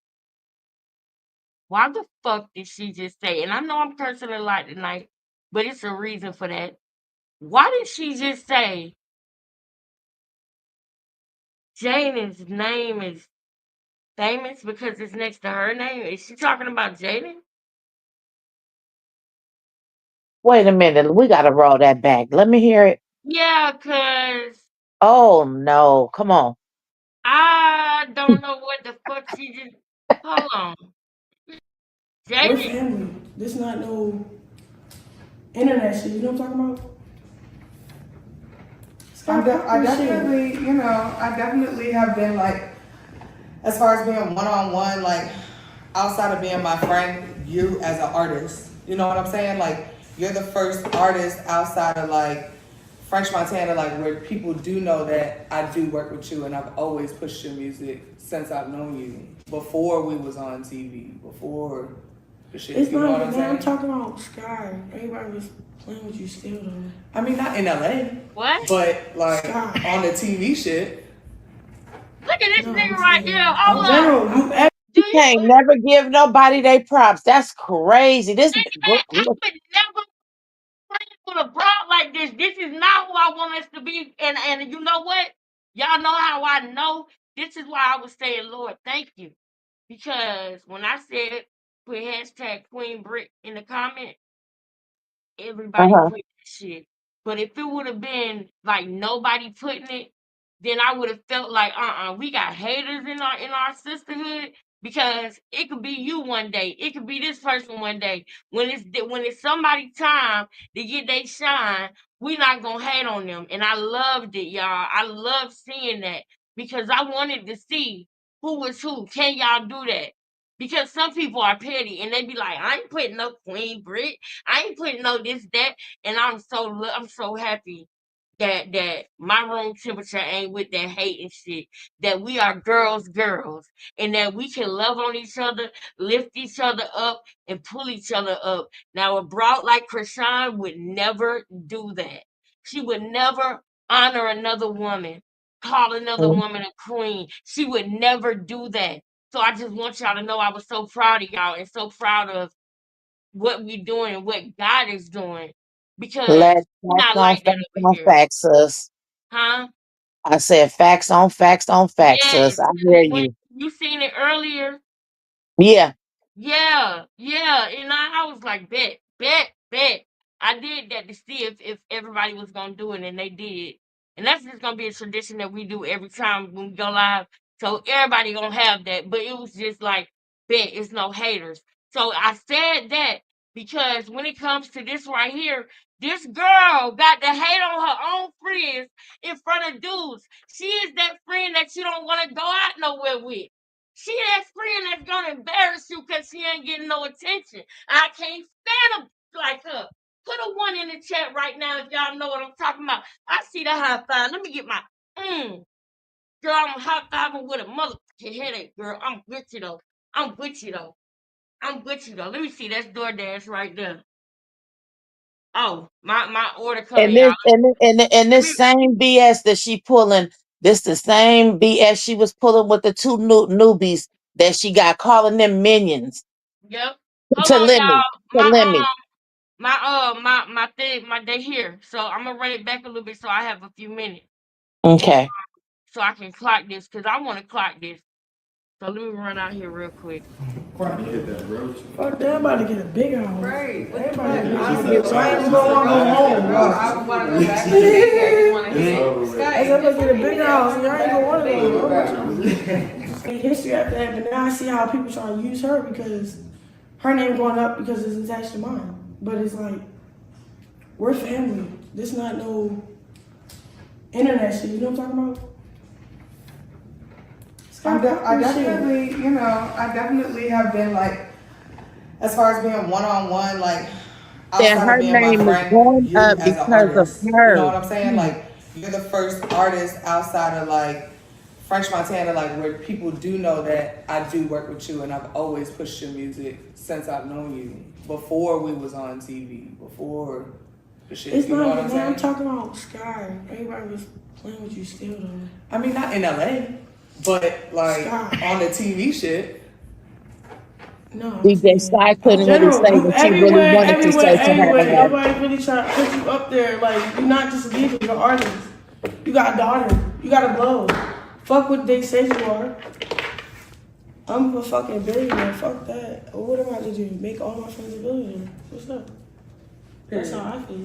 Why the fuck did she just say? And I know I'm cursing a lot tonight, but it's a reason for that. Why did she just say Jaden's name is famous because it's next to her name? Is she talking about Jaden? Wait a minute. We gotta roll that back. Let me hear it. Yeah, cause Oh no. Come on. I don't know what the fuck she just. Hold on, We're Jaden. family. This not no internet shit, you know what I'm talking about? I definitely, I definitely have been like, as far as being one-on-one, like, outside of being my friend, you as an artist, you know what I'm saying? Like, you're the first artist outside of like French Montana, like where people do know that I do work with you, and I've always pushed your music since I've known you. Before we was on TV, before the shit. It's you know not what I'm even that. I'm saying? talking about Sky. Everybody was playing with you still though. I mean, not in LA, What? but like Sky. on the TV shit. Look at this No, nigga I'm right saying, here. in Hold up. general, you Do You you? can't never give nobody they props. That's crazy. This Man, I would never friends with a broad like this. This is not who I want us to be. And you know what? Y'all know how I know. This is why I was saying, Lord, thank you. Because when I said put hashtag Queen Brick in the comment, everybody uh-huh. put that shit. But if it would have been like nobody putting it, then I would have felt like we got haters in our sisterhood because it could be you one day, it could be this person one day. When it's somebody's time to get they shine, we not gonna hate on them. And I loved it, y'all. I love seeing that because I wanted to see who was who. Can y'all do that? Because some people are petty and they be like, I ain't putting no Queen Brick. I ain't putting no this, that, and I'm so happy that my room temperature ain't with that hate and shit. That we are girls, and that we can love on each other, lift each other up, and pull each other up. Now, a broad like Chrisean would never do that. She would never honor another woman, call another woman a queen. She would never do that. So I just want y'all to know I was so proud of y'all and so proud of what we're doing and what God is doing Let because we're facts not on like that facts over on here. facts, sis. Huh? I said facts on facts on facts, Yes. sis. I hear When you. you seen it earlier, Yeah. yeah, yeah. And I was like, bet, bet, bet. I did that to see if everybody was gonna do it, and they did. And that's just gonna be a tradition that we do every time when we go live. So everybody gonna have that. But it was just like, bet, it's no haters. So I said that because when it comes to this right here, this girl got to hate on her own friends in front of dudes. She is that friend that you don't want to go out nowhere with. She that friend that's gonna embarrass you because she ain't getting no attention. I can't stand a like her. Put a one in the chat right now if y'all know what I'm talking about. I see the high five. Let me get my girl. I'm high fiving with a motherfucking headache, girl. I'm with you though. I'm with you though. I'm with you though. Let me see. That's DoorDash right there. Oh, my order coming, And y'all. this same BS that she pulling, this the same BS she was pulling with the two newbies that she got calling them minions Yep. Hold to on, Lemmy. y'all. To Lemmy. My thing, my day here. So I'm gonna run it back a little bit so I have a few minutes. And Okay. so I can clock this because I want to clock this. So let me run out here real quick. Fuck, they're about to get a big house. Right. Everybody So I ain't gonna wanna go home. I wanna go back to the baby. I just wanna get a big house. Y'all ain't gonna wanna go. History after that, but now I see how people try to use her because her name going up because it's attached to mine. But it's like, we're family. This not no internet shit. You know what I'm talking about? I definitely, I definitely have been like, as far as being one-on-one, like That outside her of being my name is friend, going you up as an because of artist. You know her. what I'm saying? Like, you're the first artist outside of like French Montana, like where people do know that I do work with you, and I've always pushed your music since I've known you. Before we was on TV, before the shit. It's you know not what I'm even, saying? I'm talking about Sky. Everybody was playing with you still though. I mean, not in LA, but like Sky. on the TV shit. No, I'm DJ saying Sky couldn't really general, say you what she really wanted to say to her everywhere. ass. Nobody really trying to put you up there. Like, you're not just a diva, you're an artist. You got a daughter. You got a blow. Fuck what they say you are. I'm a fucking billionaire. Fuck that. What am I to do? Make all my friends a billionaire. What's up? That's how I feel.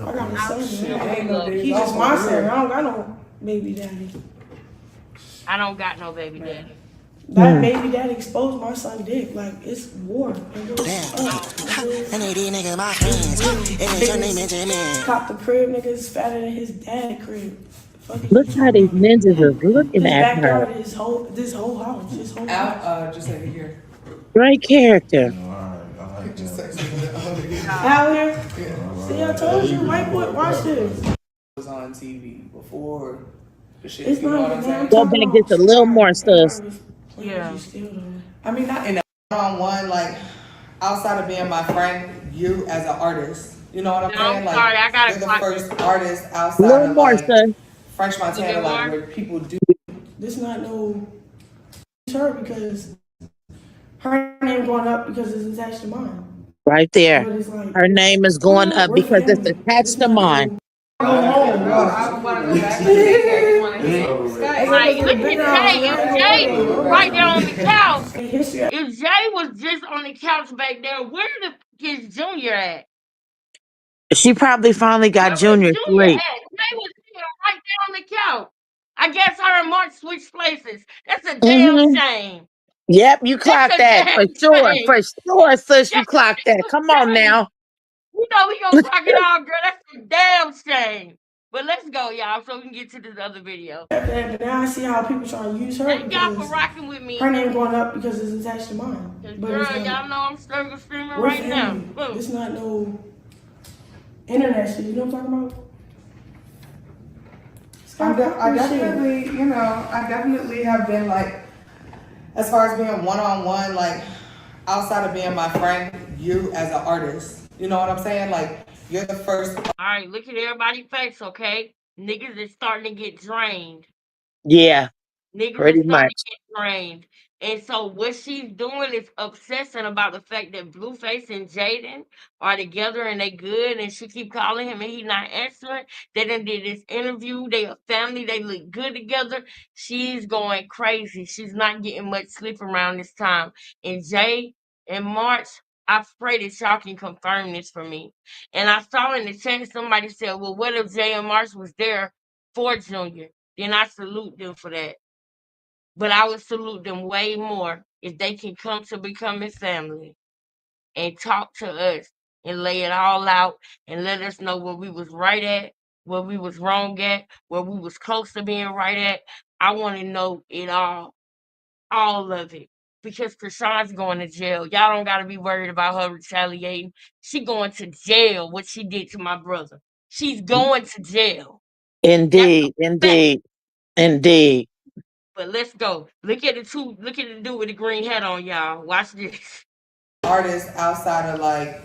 I got a son. Man. He's just my son. I don't got no baby daddy. I don't got no baby daddy. That baby daddy exposed my son dick. Like, it's war. And cop the crib, niggas fatter than his dad crib. Look how these ninjas are looking His at her. backyard, this whole house, his whole house. Just like here. Great character. Out here? See, I told you, white boy, watch this. Was on TV before the shit. It's you know not what I'm even, saying? Go back just a little more stuff. Yeah. I mean, not in a one-on-one, like outside of being my friend, you as an artist. You know what I'm saying? Like, sorry, I gotta you're the clock first this. artist A outside little of more like stuff. French Montana, like where people do. This not no her because her name going up because it's attached to mine. Right there. But it's like, Her name is going up we're because it's family. attached to mine. Go home. I wanna go back to the baby. I just wanna get Like, look at Jay. If Jay right there on the couch, if Jay was just on the couch back there, where the fuck is Junior at? She probably finally got Where was Junior Junior sleep. at? Jay was here right there on the couch. I guess her and Mark switched places. That's a damn Mm-hmm. shame. Yep, you That's clocked a that for damn sure. shame. For sure, sis, you That's clocked that. a Come on shame. now. You know we gonna clock it all, girl. That's a damn shame. But let's go, y'all, so we can get to this other video. But now I see how people try to use her. Thank y'all for rocking with me. Her name going up because it's attached to mine. But Girl, it's like, y'all know I'm struggle streaming we're right now. family. Boom. It's not no internet shit. You know what I'm talking about? I definitely have been like, as far as being one-on-one, like outside of being my friend, you as an artist. You know what I'm saying? Like, you're the first. All right, look at everybody's face, okay? Niggas is starting to get drained. Yeah, Niggas pretty is starting much. to get drained. And so what she's doing is obsessing about the fact that Blueface and Jaden are together and they good, and she keep calling him and he not answering. They done did this interview. They a family. They look good together. She's going crazy. She's not getting much sleep around this time. And Jay and March, I pray that y'all can confirm this for me. And I saw in the chat somebody said, well, what if Jay and March was there for Junior? Then I salute them for that. But I would salute them way more if they can come to becoming family and talk to us and lay it all out and let us know where we was right at, where we was wrong at, where we was close to being right at. I want to know it all of it. because Chrisean's going to jail. Y'all don't gotta be worried about her retaliating. She going to jail. What she did to my brother. She's going to jail. That's Indeed, a fact. indeed, indeed. But let's go. Look at the two. Look at the dude with the green hat on, y'all. Watch this. Artists outside of like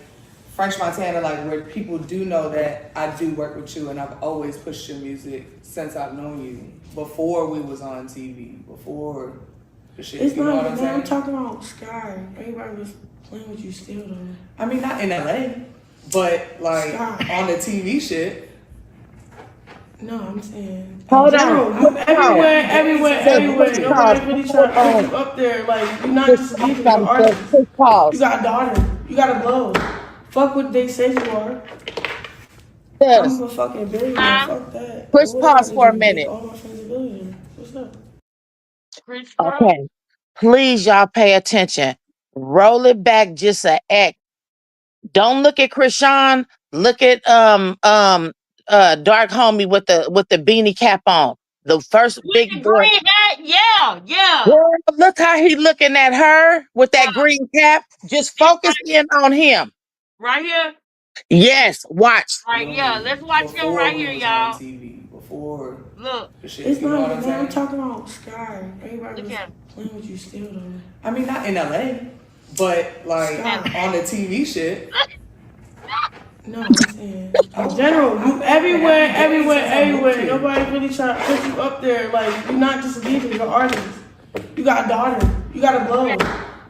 French Montana, like where people do know that I do work with you, and I've always pushed your music since I've known you. Before we was on TV, before the shit. It's you know not what I'm even that. saying? I'm talking about Sky. Everybody was playing with you still though. I mean, not in LA, but like Sky. on the TV shit. No, I'm saying in Hold on. general, you everywhere. Pause. Nobody really trying Hold to put on. you up there. Like you're not just a I'm diva, you're an sorry, artist. quick You pause. got a daughter. You got a glow. Fuck what they say you are. I'm Yes. a fucking billionaire. Huh? Fuck that. Push What I pause need for to a make minute. all my friends a billionaire. What's up? Chris Cross. Okay. Please, y'all pay attention. Roll it back just a X. Don't look at Chrisean. Look at dark homie with the beanie cap on. The first With big the boy. green hat. Yeah, yeah, Girl, look how he looking at her with yeah. that green cap. Just This focus in on him. right here. Yes, watch. Right, yeah. Let's watch him Before right we here, was on y'all. TV, before Look, the shit. It's You know not what I'm even that. I'm saying? talking about Sky. Everybody look was at him. playing with you still though. I mean, not in LA, but like Sky. on the TV shit. No, I'm saying in general, you everywhere. Nobody really trying to put you up there. Like you're not just a diva, you're an artist. You got a daughter. You got a glow.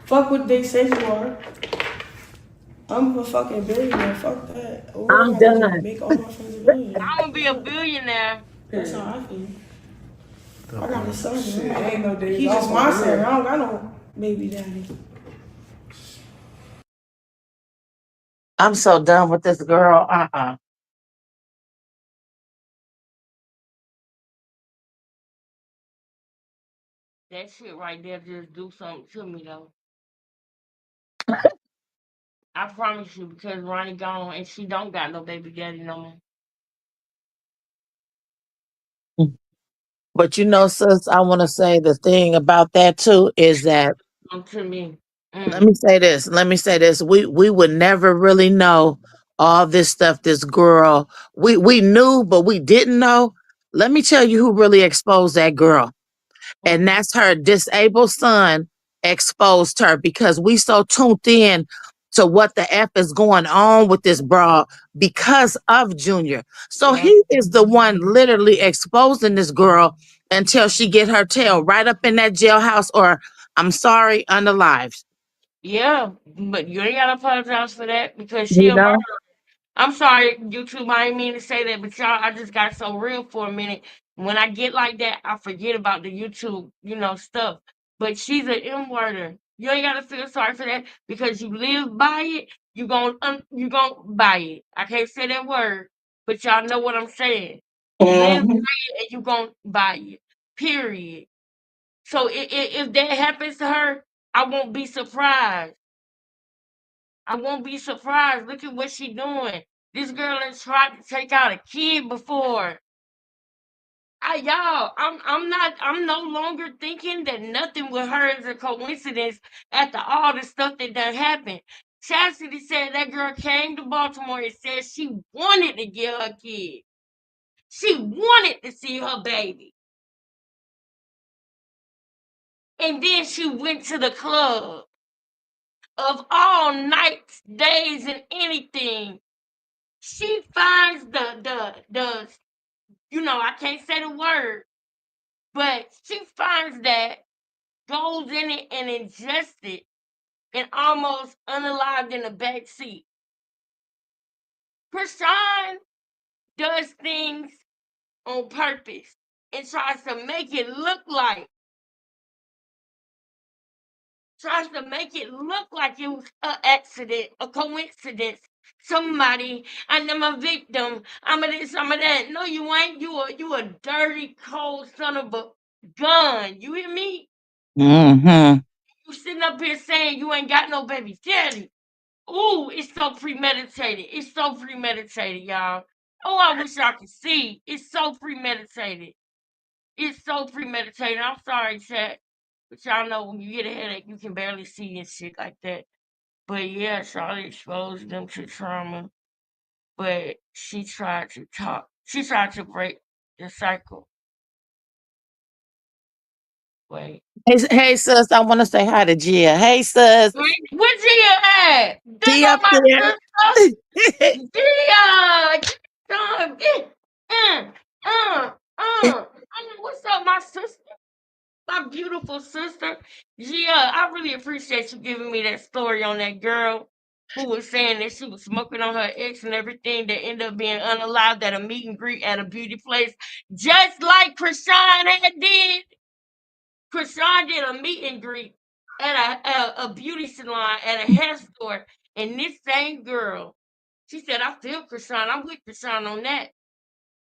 Fuck what they say you are. I'm a fucking billionaire. Fuck that. What I'm I need to done. make all my friends a billionaire. I'm gonna be a billionaire. That's how I feel. I got a son. Shit, ain't no days He's off just my over son. here. I don't got no baby daddy. I'm so done with this girl. That shit right there just do something to me though. I promise you, because Ronnie gone and she don't got no baby daddy no more. But you know, sis, I want to say the thing about that too is that To me. let me say this. Let me say this. We would never really know all this stuff. This girl, we knew, but we didn't know. Let me tell you who really exposed that girl, and that's her disabled son exposed her because we so tuned in to what the f is going on with this bra because of Junior. So Yeah. he is the one literally exposing this girl until she get her tail right up in that jailhouse, or I'm sorry, unalived. Yeah, but you ain't gotta apologize for that because she You a murderer. know? I'm sorry, YouTube. I didn't mean to say that, but y'all, I just got so real for a minute. When I get like that, I forget about the YouTube, stuff. But she's an M worder. You ain't gotta feel sorry for that because you live by it. You gon' buy it. I can't say that word, but y'all know what I'm saying. You live by Mhm. it and you gon' buy it. Period. So if that happens to her, I won't be surprised. I won't be surprised. Look at what she doing. This girl has tried to take out a kid before. I'm no longer thinking that nothing with her is a coincidence after all the stuff that done happened. Chastity said that girl came to Baltimore and said she wanted to get her kid. She wanted to see her baby. And then she went to the club of all nights, days, and anything. She finds I can't say the word, but she finds that, goes in it and ingests it, and almost unalived in the back seat. Chrisean does things on purpose and tries to make it it was an accident, a coincidence. Somebody, and I'm a victim. I'm a this, I'm a that. No, you ain't. You a dirty, cold son of a gun. You hear me? Mhm. You sitting up here saying you ain't got no baby daddy. Ooh, it's so premeditated. It's so premeditated, y'all. Oh, I wish y'all could see. It's so premeditated. It's so premeditated. I'm sorry, chat. But y'all know when you get a headache, you can barely see and shit like that. But yeah, Charlotte exposed them to trauma. But she tried to talk. She tried to break the cycle. Wait. Hey, sis, I want to say hi to Gia. Hey, sis. Where Gia at? There Gia go up my there. sister. Gia, what's up, my sister? My beautiful sister. Gia, I really appreciate you giving me that story on that girl who was saying that she was smoking on her ex and everything that ended up being unalived at a meet and greet at a beauty place, just like Chrisean had did. Chrisean did a meet and greet at a beauty salon at a hair store, and this same girl, she said, "I feel Chrisean. I'm with Chrisean on that."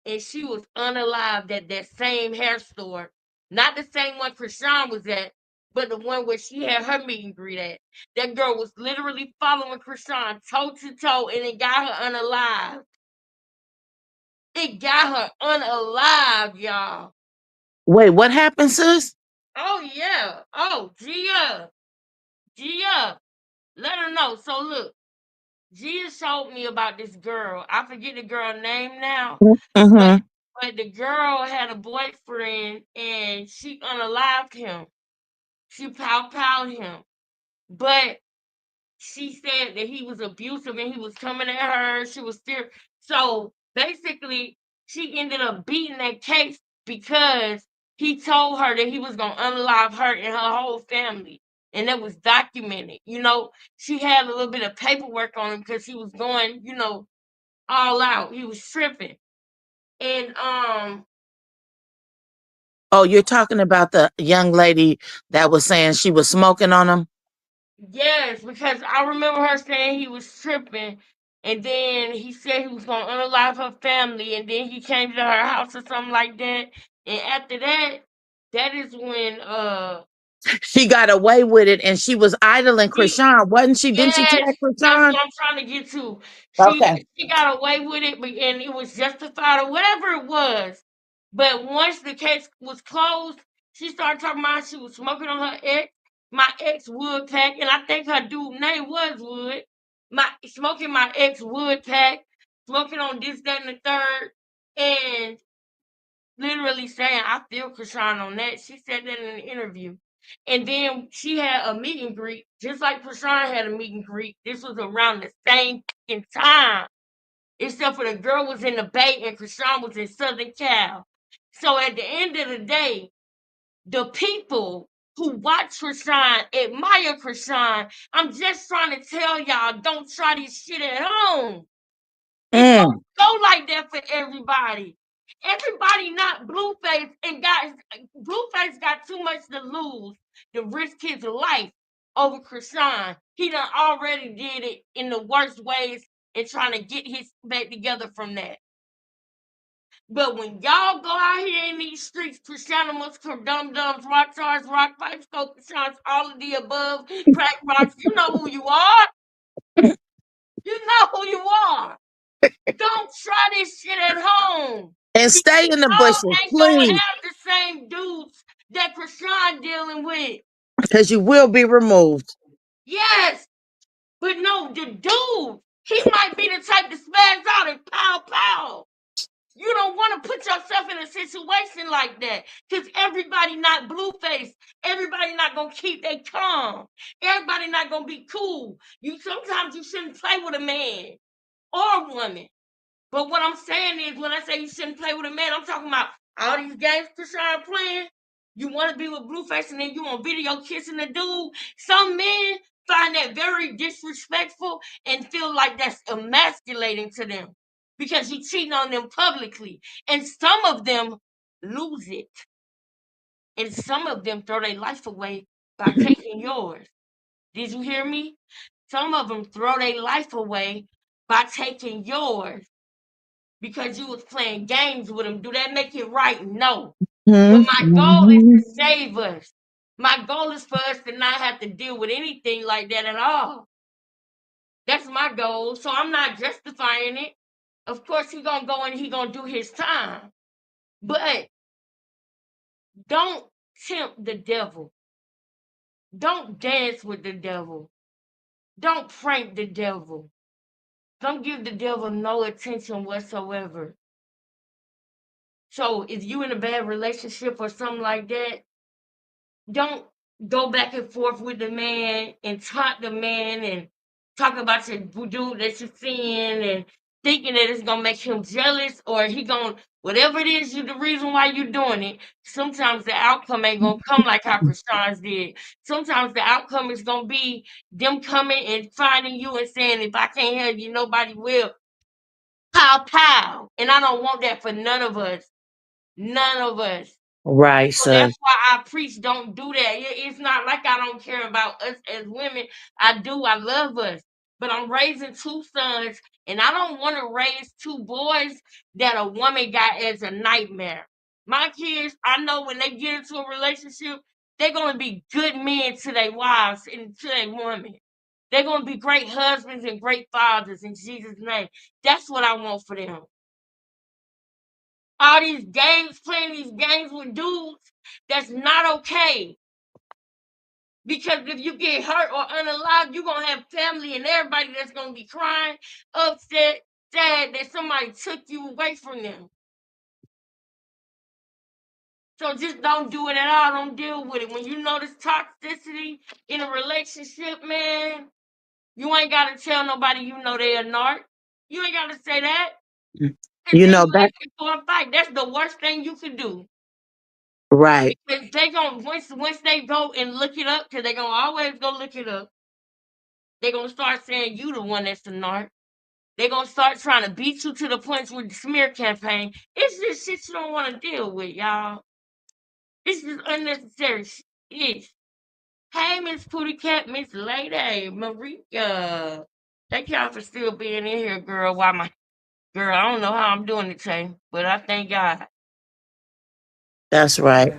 And she was unalived at that same hair store, not the same one Chrisean was at, but the one where she had her meet and greet at. That girl was literally following Chrisean toe to toe, and it got her unalived. It got her unalived, y'all. Wait, what happened, sis? Oh yeah. Oh, Gia. Gia. Let her know. So look, Gia showed me about this girl. I forget the girl name now, but Mm-hmm. but the girl had a boyfriend and she unalived him. She pow him. But she said that he was abusive and he was coming at her. She was still so basically she ended up beating that case because he told her that he was gonna unalive her and her whole family. And that was documented. She had a little bit of paperwork on him because he was going, all out. He was tripping. And Oh, you're talking about the young lady that was saying she was smoking on him? yes, because I remember her saying he was tripping, and then he said he was gonna unalive her family, and then he came to her house or something like that. And after that, that is when She got away with it and she was idling she Chrisean, wasn't she? Didn't she tag yes, that's Chrisean? what I'm trying to get to. Okay. She got away with it, and it was justified or whatever it was. But once the case was closed, she started talking about she was smoking on her ex, my ex wood pack, and I think her dude name was Wood. My ex wood pack, smoking on this, that, and the third, and literally saying, "I feel Chrisean on that." She said that in an interview. And then she had a meet and greet, just like Chrisean had a meet and greet. This was around the same fucking time, except for the girl was in the Bay and Chrisean was in Southern Cal. So at the end of the day, the people who watch Chrisean admire Chrisean. I'm just trying to tell y'all, don't try this shit at home. It Mm. don't go like that for everybody. Everybody not Blueface and Blueface got too much to lose to risk his life over Chrisean. He done already did it in the worst ways and trying to get his back together from that. But when y'all go out here in these streets, Chrisean dum dums, rock stars, rock pipes, coke shots, all of the above, crack rocks, you know who you are. You know who you are. Don't try this shit at home. And Because stay in the y'all bushes, ain't gonna please, have the same dudes that Chrisean dealing with. because you will be removed. Yes, but no, the dude, he might be the type to spaz out and pow pow. You don't want to put yourself in a situation like that because everybody not Blueface. Everybody not gonna keep their calm. Everybody not gonna be cool. Sometimes you shouldn't play with a man or a woman. But what I'm saying is, when I say you shouldn't play with a man, I'm talking about all these games Chrisean playing. You want to be with Blueface and then you on video kissing the dude. Some men find that very disrespectful and feel like that's emasculating to them because you cheating on them publicly. And some of them lose it. And some of them throw their life away by taking yours. Did you hear me? Some of them throw their life away by taking yours because you was playing games with them. Do that make it right? No. But my goal is Mm-hmm. to save us. My goal is for us to not have to deal with anything like that at all. That's my goal. So I'm not justifying it. Of course, he gonna go and he gonna do his time. But don't tempt the devil. Don't dance with the devil. Don't prank the devil. Don't give the devil no attention whatsoever. So if you in a bad relationship or something like that, don't go back and forth with the man and taunt the man and talk about your dude that you're seeing and thinking that it's gonna make him jealous or he gonna whatever it is you the reason why you're doing it. Sometimes the outcome ain't gonna come like how Chrisean's did. Sometimes the outcome is gonna be them coming and finding you and saying, if I can't have you, nobody will. Pow pow. And I don't want that for none of us. None of us. Right, So that's sis. why I preach don't do that. It's not like I don't care about us as women. I do. I love us. But I'm raising two sons, and I don't want to raise two boys that a woman got as a nightmare. My kids, I know when they get into a relationship, they're going to be good men to their wives and to their women. They're going to be great husbands and great fathers in Jesus' name. That's what I want for them. All these games, playing these games with dudes, that's not okay. Because if you get hurt or unalive, you're going to have family and everybody that's going to be crying, upset, sad that somebody took you away from them. So just don't do it at all. Don't deal with it. When you notice toxicity in a relationship, man, you ain't got to tell nobody you know they a narc. You ain't got to say that. You Continue know that, asking for a fight. That's the worst thing you can do. right? Because they gonna once they go and look it up, because they gonna always go look it up. They gonna start saying you the one that's the narc. They gonna start trying to beat you to the punch with the smear campaign. It's just shit you don't want to deal with, y'all. It's just unnecessary shit. Hey, Miss Pootie Cat, Miss Lady, Marika. Thank y'all for still being in here, girl. Why my girl? I don't know how I'm doing it today, but I thank God. That's right.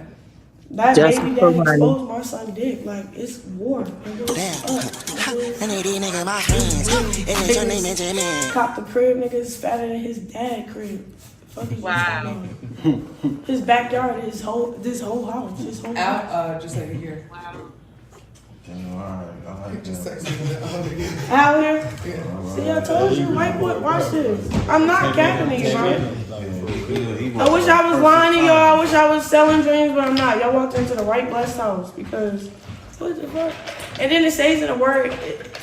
That Just baby for dad money. exposed my son dick. Like, it's war. And it is nigga my hands. And it's your name, Benjamin. Cop the crib, niggas fatter than his dad crib. Fuck is you Wow. talking about? His backyard, this whole house, his whole house. Just like here. Wow. Out here? See, I told you, white boy, watch this. I'm not capping to you, bro. I wish I was lying to y'all. I wish I was selling dreams, but I'm not. Y'all walked into the right blessed house because what the fuck? And then it says in the word,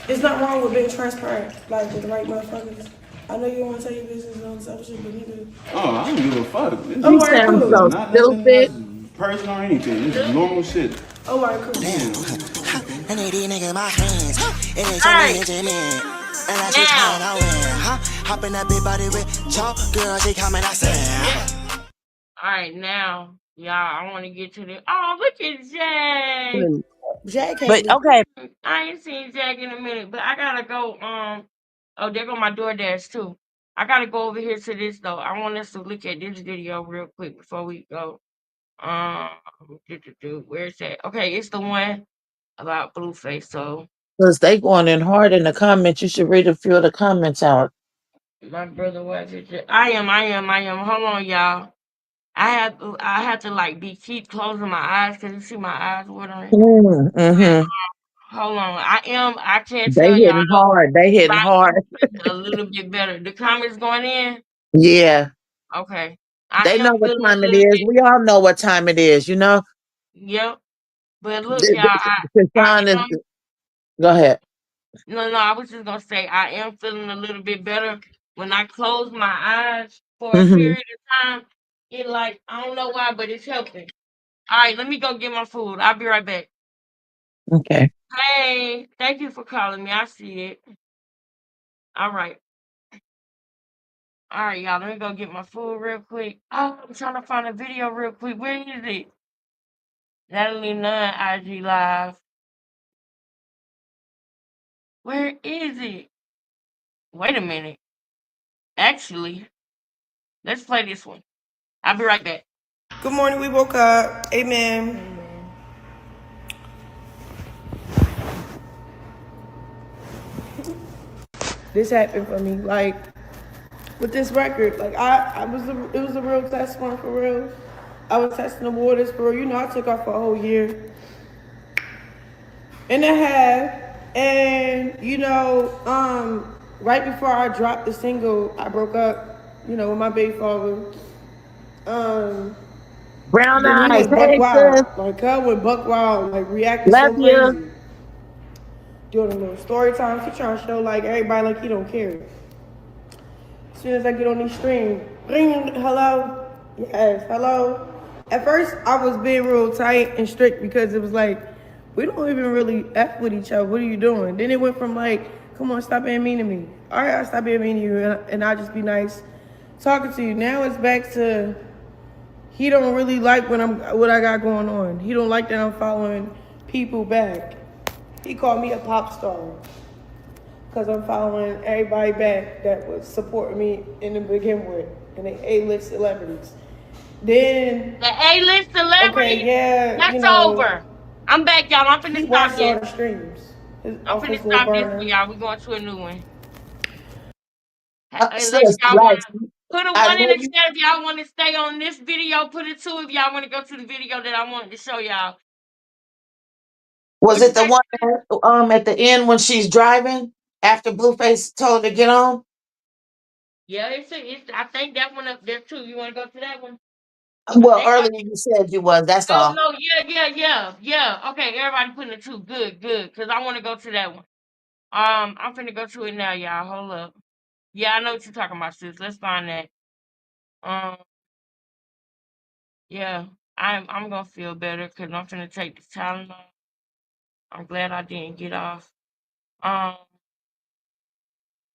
it's not wrong with being transparent, like with the right motherfuckers. I know you don't want to tell your business and all this other shit, but nigga. Oh, I don't give a fuck. This Oh, alright, Sounds cool. so not nothing that's stupid. personal or anything. This is normal shit. Oh, alright, cool. Damn. And it is nigga my hands. And it's your Alright. name, Benjamin. And I just kind of win, huh? Hopping that big body with chalk, girl, she coming, I said. All right, now, y'all, I want to get to the. Oh, look at Jay. Jack But okay, I ain't seen Jack in a minute, but I gotta go. Oh, there go my DoorDash too. I gotta go over here to this though. I want us to look at this video real quick before we go. Um, where's that? Okay, it's the one about Blueface. So because they going in hard in the comments. You should read a few of the comments out. my brother was it? I am. Hold on, y'all. I have to like keep closing my eyes because you see my eyes watering. Mm-hmm. Hold on. I can't They tell y'all hitting though. hard. They hitting hard. A little bit better. The comments going in? Yeah. Okay. I They know am what feeling a time it little is. bit. We all know what time it is, you know? Yep. But look, y'all, The sign is, am go ahead. no, I was just gonna say I am feeling a little bit better. When I close my eyes for a Mm-hmm. period of time, it like I don't know why, but it's helping. All right, let me go get my food. I'll be right back. Okay. Hey, thank you for calling me. I see it. All right. All right, y'all. Let me go get my food real quick. Oh, I'm trying to find a video real quick. Where is it? Natalie Nunn IG Live. Where is it? Wait a minute. Actually, let's play this one. I'll be right back. Good morning, we woke up. Amen. This happened for me, like with this record. Like it was a real test one for real. I was testing the waters for real. You know, I took off for a whole year. and a half. And right before I dropped the single, I broke up, with my baby father. Um, Brown then he eyes. went buck Hey, sis. wild. Like cuz went buck wild, like reacting Love so you. crazy. Doing a little story times. He trying to show like everybody like he don't care. As soon as I get on these streams, ring, hello, yes, hello. At first, I was being real tight and strict because it was like, we don't even really F with each other. What are you doing? Then it went from like, come on, stop being mean to me. All right, I'll stop being mean to you, and I'll just be nice talking to you. Now it's back to, he don't really like what I got going on. He don't like that I'm following people back. He called me a pop star because I'm following everybody back that was supporting me in the begin with, and they A-list celebrities. Then The A-list celebrity. okay, yeah, That's over. I'm back, y'all. I'm finna he stop watched all this. the streams. I'm Off finna his little stop this for burner. y'all. We're going to a new one. Unless Sis, y'all right. want to put a I one in know the you. chat if y'all want to stay on this video. Put a two if y'all want to go to the video that I wanted to show y'all. Was What you it the say? one at the end when she's driving after Blueface told her to get on? Yeah, it's. I think that one up there too. You want to go to that one? Well, They got. earlier you said you was. That's Oh all. no, yeah. Okay, everybody putting a two. Good. Cause I want to go to that one. I'm finna go to it now, y'all. Hold up. Yeah, I know what you're talking about, sis. Let's find that. Um, yeah, I'm gonna feel better because I'm finna take this Tylenol. I'm glad I didn't get off. Um,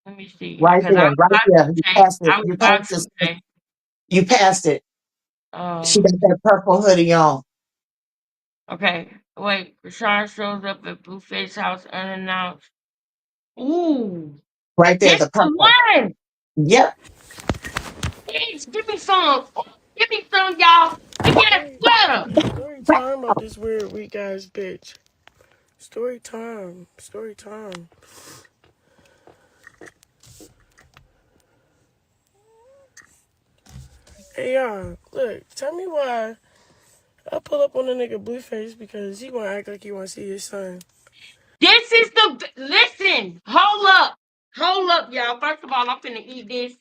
let me see, Right because there, right there. You passed it. I was You about passed to it. say, You passed it. She got um, that purple hoodie on. okay, wait. Rashawn shows up at Blueface house unannounced. Ooh, Right there, this the the purple. one. Yep. Please give me some. Give me some, y'all. Give me that sweater. Story time about this weird weak ass bitch. Story time. Story time. Hey y'all, look, tell me why I pull up on the nigga Blueface because he wanna act like he wanna see his son. This is the listen. Hold up, y'all. First of all, I'm finna eat this.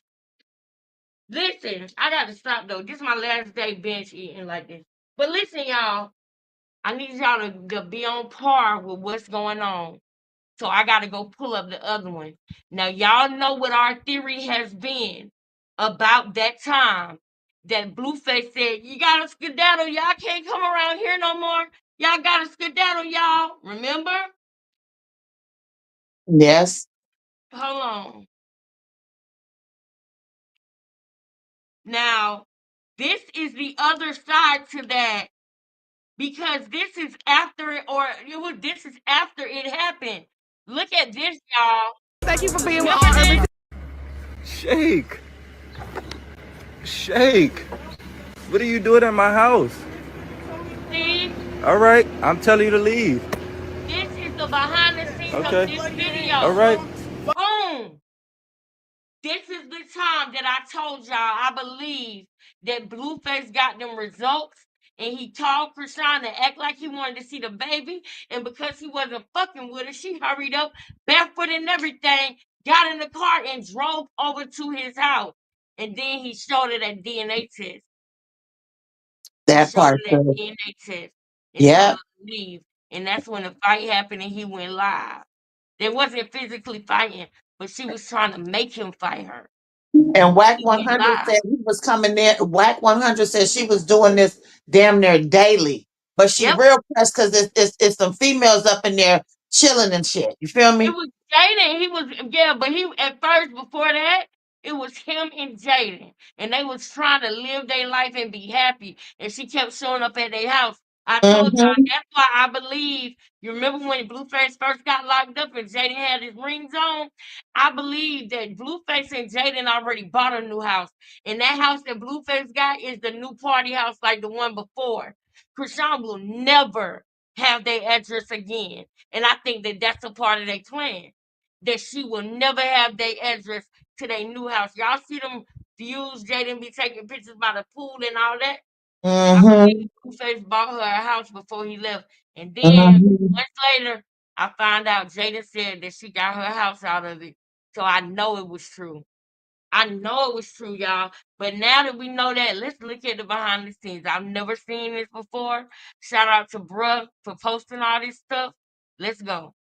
Listen, I gotta stop though. This is my last day binge eating like this. But listen, y'all. I need y'all to be on par with what's going on. So I gotta go pull up the other one. Now y'all know what our theory has been about that time that Blueface said, you gotta skedaddle, y'all can't come around here no more. Y'all gotta skedaddle, y'all. Remember? Yes. Hold on. Now, this is the other side to that because this is after it, or this is after it happened. Look at this, y'all. Thank you for being with Remember all this? everything. Shake. Shake. What are you doing at my house? See, All right, I'm telling you to leave. this is the behind the scenes of Okay. this All video. right. Boom. This is the time that I told y'all I believe that Blueface got them results and he told Chrisean to act like he wanted to see the baby. And because he wasn't fucking with her, she hurried up, barefoot and everything, got in the car and drove over to his house. And then he showed her that DNA test. He That showed her part. that Too. DNA test and told her Yeah. to leave. And that's when the fight happened and he went live. They wasn't physically fighting, but she was trying to make him fight her. And Whack He went 100 live. said he was coming in. Whack 100 said she was doing this damn near daily. But she Yep. real pressed because it's some females up in there chilling and shit. You feel It me? was Jaden. He was but he at first before that, it was him and Jaden. And they was trying to live their life and be happy. And she kept showing up at their house. I told y'all Mm-hmm. that's why I believe you remember when Blueface first got locked up and Jaden had his rings on? I believe that Blueface and Jaden already bought a new house. And that house that Blueface got is the new party house like the one before. Chrisean will never have their address again. And I think that that's a part of their plan. That she will never have their address to their new house. Y'all see them views Jaden be taking pictures by the pool and all that? I believe Mm-hmm. Blueface bought her a house before he left. And then Mm-hmm. months later, I found out Jada said that she got her house out of it. So I know it was true. I know it was true, y'all. But now that we know that, let's look at the behind the scenes. I've never seen this before. Shout out to bruh for posting all this stuff. Let's go.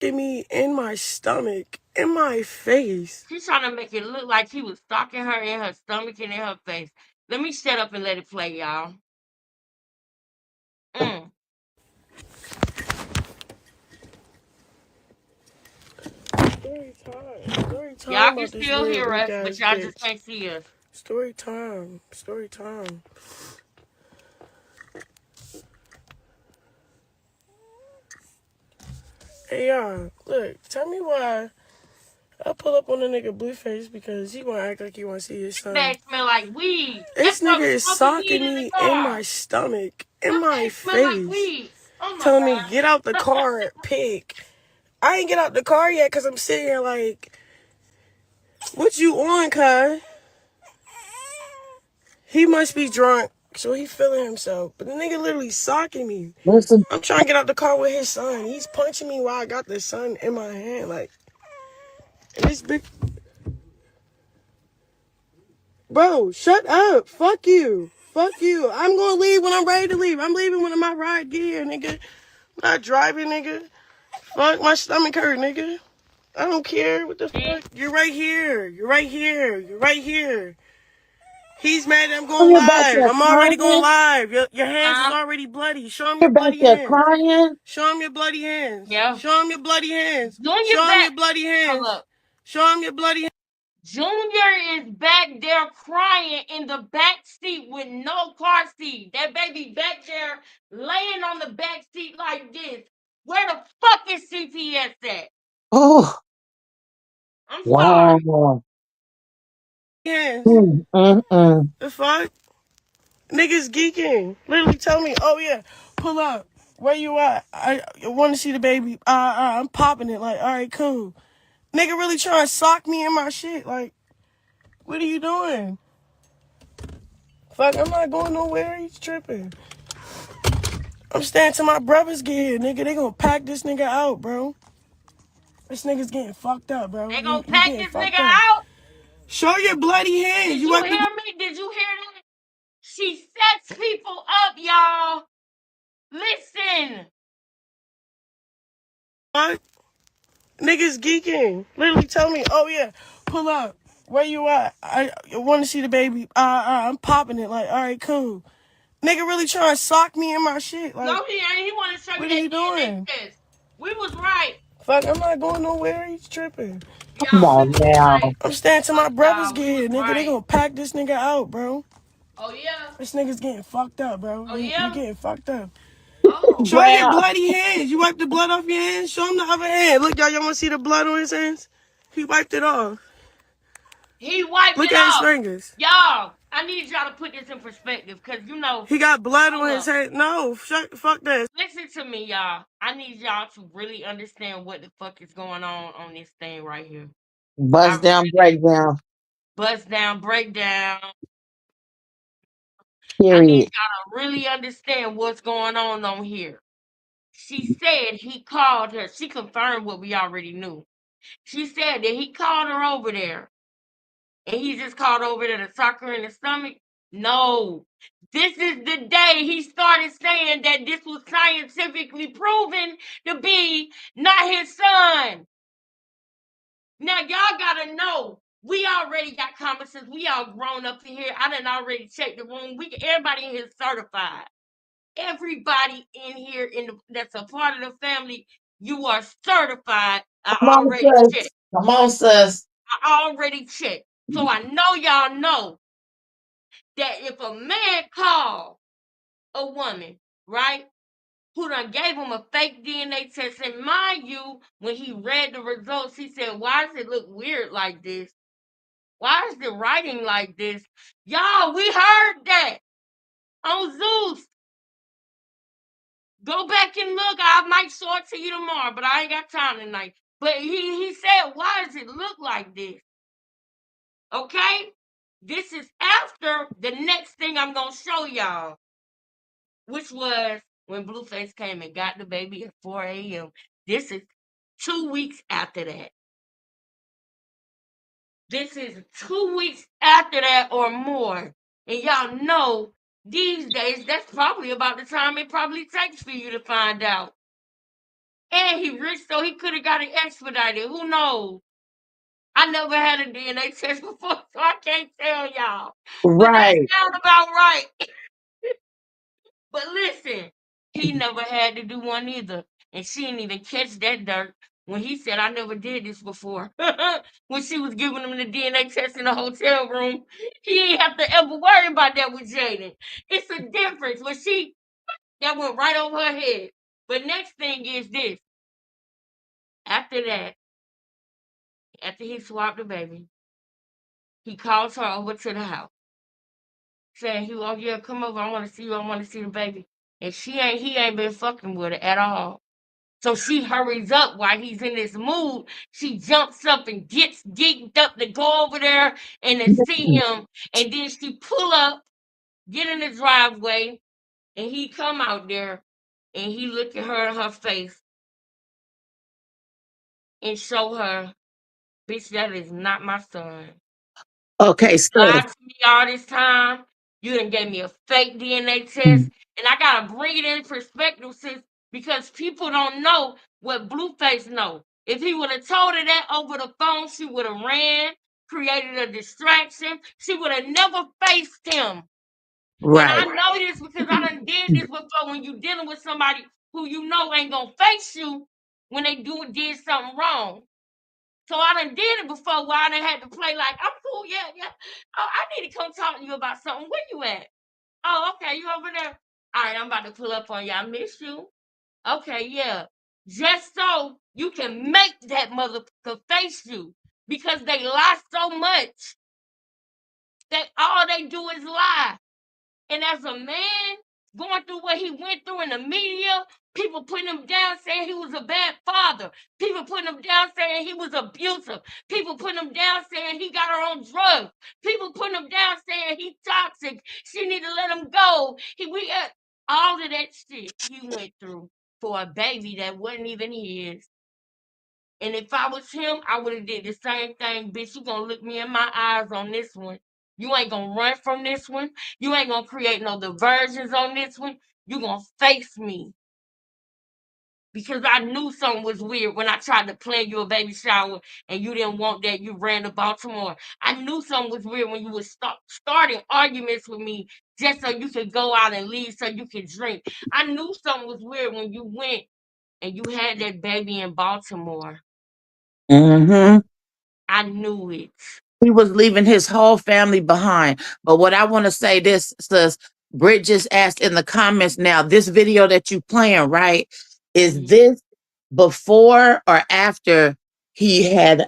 Get me in my stomach, in my face. She's trying to make it look like he was stalking her in her stomach and in her face. Let me shut up and let it play, y'all. Mm. Story time. Story time Y'all can about this still weird hear weak us, but ass y'all just bitch. can't see us. Story time. Story time. Hey y'all, look, tell me why I pull up on the nigga Blueface because he wanna act like he wanna see his son. Bag smell like weed. That This boy nigga was is smoking weed socking in the me in car. my stomach, in My my bag smell like face, weed. Oh my telling me god. get out the car, pick. I ain't get out the car yet because I'm sitting here like, what you on, cuz? He must be drunk, so he feeling himself. But the nigga literally socking me. Listen, I'm trying to get out the car with his son. He's punching me while I got the son in my hand. Like, and this big... Bro, shut up. Fuck you. Fuck you. I'm gonna leave when I'm ready to leave. I'm leaving when my ride get here, nigga. I'm not driving, nigga. Fuck, my stomach hurt, nigga. I don't care. What the fuck? You're right here. You're right here. You're right here. He's mad that I'm going you're back live. there I'm already going crying. live. Your hands is already bloody. Show him You're your back bloody there hands. crying. Show him your bloody hands. Yeah. Show him your bloody hands. Junior Show him back. your bloody Hold hands. up. Show him your bloody hands. Junior is back there crying in the back seat with no car seat. That baby back there laying on the back seat like this. Where the fuck is CPS at? Oh, I'm sorry. wow. Hands. Mm. The fuck? Niggas geeking. Literally tell me, oh yeah, pull up. Where you at? I want to see the baby. I'm popping it. Like, all right, cool. Nigga really trying to sock me in my shit. Like, what are you doing? Fuck, I'm not going nowhere. He's tripping. I'm staying till my brothers get here, nigga. They gonna pack this nigga out, bro. This nigga's getting fucked up, bro. They You gonna pack getting this fucked nigga up. out? Show your bloody hands. Did You you wipe hear the... me? Did you hear that? She sets people up, y'all. Listen. What? Niggas geeking. Literally tell me, oh yeah, pull up. Where you at? I want to see the baby. I'm popping it. Like, all right, cool. Nigga really trying to sock me in my shit. Like, No, he ain't. He want to show you what are that you DNA doing? test. We was right. Fuck, I'm not going nowhere. He's tripping. Come Y'all, we on was now. right. I'm staying till my Fuck brothers y'all. get We was here, nigga. They right. gonna pack this nigga out, bro. Oh, yeah? This nigga's getting fucked up, bro. Oh, You yeah? getting fucked up. Oh. Show your Wow. bloody hands. You wipe the blood off your hands. Show him the other hand. Look, y'all want to see the blood on his hands? He wiped it off. He wiped Look it at his off. fingers. Y'all, I need y'all to put this in perspective because, you know, He got blood hold on his up. hand. No, fuck that. Listen to me, y'all. I need y'all to really understand what the fuck is going on this thing right here. I Buzz down, breakdown. bust down, breakdown. I need Period. y'all to really understand what's going on here. She said he called her. She confirmed what we already knew. She said that he called her over there and he just called over there to sock her in the stomach. No. This is the day he started saying that this was scientifically proven to be not his son. Now y'all gotta know. We already got common sense. We all grown up in here. I done already checked the room. Everybody in here is certified. Everybody in here that's a part of the family, you are certified. Come I on, already checked. sis. Come on, sis. I already checked. So I know y'all know that if a man called a woman, right, who done gave him a fake DNA test, and mind you, when he read the results, he said, why does it look weird like this? Why is the writing like this? Y'all, we heard that on Zeus. Go back and look. I might show it to you tomorrow, but I ain't got time tonight. But he said, why does it look like this? Okay? This is after the next thing I'm going to show y'all, which was when Blueface came and got the baby at 4 a.m. This is 2 weeks after that. This is 2 weeks after that or more. And y'all know these days that's probably about the time it probably takes for you to find out. And he rich, so he could have got it expedited. Who knows? I never had a DNA test before, so I can't tell y'all. But that Right. sounds about right. But listen, he never had to do one either. And she didn't even catch that dirt when he said, I never did this before. When she was giving him the DNA test in the hotel room, he didn't have to ever worry about that with Jaden. It's a difference. When that went right over her head. But next thing is this. After that, after he swapped the baby, he calls her over to the house, saying, oh yeah, come over, I want to see you, I want to see the baby. And he ain't been fucking with her at all. So she hurries up while he's in this mood. She jumps up and gets geeked up to go over there and to see him. And then she pull up, get in the driveway, and he come out there and he look at her in her face and show her, bitch, that is not my son. You Okay, so lied to me all this time. You done gave me a fake DNA test. And I gotta bring it in perspective, sis, because people don't know what Blueface know. If he would have told her that over the phone, she would have ran, created a distraction. She would have never faced him. And I right. know this because I done did this before when you dealing with somebody who you know ain't gonna face you when they did something wrong. So I done did it before where I done had to play like, I'm cool, yeah, yeah. Oh, I need to come talk to you about something. Where you at? Oh, okay, you over there? All right, I'm about to pull up on you. I miss you. Okay, yeah. Just so you can make that motherfucker face you. Because they lie so much that all they do is lie. And as a man going through what he went through in the media, people putting him down saying he was a bad father. People putting him down saying he was abusive. People putting him down saying he got her on drugs. People putting him down saying he's toxic. She need to let him go. All of that shit he went through for a baby that wasn't even his. And if I was him, I would have did the same thing. Bitch, you gonna look me in my eyes on this one. You ain't gonna run from this one. You ain't gonna create no diversions on this one. You gonna face me. Because I knew something was weird when I tried to plan you a baby shower and you didn't want that. You ran to Baltimore. I knew something was weird when you was starting arguments with me just so you could go out and leave so you could drink. I knew something was weird when you went and you had that baby in Baltimore. Mm-hmm. I knew it. He was leaving his whole family behind. But what I want to say this says Britt just asked in the comments now, this video that you playing, right? Is this before or after he had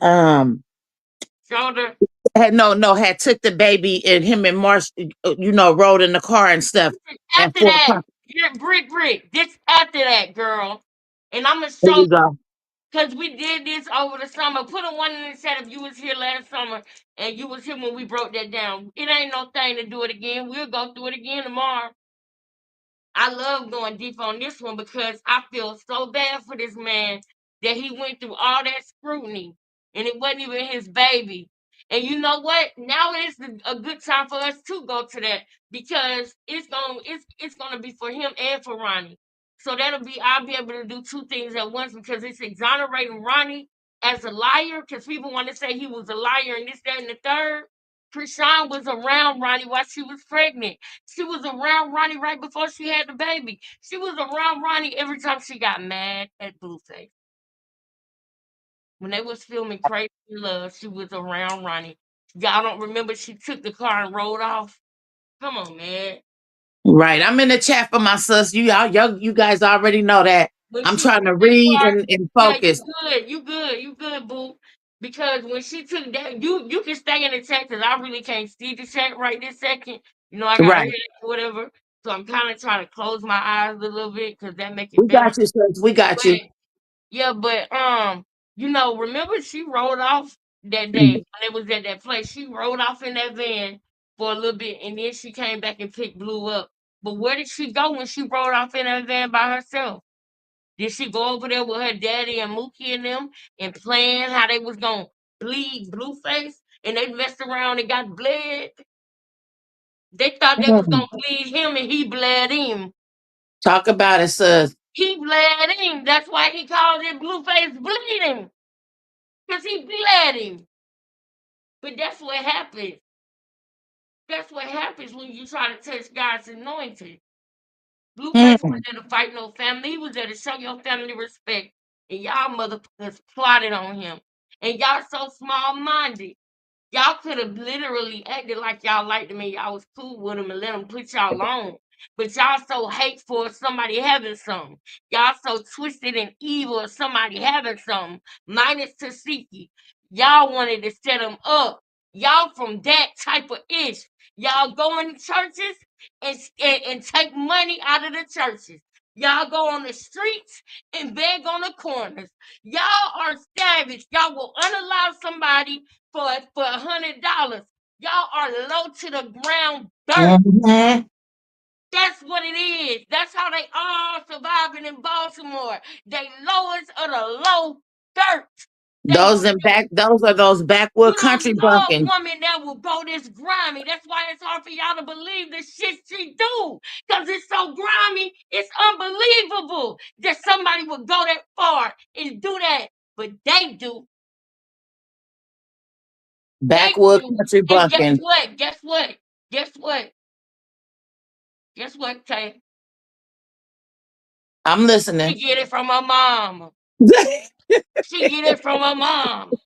Shoulder. had took the baby and him and Marsh rode in the car and stuff at After 4 that, o'clock? you're Brick. This after that, girl. And I'm gonna There show you you go. because we did this over the summer. Put a one in the chat if you was here last summer and you was here when we broke that down. It ain't no thing to do it again. We'll go through it again tomorrow. I love going deep on this one because I feel so bad for this man that he went through all that scrutiny and it wasn't even his baby. And you know what? Now is a good time for us to go to that because it's gonna be for him and for Ronnie. So I'll be able to do two things at once because it's exonerating Ronnie as a liar because people want to say he was a liar and this, that, and the third. Chrisean was around Ronnie while she was pregnant. She was around Ronnie right before she had the baby. She was around Ronnie every time she got mad at Blueface. When they was filming Crazy in Love, she was around Ronnie. Y'all don't remember she took the car and rode off? Come on, man. Right. I'm in the chat for my sis. You guys already know that. When I'm she trying took to that read car, and yeah, focus. you good, boo. Because when she took that, you can stay in the chat because I really can't see the chat right this second. You know, I got a Right. headache or whatever. So I'm kind of trying to close my eyes a little bit because that make it We better. got you, sis. We got But you. yeah, but remember she rode off that day when it was at that place. She rode off in that van for a little bit, and then she came back and picked Blue up. But where did she go when she rode off in that van by herself? Did she go over there with her daddy and Mookie and them and plan how they was gonna bleed Blueface and they messed around and got bled? They thought they was gonna bleed him and he bled him. Talk about it, sis. He bled him. That's why he called it Blueface bleeding. Because he bled him. But that's what happens. That's what happens when you try to touch God's anointing. Blueface was there to fight no family. He was there to show your family respect. And y'all motherfuckers plotted on him. And y'all so small-minded. Y'all could have literally acted like y'all liked him and y'all was cool with him and let him put y'all on. But y'all so hateful of somebody having something. Y'all so twisted and evil of somebody having something. Minus Tasiki. Y'all wanted to set him up. Y'all from that type of ish. Y'all go in churches and take money out of the churches. Y'all go on the streets and beg on the corners. Y'all are savage. Y'all will unallow somebody for $100. Y'all are low to the ground dirt. Mhm. That's what it is. That's how they all surviving in Baltimore. They lowest of the low dirt. Those are those backwood You don't country know a bumpkins. woman that will go this grimy. That's why it's hard for y'all to believe the shit she do. Because it's so grimy, it's unbelievable that somebody would go that far and do that. But they do. They Backwood do. country And guess bumpkins. what? Guess what? Guess what? Guess what, Tay? I'm She listening. get it from her mom. She get it from her mom.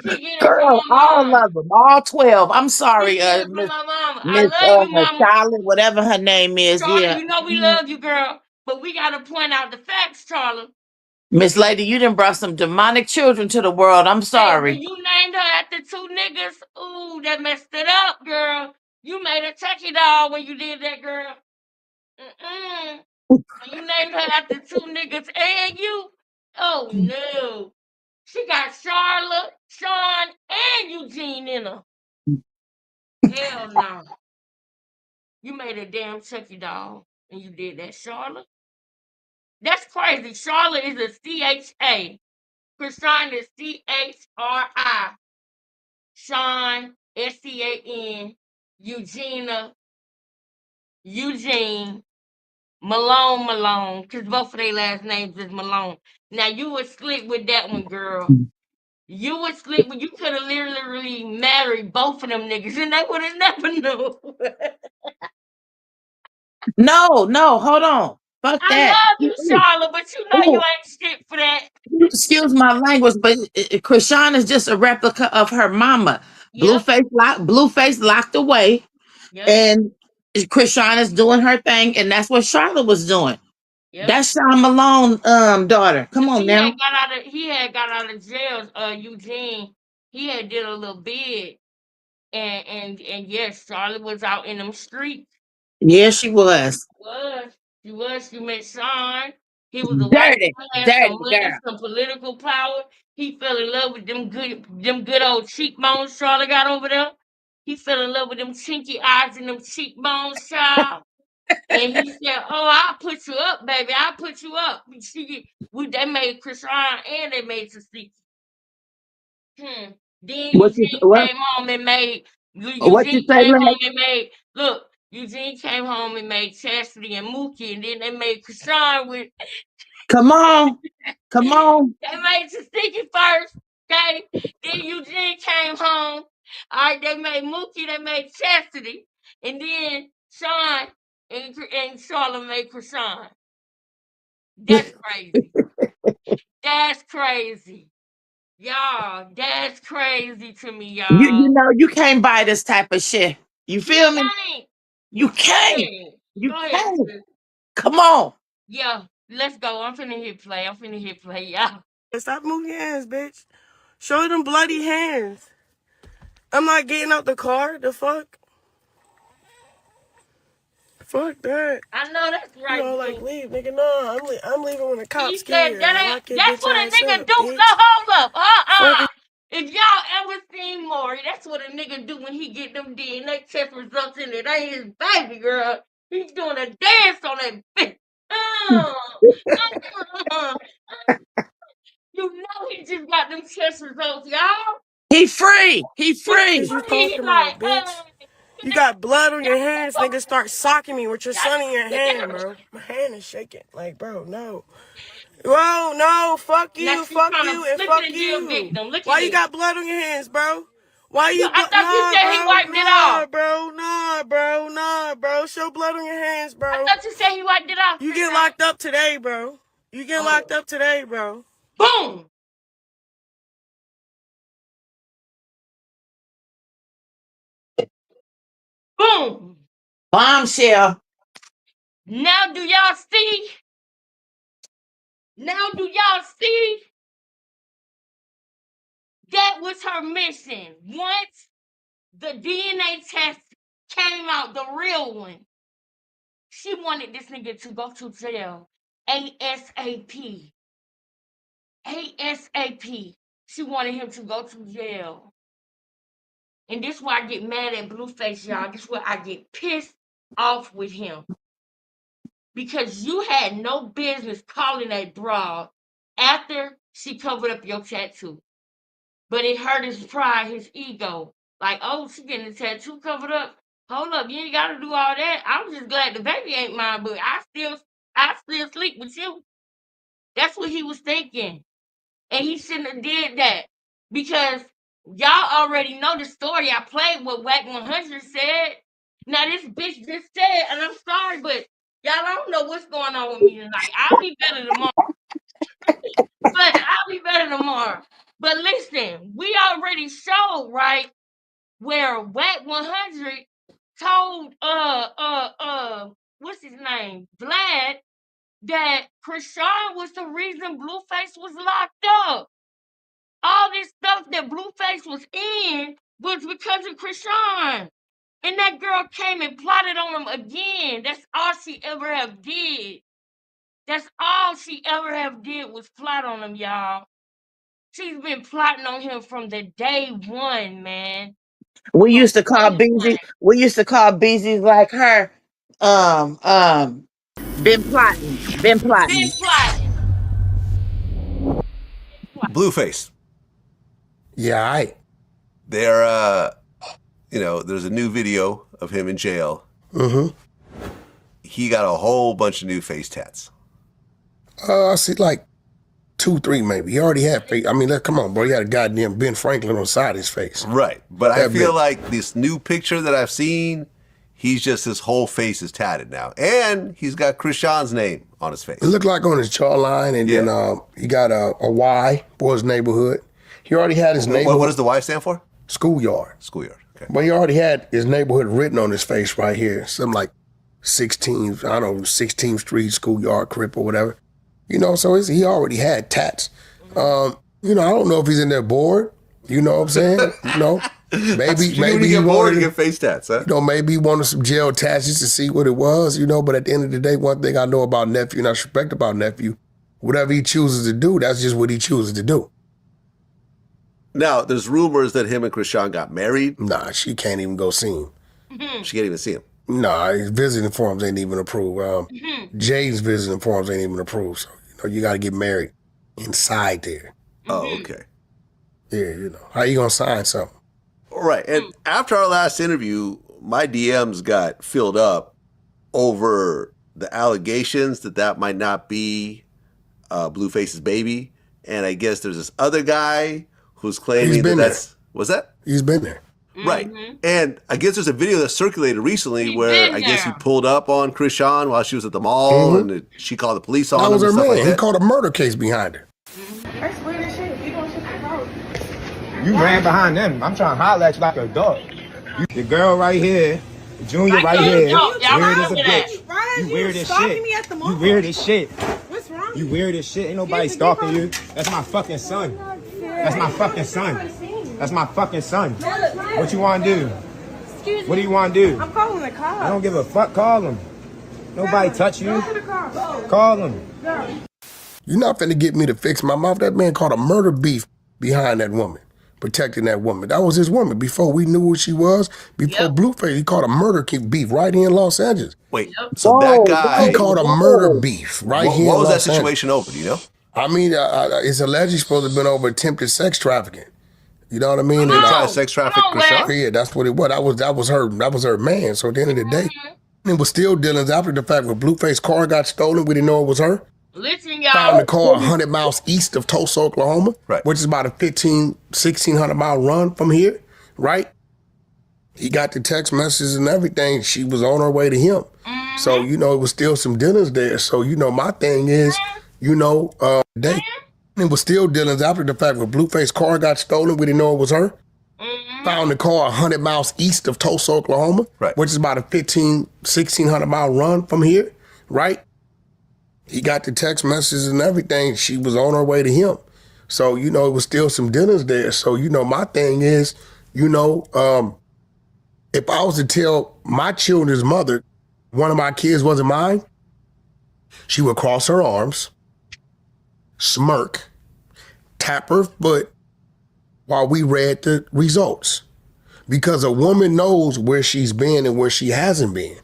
She get it from Girl, her all mom. of them, all 12. I'm She sorry, get it from Miss her mama. I Miss love you, mama. Charlotte, whatever her name is. Charlotte, Yeah. you know we love you, girl. But we got to point out the facts, Charlotte. Miss Lady, you done brought some demonic children to the world. I'm Hey, when sorry. you named her after two niggas, ooh, that messed it up, girl. You made a turkey doll when you did that, girl. Mm-mm. When you named her after two niggas and you, oh no. She got Charlotte, Sean, and Eugene in her. Hell no. You made a damn turkey doll and you did that, Charlotte. That's crazy. Charlotte is a CHA. Chrisean is CHRI. Sean, SCAN. Eugenia, Eugene. Malone, Malone. Because both of their last names is Malone. Now, you were slick with that one, girl. You were slick, but you could have literally married both of them niggas and they would have never knew. No, hold on. Fuck I that. love you, Charlotte, but you know you Ooh, ain't shit for that. excuse my language, but Krishan is just a replica of her mama. Yep. Blueface locked away, Yep. and Krishan is doing her thing, and that's what Charlotte was doing. Yep. That's Sean Malone, daughter. Come Cause on now. he had got out of jail, Eugene. He had did a little bid and yes, Charlotte was out in them streets. Yeah, she was. Was. She was. She met Sean. He was a white Dirty, man, had some dirty money, girl. some political power. He fell in love with them good old cheekbones Charlotte got over there. He fell in love with them chinky eyes and them cheekbones, child. And he said, "Oh, I'll put you up, baby. I'll put you up." They made Chrisean and they made Tasiki. Then What you Eugene what? came home and made What you Eugene say, came man? home and made look. Eugene came home and made Chastity and Mookie, and then they made Chrisean with Come on, come on. they made Tasiki first. Okay, then Eugene came home. All right, they made Mookie, they made Chastity, and then Sean and Charlotte made Chrisean. That's crazy. That's crazy. Y'all, that's crazy to me, You y'all. know you can't buy this type of shit. You You feel me? can't. You Go can't. ahead. You Go ahead, can't. sis. Come on. Yeah, let's go. I'm finna hit play. Y'all. Stop moving your hands, bitch. Show them bloody hands. I'm not getting out the car. The fuck? Fuck that. I know that's You right, know, like, Blue. leave, nigga. No, I'm leaving when the He cops get said here. that ain't. Lock your That's bitch what a ass nigga up, do. No, bitch. hold up. Fuck it. If y'all ever seen Maury, that's what a nigga do when he get them DNA test results in it. Ain't his baby girl. He's doing a dance on that bitch. You know he just got them test results, y'all. He free. He What free. is you He talking like, about, bitch? You got blood on your hands, nigga. Start socking me with your son in your hand, bro. My hand is shaking. Like, bro, no. Bro, no. Fuck now you, she's fuck trying to you, and flip fuck it and be a you. victim. Look Why at you this. got blood on your hands, bro? Why you I thought you nah, said he bro, wiped it nah, off. bro, nah, bro, nah, bro. Show blood on your hands, bro. I thought you said he wiped it off. You get locked up today, bro. You get locked up today, bro. Boom. Boom. Bombshell. Now do y'all see? Now do y'all see? That was her mission. Once the DNA test came out, the real one, she wanted this nigga to go to jail. ASAP. ASAP. She wanted him to go to jail. And this is why I get mad at Blueface, y'all. This is why I get pissed off with him. Because you had no business calling that broad after she covered up your tattoo. But it hurt his pride, his ego. Like, oh, she getting the tattoo covered up. Hold up, you ain't gotta do all that. I'm just glad the baby ain't mine, but I still sleep with you. That's what he was thinking. And he shouldn't have did that. Because y'all already know the story. I played what Wack 100 said. Now this bitch just said, and I'm sorry, but y'all don't know what's going on with me tonight. I'll be better tomorrow. But I'll be better tomorrow. But listen, we already showed, right, where Wack 100 told what's his name? Vlad, that Chrisean was the reason Blueface was locked up. All this stuff that Blueface was in was because of Chrisean. And that girl came and plotted on him again. That's all she ever have did. That's all she ever have did was plot on him, y'all. She's been plotting on him from the day one, man. We used to call Beezy. We used to call Beezy like her. Been plotting. Been Been plotting. plotting. Blueface. Yeah, There, there's a new video of him in jail. Mm-hmm. He got a whole bunch of new face tats. I see like 2, 3 maybe. He already had face. I mean, come on, bro. He had a goddamn Ben Franklin on the side of his face. Right. But I feel like this new picture that I've seen, his whole face is tatted now. And he's got Chrisean's name on his face. It looked like on his jawline, and then he got a Y, boys neighborhood. He already had his neighborhood. What does the Y stand for? Schoolyard. Schoolyard, okay. But he already had his neighborhood written on his face right here. Something like 16th Street, Schoolyard, Crip, or whatever. So he already had tats. I don't know if he's in there bored. You know what I'm saying? Maybe he wanted to get face tats, huh? Maybe he wanted some gel tats just to see what it was, But at the end of the day, one thing I know about nephew and I respect about nephew, whatever he chooses to do, that's just what he chooses to do. Now, there's rumors that him and Chrisean got married. Nah, she can't even go see him. She can't even see him. Nah, his visiting forms ain't even approved. Jade's visiting forms ain't even approved. So, you got to get married inside there. Oh, okay. Yeah, How you going to sign something? Right. And after our last interview, my DMs got filled up over the allegations that might not be Blueface's baby. And I guess there's this other guy who's claiming that's... Was that? He's been there. Right. And I guess there's a video that circulated recently where I guess he pulled up on Chrisean while she was at the mall and she called the police on him. That was her man. Like he called a murder case behind her. That's weird as shit. You doing shit for You ran behind them. I'm trying to holler at you like a dog. The girl right here, Junior right here, weird as a bitch. You weird as shit. You weird as shit. What's wrong? You weird as shit. Ain't nobody stalking you. That's my fucking son. That's my fucking son. That's my fucking son. What you want to do? Excuse me. What do you want to do? I'm calling the cops. I don't give a fuck. Call him. Nobody touch you. Call him. You're not finna get me to fix my mouth. That man caught a murder beef behind that woman. protecting that woman. That was his woman before we knew who she was. Before Blueface, he caught a murder beef right here in Los Angeles. Wait, so that guy... He caught a murder beef right here in What was Los that situation over, do you know? I mean, it's allegedly supposed to have been over attempted sex trafficking. You know what I mean? They tried to sex traffic Chrisean? Yeah, that's what it was. That was her man. So at the end of the day, it was still dealings after the fact when Blueface's car got stolen. We didn't know it was her. Listen, y'all. Found the car 100 miles east of Tulsa, Oklahoma, which is about a 1,600 mile run from here, right? He got the text messages and everything. She was on her way to him. So, you know, it was still some dealings there. So, you know, my thing is, you know, it was still dealings after the fact when Blueface's car got stolen. We didn't know it was her. Found the car 100 miles east of Tulsa, Oklahoma, which is about a 1,600 mile run from here, right? He got the text messages and everything. She was on her way to him. So, you know, it was still some dealings there. So, you know, my thing is, you know, if I was to tell my children's mother one of my kids wasn't mine, she would cross her arms, smirk, tap her foot while we read the results. Because a woman knows where she's been and where she hasn't been.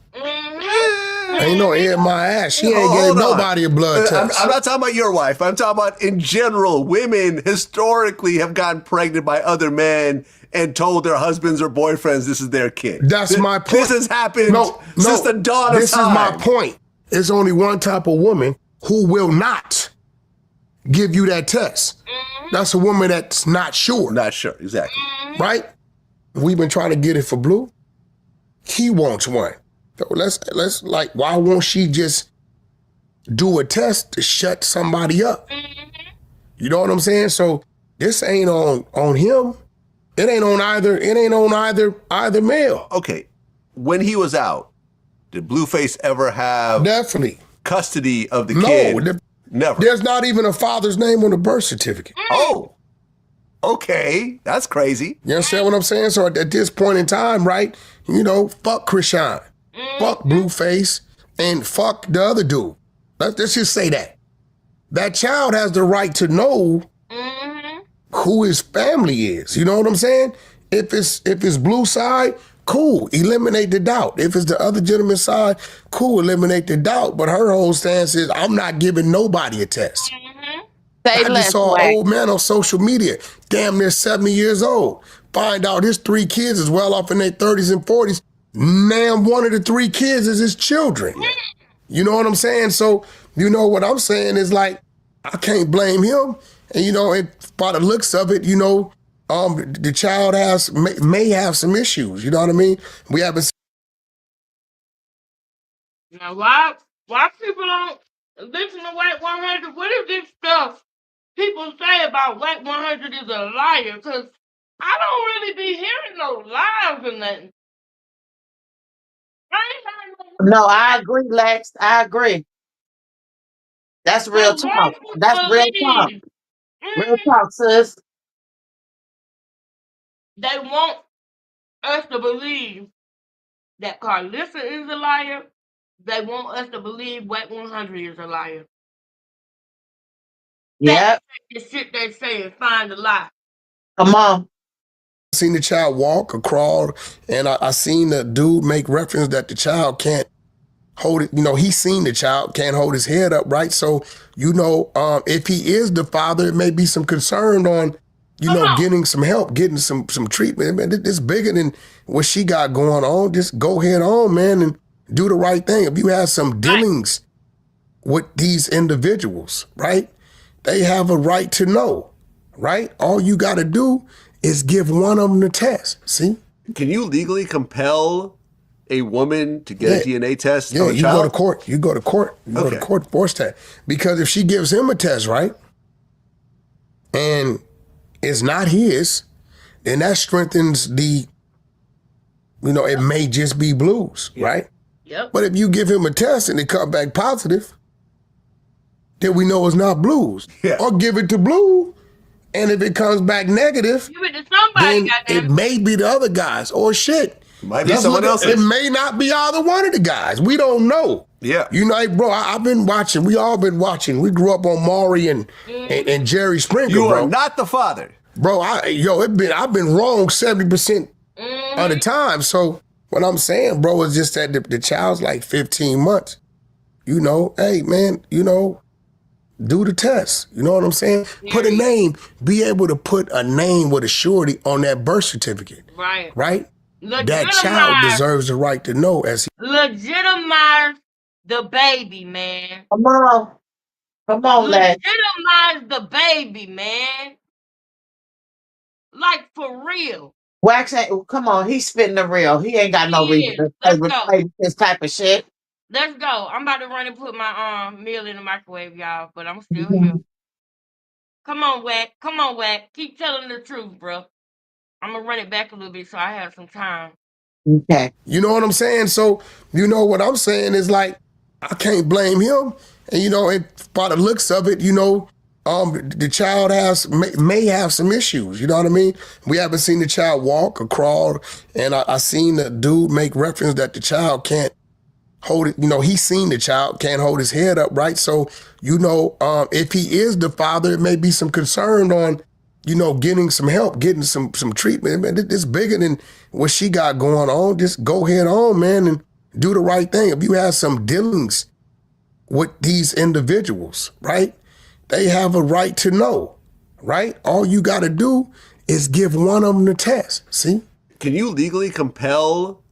Ain't no air in my ass. She ain't gave nobody a blood test. I'm not talking about your wife. I'm talking about in general. Women historically have gotten pregnant by other men and told their husbands or boyfriends this is their kid. That's my point. This has happened since the dawn of time. This is my point. There's only one type of woman who will not give you that test. That's a woman that's not sure. Not sure, exactly. Right? We've been trying to get it for Blue. He wants one. So let's like, why won't she just do a test to shut somebody up? You know what I'm saying? So this ain't on him. It ain't on either male. Okay. When he was out, did Blueface ever have custody of the kid? Never. There's not even a father's name on the birth certificate. Oh. Okay. That's crazy. You understand what I'm saying? So at this point in time, right, you know, fuck Chrisean. Fuck Blueface and fuck the other dude. Let's just say that. That child has the right to know who his family is. You know what I'm saying? If it's Blue side, cool, eliminate the doubt. If it's the other gentleman's side, cool, eliminate the doubt. But her whole stance is, I'm not giving nobody a test. I just saw an old man on social media, damn near 70 years old, find out his 3 kids is well off in their 30s and 40s. Now one of the 3 kids is his children. You know what I'm saying? So, you know what I'm saying is like, I can't blame him. And, you know, and by the looks of it, you know, the child may have some issues. You know what I mean? We haven't. Now, why people don't listen to White 100? What is this stuff people say about White 100 is a liar? Because I don't really be hearing no lies or nothing. No, I agree, Lex. I agree. That's real talk. That's real talk. Real talk, sis. They want us to believe that Carlissa is a liar. They want us to believe White 100 is a liar. Yeah. The shit they say and find a lie. Come on. Seen the child walk or crawl, and I seen the dude make reference that the child can't hold it. You know, he's seen the child can't hold his head up, right? So, you know, if he is the father, it may be some concern on, you know, getting some help, getting some treatment. Man, it's bigger than what she got going on. Just go head on, man, and do the right thing. If you have some dealings with these individuals, right, they have a right to know, right? All you got to do is give one of them the test. See? Can you legally compel a woman to get a DNA test on a you child? go to court. You go to court. You go to court to force that. Because if she gives him a test, right, and it's not his, then that strengthens the, you know, it may just be Blue's, right? Yep. But if you give him a test and it comes back positive, then we know it's not Blue's. Or give it to Blue, and if it comes back negative, give it to somebody, then it may be the other guys. Or shit. Might be someone else's. It may not be either one of the guys. We don't know. Yeah. You know, hey, bro, I've been watching. We all been watching. We grew up on Maury and Jerry Springer, You bro. are not the father. bro, I've been wrong 70% of the time. So what I'm saying, bro, is just that the child's like 15 months. You know, hey man, you know, do the test. You know what I'm saying? Put a name. Be able to put a name with a surety on that birth certificate. Right. Right? That child deserves the right to know as he Legitimize the baby, man. Come on. Come on, lad. Legitimize the baby, man. Like for real. Wax ain't, come on, he's spitting the real. He ain't got no reason to Let's go. play with this type of shit. Let's go. I'm about to run and put my meal in the microwave, y'all, but I'm still here. Come on, Wack. Come on, Wack. Keep telling the truth, bro. I'm gonna run it back a little bit so I have some time. Okay. You know what I'm saying? So, you know what I'm saying is like, I can't blame him. And you know, by the looks of it, you know, the child may have some issues. You know what I mean? We haven't seen the child walk or crawl, and I seen the dude make reference that the child can't hold it. You know, he's seen the child can't hold his head up, right? So, you know, if he is the father, it may be some concern on, you know, getting some help, getting some treatment. Man, it's bigger than what she got going on. Just go head on, man, and do the right thing. If you have some dealings with these individuals, right? They have a right to know, right? All you got to do is give one of them the test. See? Can you legally compel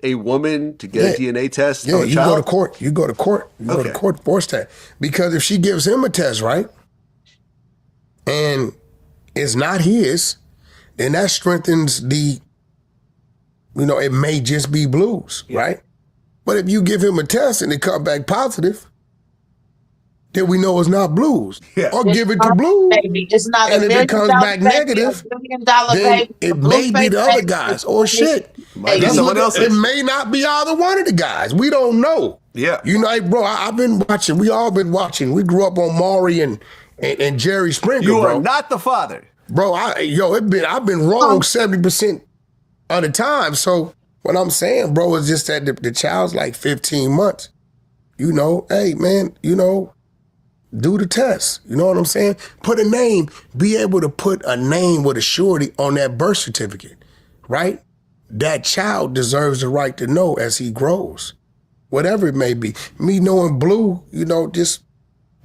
a woman to get a DNA test of a you child? go to court. You go to court. You go to court, force that. Because if she gives him a test, right, and it's not his, then that strengthens the, you know, it may just be blues, right? But if you give him a test and it come back positive, then we know it's not blues. Or give it to blues. Baby. It's not And a if it comes back negative, $1 million then baby. it may be the other guys. Or shit. Might be someone else's. It may not be either one of the guys. We don't know. Yeah. You know, bro, I've been watching. We all been watching. We grew up on Maury and Jerry Springer, You bro. are not the father. Bro, I've been wrong 70% of the time. So what I'm saying, bro, is just that the child's like 15 months. You know, hey, man, you know, do the test. You know what I'm saying? Put a name. Be able to put a name with a surety on that birth certificate, right? That child deserves the right to know as he grows, whatever it may be. Me knowing Blue, you know, just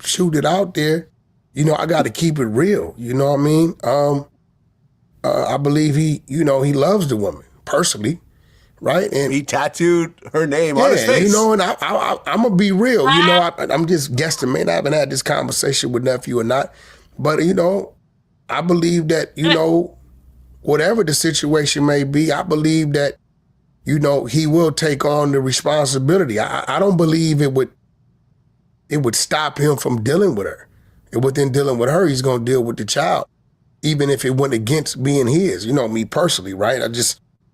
shoot it out there. You know, I got to keep it real. You know what I mean? I believe he loves the woman personally, right? And he tattooed her name on his face. You know, and I'm gonna be real. You know, I'm just guesstimating. I haven't had this conversation with nephew or not, but you know, I believe that whatever the situation may be, I believe that he will take on the responsibility. I don't believe it would stop him from dealing with her. And within dealing with her, he's gonna deal with the child, even if it went against being his. You know, me personally, right?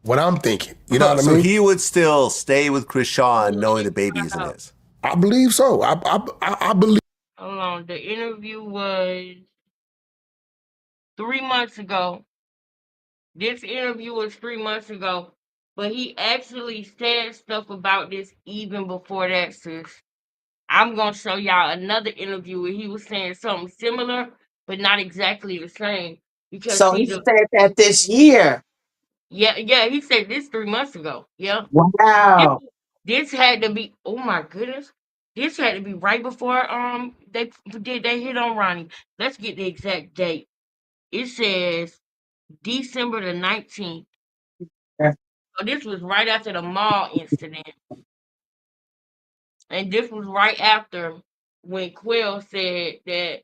What I'm thinking. You know what I mean? So he would still stay with Chrisean knowing the baby isn't his? I believe so. I believe. Hold on. The interview was 3 months ago. This interview was 3 months ago. But he actually said stuff about this even before that, sis. I'm going to show y'all another interview where he was saying something similar, but not exactly the same. Because So he said that this year. Yeah, he said this 3 months ago. Yeah. Wow. This had to be, oh my goodness. This had to be right before they hit on Ronnie. Let's get the exact date. It says December the 19th. Yeah. So this was right after the mall incident. And this was right after when Quill said that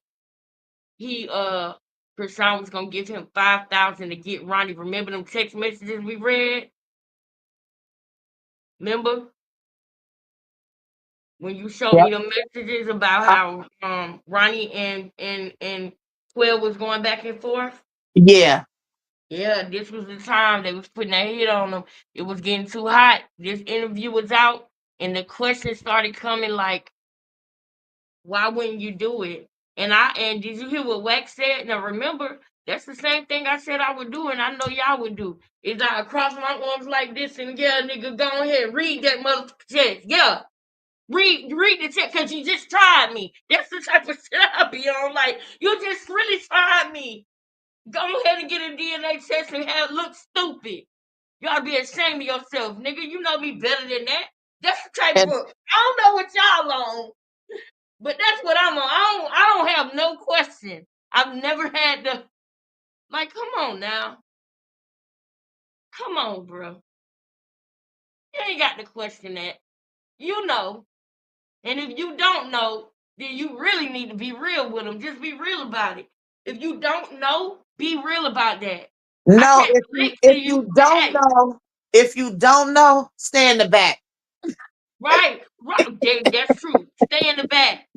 he Chrisean was gonna give him $5,000 to get Ronnie. Remember them text messages we read? Remember? When you showed me the messages about how Ronnie and Quill was going back and forth? Yeah. Yeah, this was the time they was putting that hit on them. It was getting too hot. This interview was out, and the questions started coming like, why wouldn't you do it? And did you hear what Wax said? Now remember, that's the same thing I said I would do, and I know y'all would do. Is I cross my arms like this and yeah, nigga, go ahead, read that motherfucker text. Yeah. Read the text because you just tried me. That's the type of shit I be on. Like, you just really tried me. Go ahead and get a DNA test and look stupid. You ought to be ashamed of yourself, nigga. You know me better than that. That's the type of And I don't know what y'all on, but that's what I'm on. I don't have no question. I've never had the like. Come on now, come on, bro. You ain't got to question that. You know, and if you don't know, then you really need to be real with them. Just be real about it. If you don't know, be real about that. I no, can't relate to if you, you but don't hey, know, stay in the back. right, right. That's true. Stay in the back.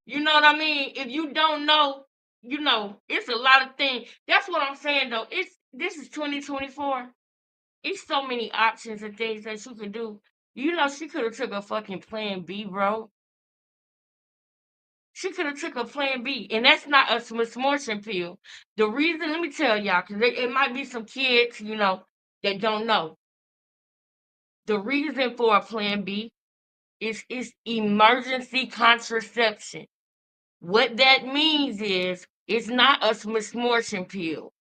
You know what I mean? If you don't know, you know, it's a lot of things. That's what I'm saying though. This is 2024. It's so many options and things that you could do. You know, she could have took a fucking plan B, bro. She could have took a plan B, and that's not a misfortune pill. The reason, let me tell y'all, because it might be some kids, you know, that don't know. The reason for a plan B is emergency contraception. What that means is it's not a misfortune pill.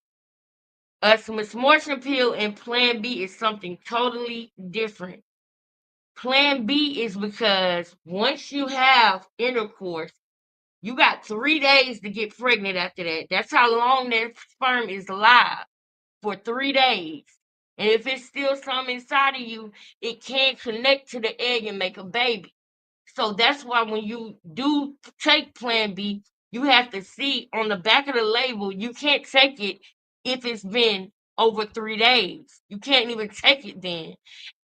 A misfortune pill and plan B is something totally different. Plan B is because once you have intercourse, you got 3 days to get pregnant after that. That's how long that sperm is alive, for 3 days. And if it's still some inside of you, it can't connect to the egg and make a baby. So that's why when you do take Plan B, you have to see on the back of the label, you can't take it if it's been over 3 days. You can't even take it then.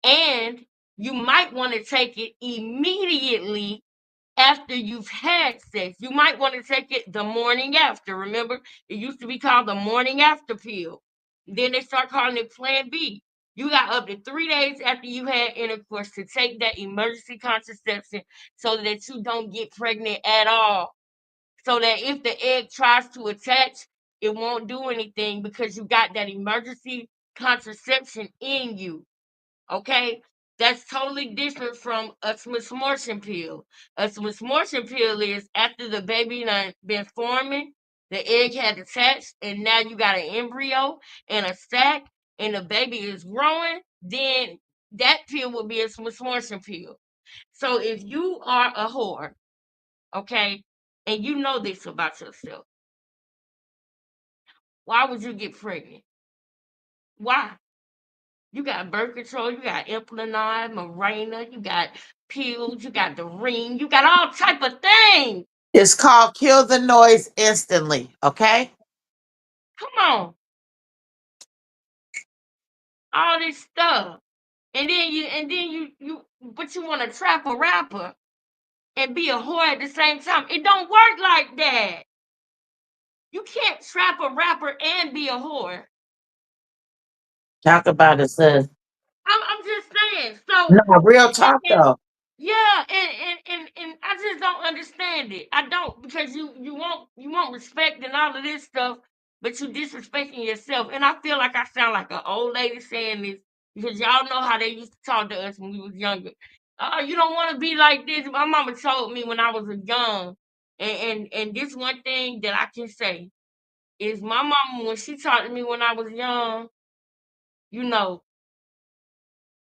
And you might want to take it immediately after you've had sex. You might want to take it the morning after. Remember, it used to be called the morning after pill. Then they start calling it Plan B. You got up to 3 days after you had intercourse to take that emergency contraception so that you don't get pregnant at all. So that if the egg tries to attach, it won't do anything because you got that emergency contraception in you. Okay? That's totally different from a smorgasbord pill. A smorgasbord pill is after the baby done been forming, the egg had attached, and now you got an embryo and a sac, and the baby is growing, then that pill would be a smorgasbord pill. So if you are a whore, okay, and you know this about yourself, why would you get pregnant? Why? You got birth control, you got Implanon, Mirena, you got pills, you got the ring, you got all type of things. It's called kill the noise instantly. Okay. Come on, all this stuff, but you want to trap a rapper and be a whore at the same time. It don't work like that. You can't trap a rapper and be a whore. Talk about it, sis. I'm just saying. So No, real talk though. yeah, and I just don't understand it. I don't, because you want respect and all of this stuff, but you disrespecting yourself. And I feel like I sound like an old lady saying this because y'all know how they used to talk to us when we was younger. Oh, you don't want to be like this. My mama told me when I was young, and this one thing that I can say is my mama, when she talked to me when I was young, you know,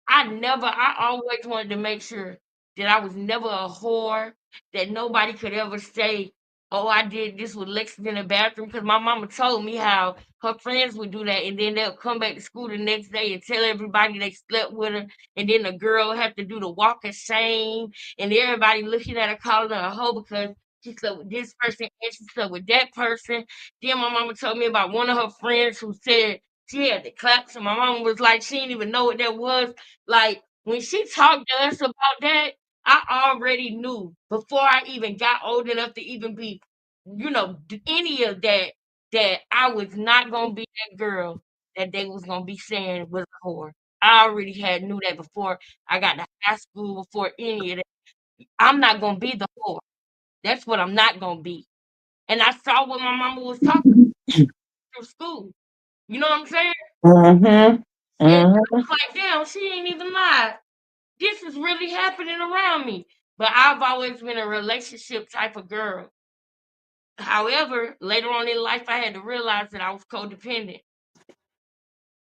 I always wanted to make sure that I was never a whore, that nobody could ever say, "Oh, I did this with Lexington in the bathroom," because my mama told me how her friends would do that, and then they'll come back to school the next day and tell everybody they slept with her, and then the girl have to do the walk of shame, and everybody looking at her calling her a hoe because she slept with this person and she slept with that person. Then my mama told me about one of her friends who said she had the claps, and my mama was like, she didn't even know what that was. Like, when she talked to us about that, I already knew before I even got old enough to even be, any of that, that I was not gonna be that girl that they was gonna be saying was a whore. I already had knew that before I got to high school, before any of that. I'm not gonna be the whore. That's what I'm not gonna be. And I saw what my mama was talking through school. You know what I'm saying? Mm-hmm. And I Mm-hmm. was like, damn, she ain't even lied. This is really happening around me. But I've always been a relationship type of girl. However, later on in life, I had to realize that I was codependent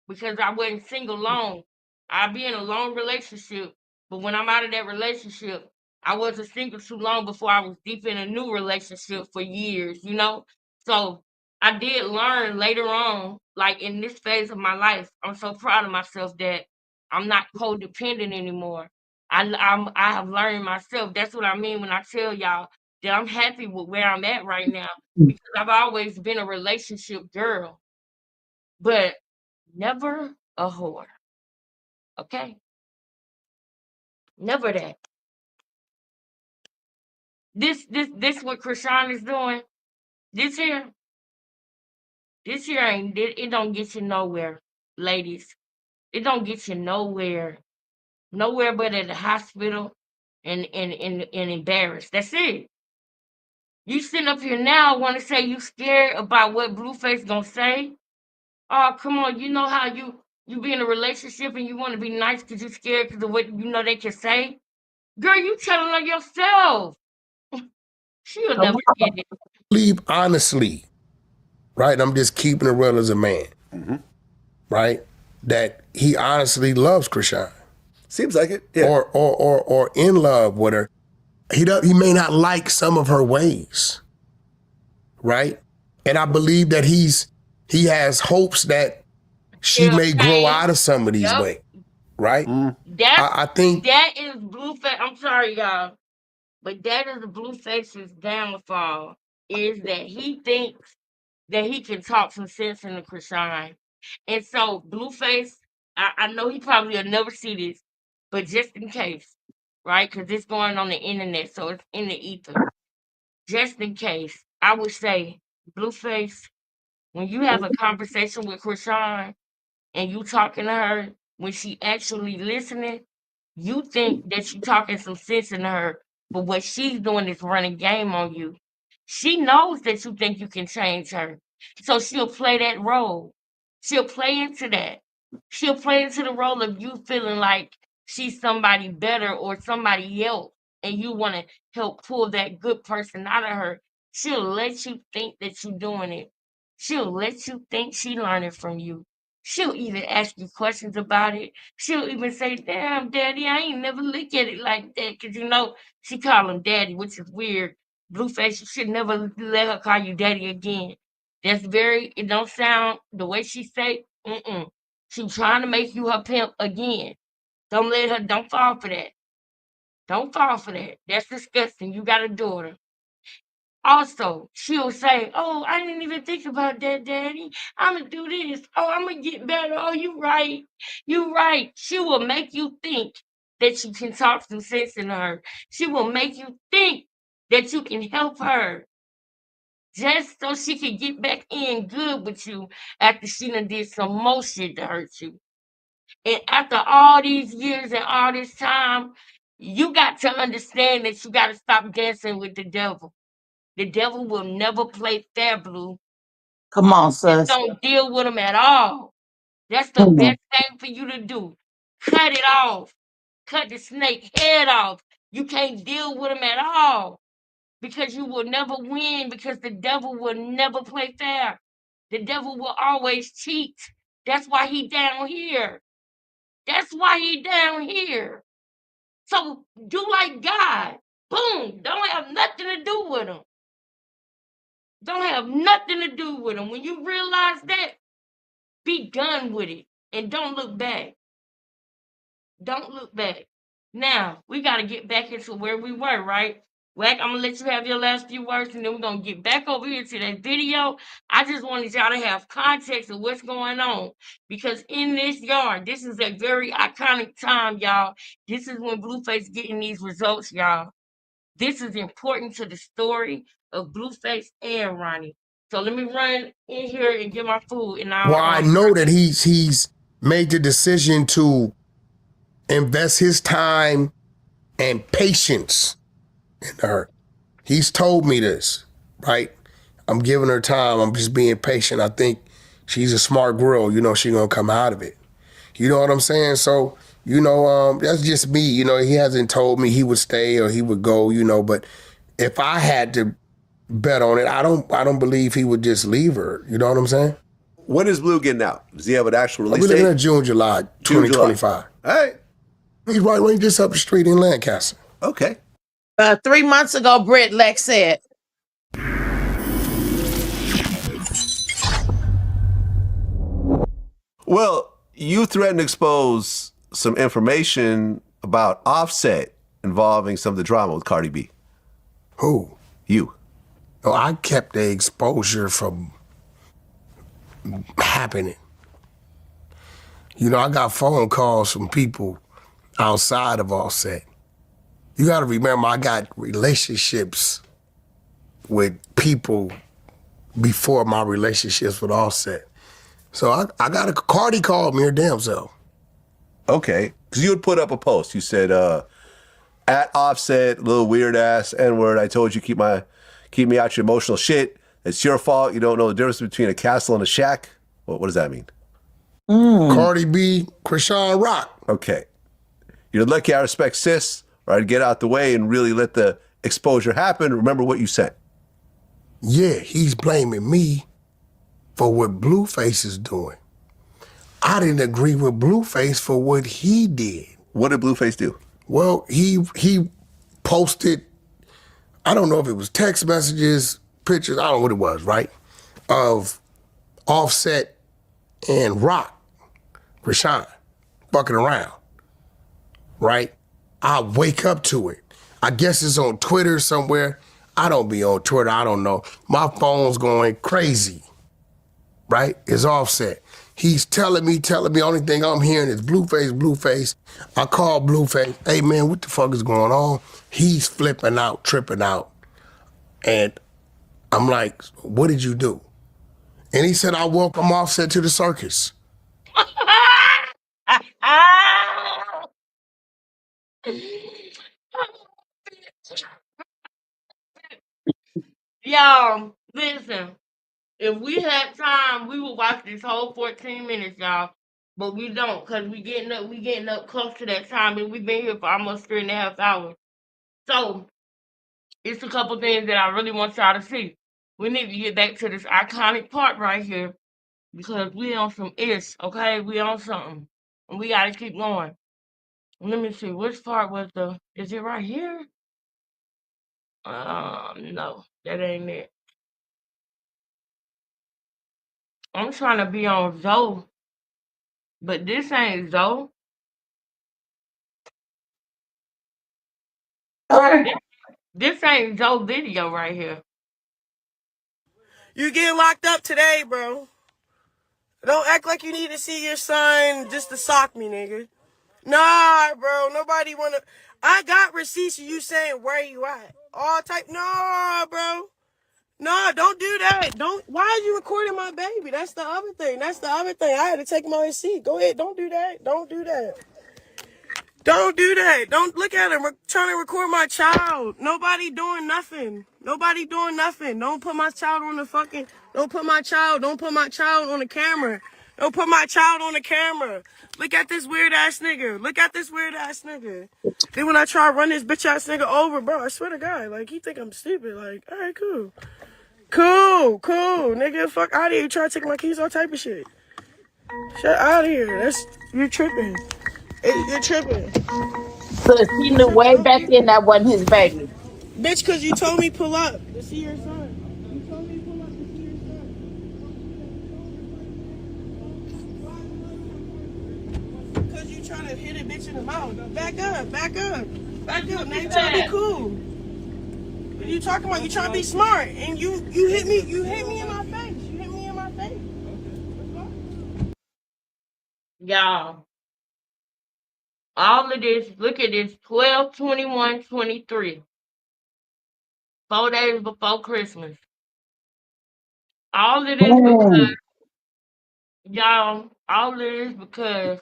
because I wasn't single long. I'd be in a long relationship, but when I'm out of that relationship, I wasn't single too long before I was deep in a new relationship for years, you know? So I did learn later on, like in this phase of my life, I'm so proud of myself that I'm not codependent anymore. I have learned myself. That's what I mean when I tell y'all that I'm happy with where I'm at right now because I've always been a relationship girl, but never a whore. Okay? Never that. This what Chrisean is doing. This here, this here ain't it don't get you nowhere, ladies. It don't get you nowhere. Nowhere but at the hospital and embarrassed. That's it. You sitting up here now wanna say you scared about what Blueface gonna say? Oh, come on, you know how you be in a relationship and you wanna be nice because you scared because of what you know they can say? Girl, you telling on yourself. She'll never get it. Believe honestly, right? I'm just keeping it real as a man, right? That he honestly loves Chrisean. Seems like it, yeah. Or in love with her. He may not like some of her ways, right? And I believe that he has hopes that she may grow out of some of these ways, right? I think that is Blueface. I'm sorry, y'all, but that is Blueface's downfall. Is that he thinks that he can talk some sense into Chrisean, and so Blueface. I know he probably will never see this, but just in case, right? Because it's going on the internet, so it's in the ether. Just in case, I would say, Blueface, when you have a conversation with Chrisean and you talking to her when she actually listening, you think that you talking some sense into her, but what she's doing is running game on you. She knows that you think you can change her, so she'll play that role. She'll play into that. She'll play into the role of you feeling like she's somebody better or somebody else, and you want to help pull that good person out of her. She'll let you think that you're doing it. She'll let you think she learning from you. She'll even ask you questions about it. She'll even say, "Damn, daddy, I ain't never look at it like that." Cause you know, she call him daddy, which is weird. Blueface, you should never let her call you daddy again. That's very, it don't sound the way she say, She trying to make you her pimp again. Don't fall for that. Don't fall for that. That's disgusting. You got a daughter. Also, she'll say, "Oh, I didn't even think about that, Daddy. I'ma do this. Oh, I'ma get better. Oh, you right. You right." She will make you think that you can talk some sense into her. She will make you think that you can help her just so she can get back in good with you after she done did some more shit to hurt you. And after all these years and all this time, you got to understand that you got to stop dancing with the devil. The devil will never play fair, Blue. Come on, Just sis. don't deal with him at all. That's the Hmm. best thing for you to do. Cut it off. Cut the snake head off. You can't deal with him at all because you will never win because the devil will never play fair. The devil will always cheat. That's why he down here. That's why he down here. So do like God. Boom. Don't have nothing to do with him. Don't have nothing to do with him. When you realize that, be done with it and don't look back. Don't look back. Now, we got to get back into where we were, right? Wack, I'm going to let you have your last few words and then we're going to get back over here to that video. I just wanted y'all to have context of what's going on because in this yard, this is a very iconic time, y'all. This is when Blueface getting these results, y'all. This is important to the story of Blueface and Ronnie. So let me run in here and get my food, and well, I'll. I know that he's made the decision to invest his time and patience in her. He's told me this, right? I'm giving her time. I'm just being patient. I think she's a smart girl. You know, she's gonna come out of it. You know what I'm saying? So, you know, that's just me. You know, he hasn't told me he would stay or he would go, you know, but if I had to bet on it. I don't believe he would just leave her. You know what I'm saying? When is Blue getting out? Does he have an actual release We're date? looking at June, July, 2025. All right. He's right just up the street in Lancaster. Okay. 3 months ago, Britt Lex said. Well, you threatened to expose some information about Offset involving some of the drama with Cardi B. Who? You. No, I kept the exposure from happening. You know, I got phone calls from people outside of Offset. You got to remember, I got relationships with people before my relationships with Offset. So I got a Cardi called me her damn self. Okay, because you had put up a post. You said, at Offset, little weird ass N-word. I told you keep me out your emotional shit. It's your fault. You don't know the difference between a castle and a shack. What does that mean? Cardi B, Chrisean Rock. Okay. You're lucky I respect sis, or I'd get out the way and really let the exposure happen. Remember what you said. Yeah, he's blaming me for what Blueface is doing. I didn't agree with Blueface for what he did. What did Blueface do? Well, he posted, I don't know if it was text messages, pictures, I don't know what it was, right? Of Offset and Rock, Chrisean, fucking around, right? I wake up to it. I guess it's on Twitter somewhere. I don't be on Twitter, I don't know. My phone's going crazy, right? It's Offset. He's telling me, only thing I'm hearing is Blueface. I call Blueface, hey man, what the fuck is going on? He's flipping out, tripping out. And I'm like, what did you do? And he said, I welcome Offset to the circus. Y'all, listen. If we had time, we would watch this whole 14 minutes, y'all. But we don't, because we getting up close to that time, and we've been here for almost 3.5 hours. So it's a couple things that I really want y'all to see. We need to get back to this iconic part right here because we on some ish, okay? We on something. And we gotta keep going. Let me see, which part was is it right here? No, that ain't it. I'm trying to be on Zoe, but this ain't Zoe. This ain't Zoe video right here. You getting locked up today, bro. Don't act like you need to see your son just to sock me, nigga. Nah, bro. Nobody wanna. I got receipts of you saying where you at. All type. Nah, bro. Nah, don't do that. Don't. Why are you recording my baby? That's the other thing. I had to take my receipt. Go ahead. Don't do that. Don't do that. Don't do that. Don't look at him. We're trying to record my child. Nobody doing nothing. Don't put my child on the fucking. Don't put my child on the camera. Don't put my child on the camera. Look at this weird ass nigga. Then when I try to run this bitch ass nigga over, bro, I swear to God, like, he think I'm stupid. Like, all right, cool. Cool, nigga. Fuck out of here. You try to take my keys, all type of shit. Shut out of here. You're tripping. You're tripping. So he knew way back then that wasn't his baby. Bitch, cause you told me pull up to see your son. Cause you trying to hit a bitch in the mouth. Back up. Now you trying to be cool. What are you talking about? You trying to be smart, and you hit me in my face. Y'all. All of this, look at this, 12/21/23. 4 days before Christmas. All of this because y'all, all of this because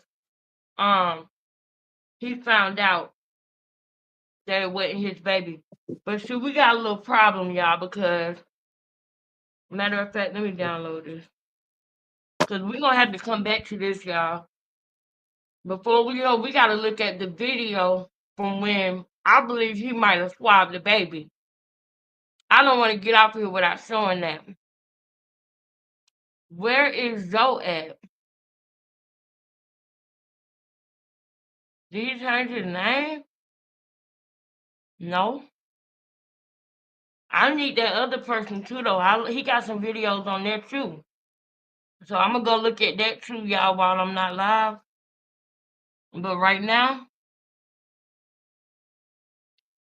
he found out that it wasn't his baby. But see, we got a little problem, y'all, because matter of fact, let me download this. Because we're gonna have to come back to this, y'all. Before we go, we gotta look at the video from when I believe he might have swabbed the baby. I don't want to get off here without showing that. Where is Zoe at? Did he change his name? No. I need that other person too, though. He got some videos on there too. So I'm gonna go look at that too, y'all, while I'm not live. But right now,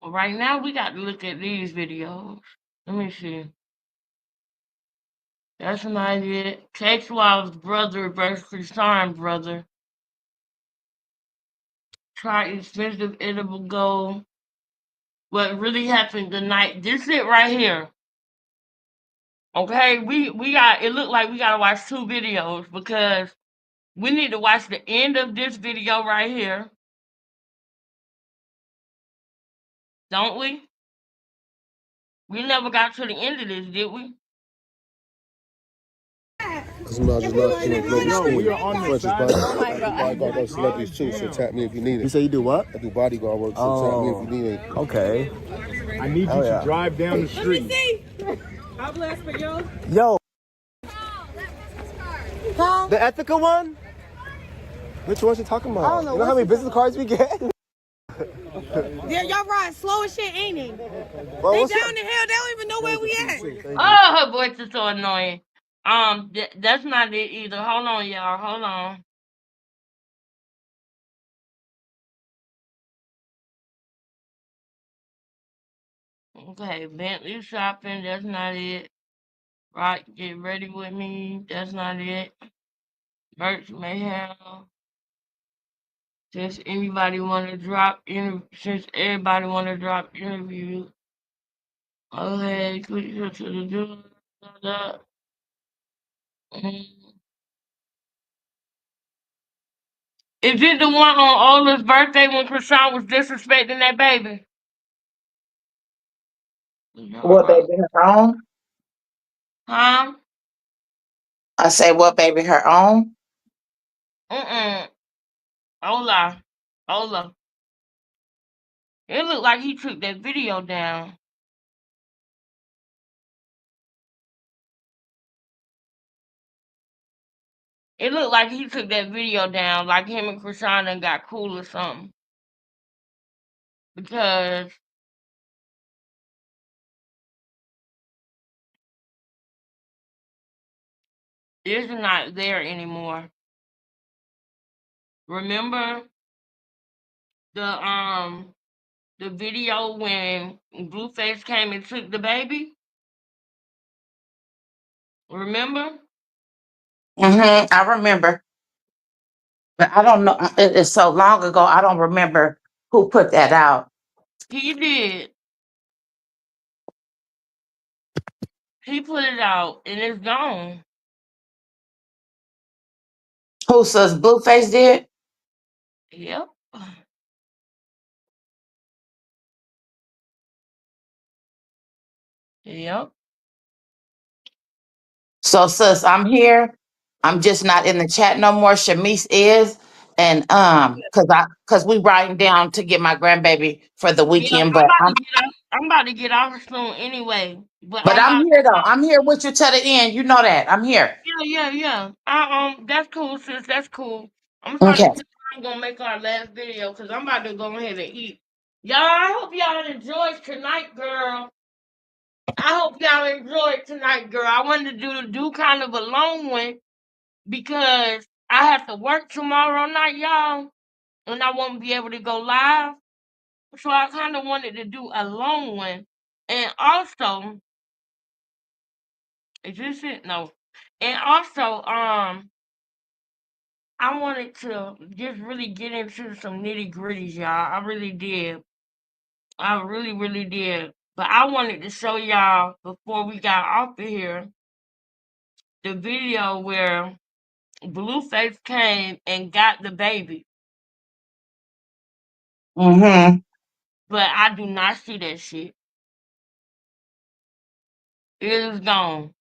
we got to look at these videos. Let me see. That's not it. Cake Wild's brother versus Chrisean brother. Try expensive edible gold. What really happened tonight? This it right here. Okay, we got. It looked like we gotta watch 2 videos because we need to watch the end of this video right here. Don't we? We never got to the end of this, did we? Somebody just not doing global school. Precious body. I do bodyguard work celebrities too, so tap me if you need it. You say you do what? I do bodyguard work, so tap me if you need it. Okay. I need you to drive down the street. God bless for you. Yo. The ethical one? Which one you talking about? I don't know. You know how many business cards we get? Yeah, y'all ride slow as shit, ain't it? Bro, They what's down up? the hill. They don't even know where we at. Oh, her voice is so annoying. That's not it either. Hold on, y'all. Hold on. Okay, Bentley shopping. That's not it. Right, get ready with me. That's not it. Merch mayhem. Since everybody want to drop interview. Okay, click here to the do. Is it the one on Ola's birthday when Chrisean was disrespecting that baby? What baby her own? Huh? I say what baby her own? Ola. Ola. It looked like he took that video down. It looked like he took that video down, like him and Chrisean done got cool or something. Because it's not there anymore. Remember the video when Blueface came and took the baby? Remember? I remember. But I don't know. It's so long ago. I don't remember who put that out. He did. He put it out and it's gone. Who says Blueface did? Yep. Yep. So, sis, I'm here. I'm just not in the chat no more. Shamice is, and cause we writing down to get my grandbaby for the Yeah, weekend. But I'm about to get off soon anyway. But I'm here though. I'm here with you to the end. You know that. I'm here. Yeah. That's cool, sis. That's cool. I'm Okay. starting to think I'm gonna make our last video because I'm about to go ahead and eat. Y'all, I hope y'all enjoyed tonight, girl. I hope y'all enjoyed tonight, girl. I wanted to do kind of a long one because I have to work tomorrow night, y'all, and I won't be able to go live. So I kind of wanted to do a long one, and also, is this it? No, and also, I wanted to just really get into some nitty gritties, y'all. I really did. I really, really did. But I wanted to show y'all before we got off of here the video where Blueface came and got the baby. But I do not see that shit. It is gone.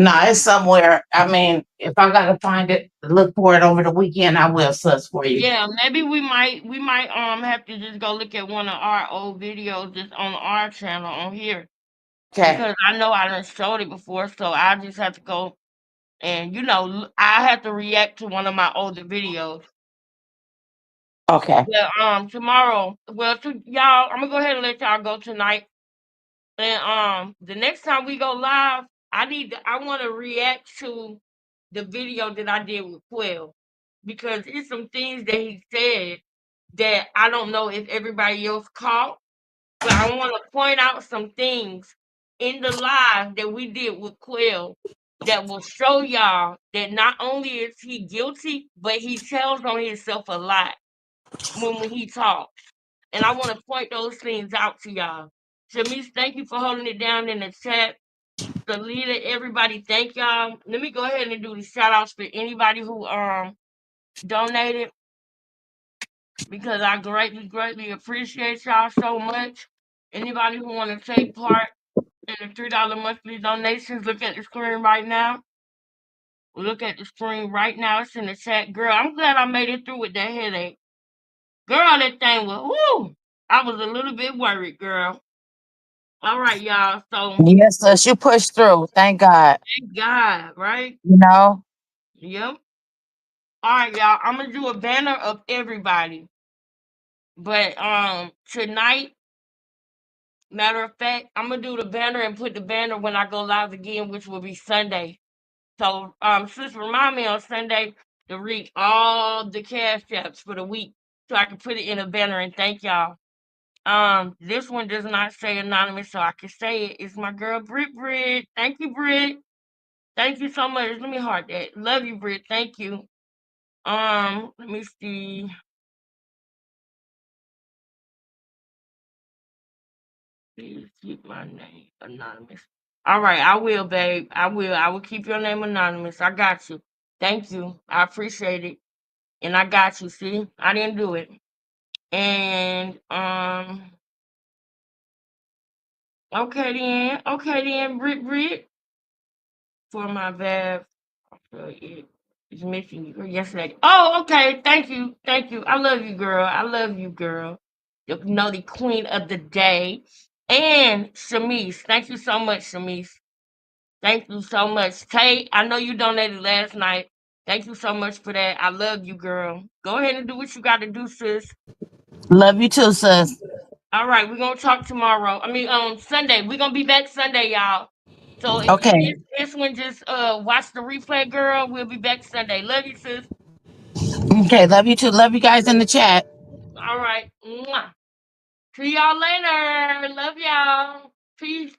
Nah, it's somewhere. I mean, if I gotta find it, look for it over the weekend, I will sus for you. Yeah, maybe we might have to just go look at one of our old videos just on our channel on here. Okay. Because I know I done showed it before, so I just have to go and I have to react to one of my older videos. Okay. Tomorrow, well, y'all, I'm gonna go ahead and let y'all go tonight. And the next time we go live, I want to react to the video that I did with Quell because it's some things that he said that I don't know if everybody else caught, but I want to point out some things in the live that we did with Quell that will show y'all that not only is he guilty, but he tells on himself a lot when he talks. And I want to point those things out to y'all. Shamice, thank you for holding it down in the chat. Salita, everybody, thank y'all. Let me go ahead and do the shout outs for anybody who donated because I greatly, greatly appreciate y'all so much. Anybody who want to take part in the $3 monthly donations, look at the screen right now. Look at the screen right now. It's in the chat. Girl, I'm glad I made it through with that headache. Girl, that thing was, whoo! I was a little bit worried, girl. All right, y'all. So, Yes, sus, you pushed through. Thank God. thank God, right? You know? Yep. All right, y'all. I'm gonna do a banner of everybody. But tonight, matter of fact, I'm gonna do the banner and put the banner when I go live again, which will be Sunday. So sis, remind me on Sunday to read all the cash apps for the week so I can put it in a banner and thank y'all. This one does not say anonymous, so I can say it. It's my girl Brit. Thank you, Brit. Thank you so much. Let me heart that. Love you, Brit. Thank you. Let me see. Please keep my name anonymous. All right, I will, babe. I will. I will keep your name anonymous. I got you. Thank you. I appreciate it. And I got you. See, I didn't do it. And okay then, Brit, for my valve. It's missing you yesterday. Oh, okay. Thank you. I love you, girl. I love you, girl. The queen of the day. And Shamice, thank you so much, Shamice. Thank you so much. Tate, I know you donated last night. Thank you so much for that. I love you, girl. Go ahead and do what you got to do, sis. Love you too, sis. All right, we're gonna talk tomorrow. I mean, on Sunday. We're gonna be back Sunday, y'all. So if you Okay. missed this one, just watch the replay, girl. We'll be back Sunday. Love you, sis. Okay, love you too. Love you guys in the chat. All right. Mwah. See y'all later. Love y'all. Peace.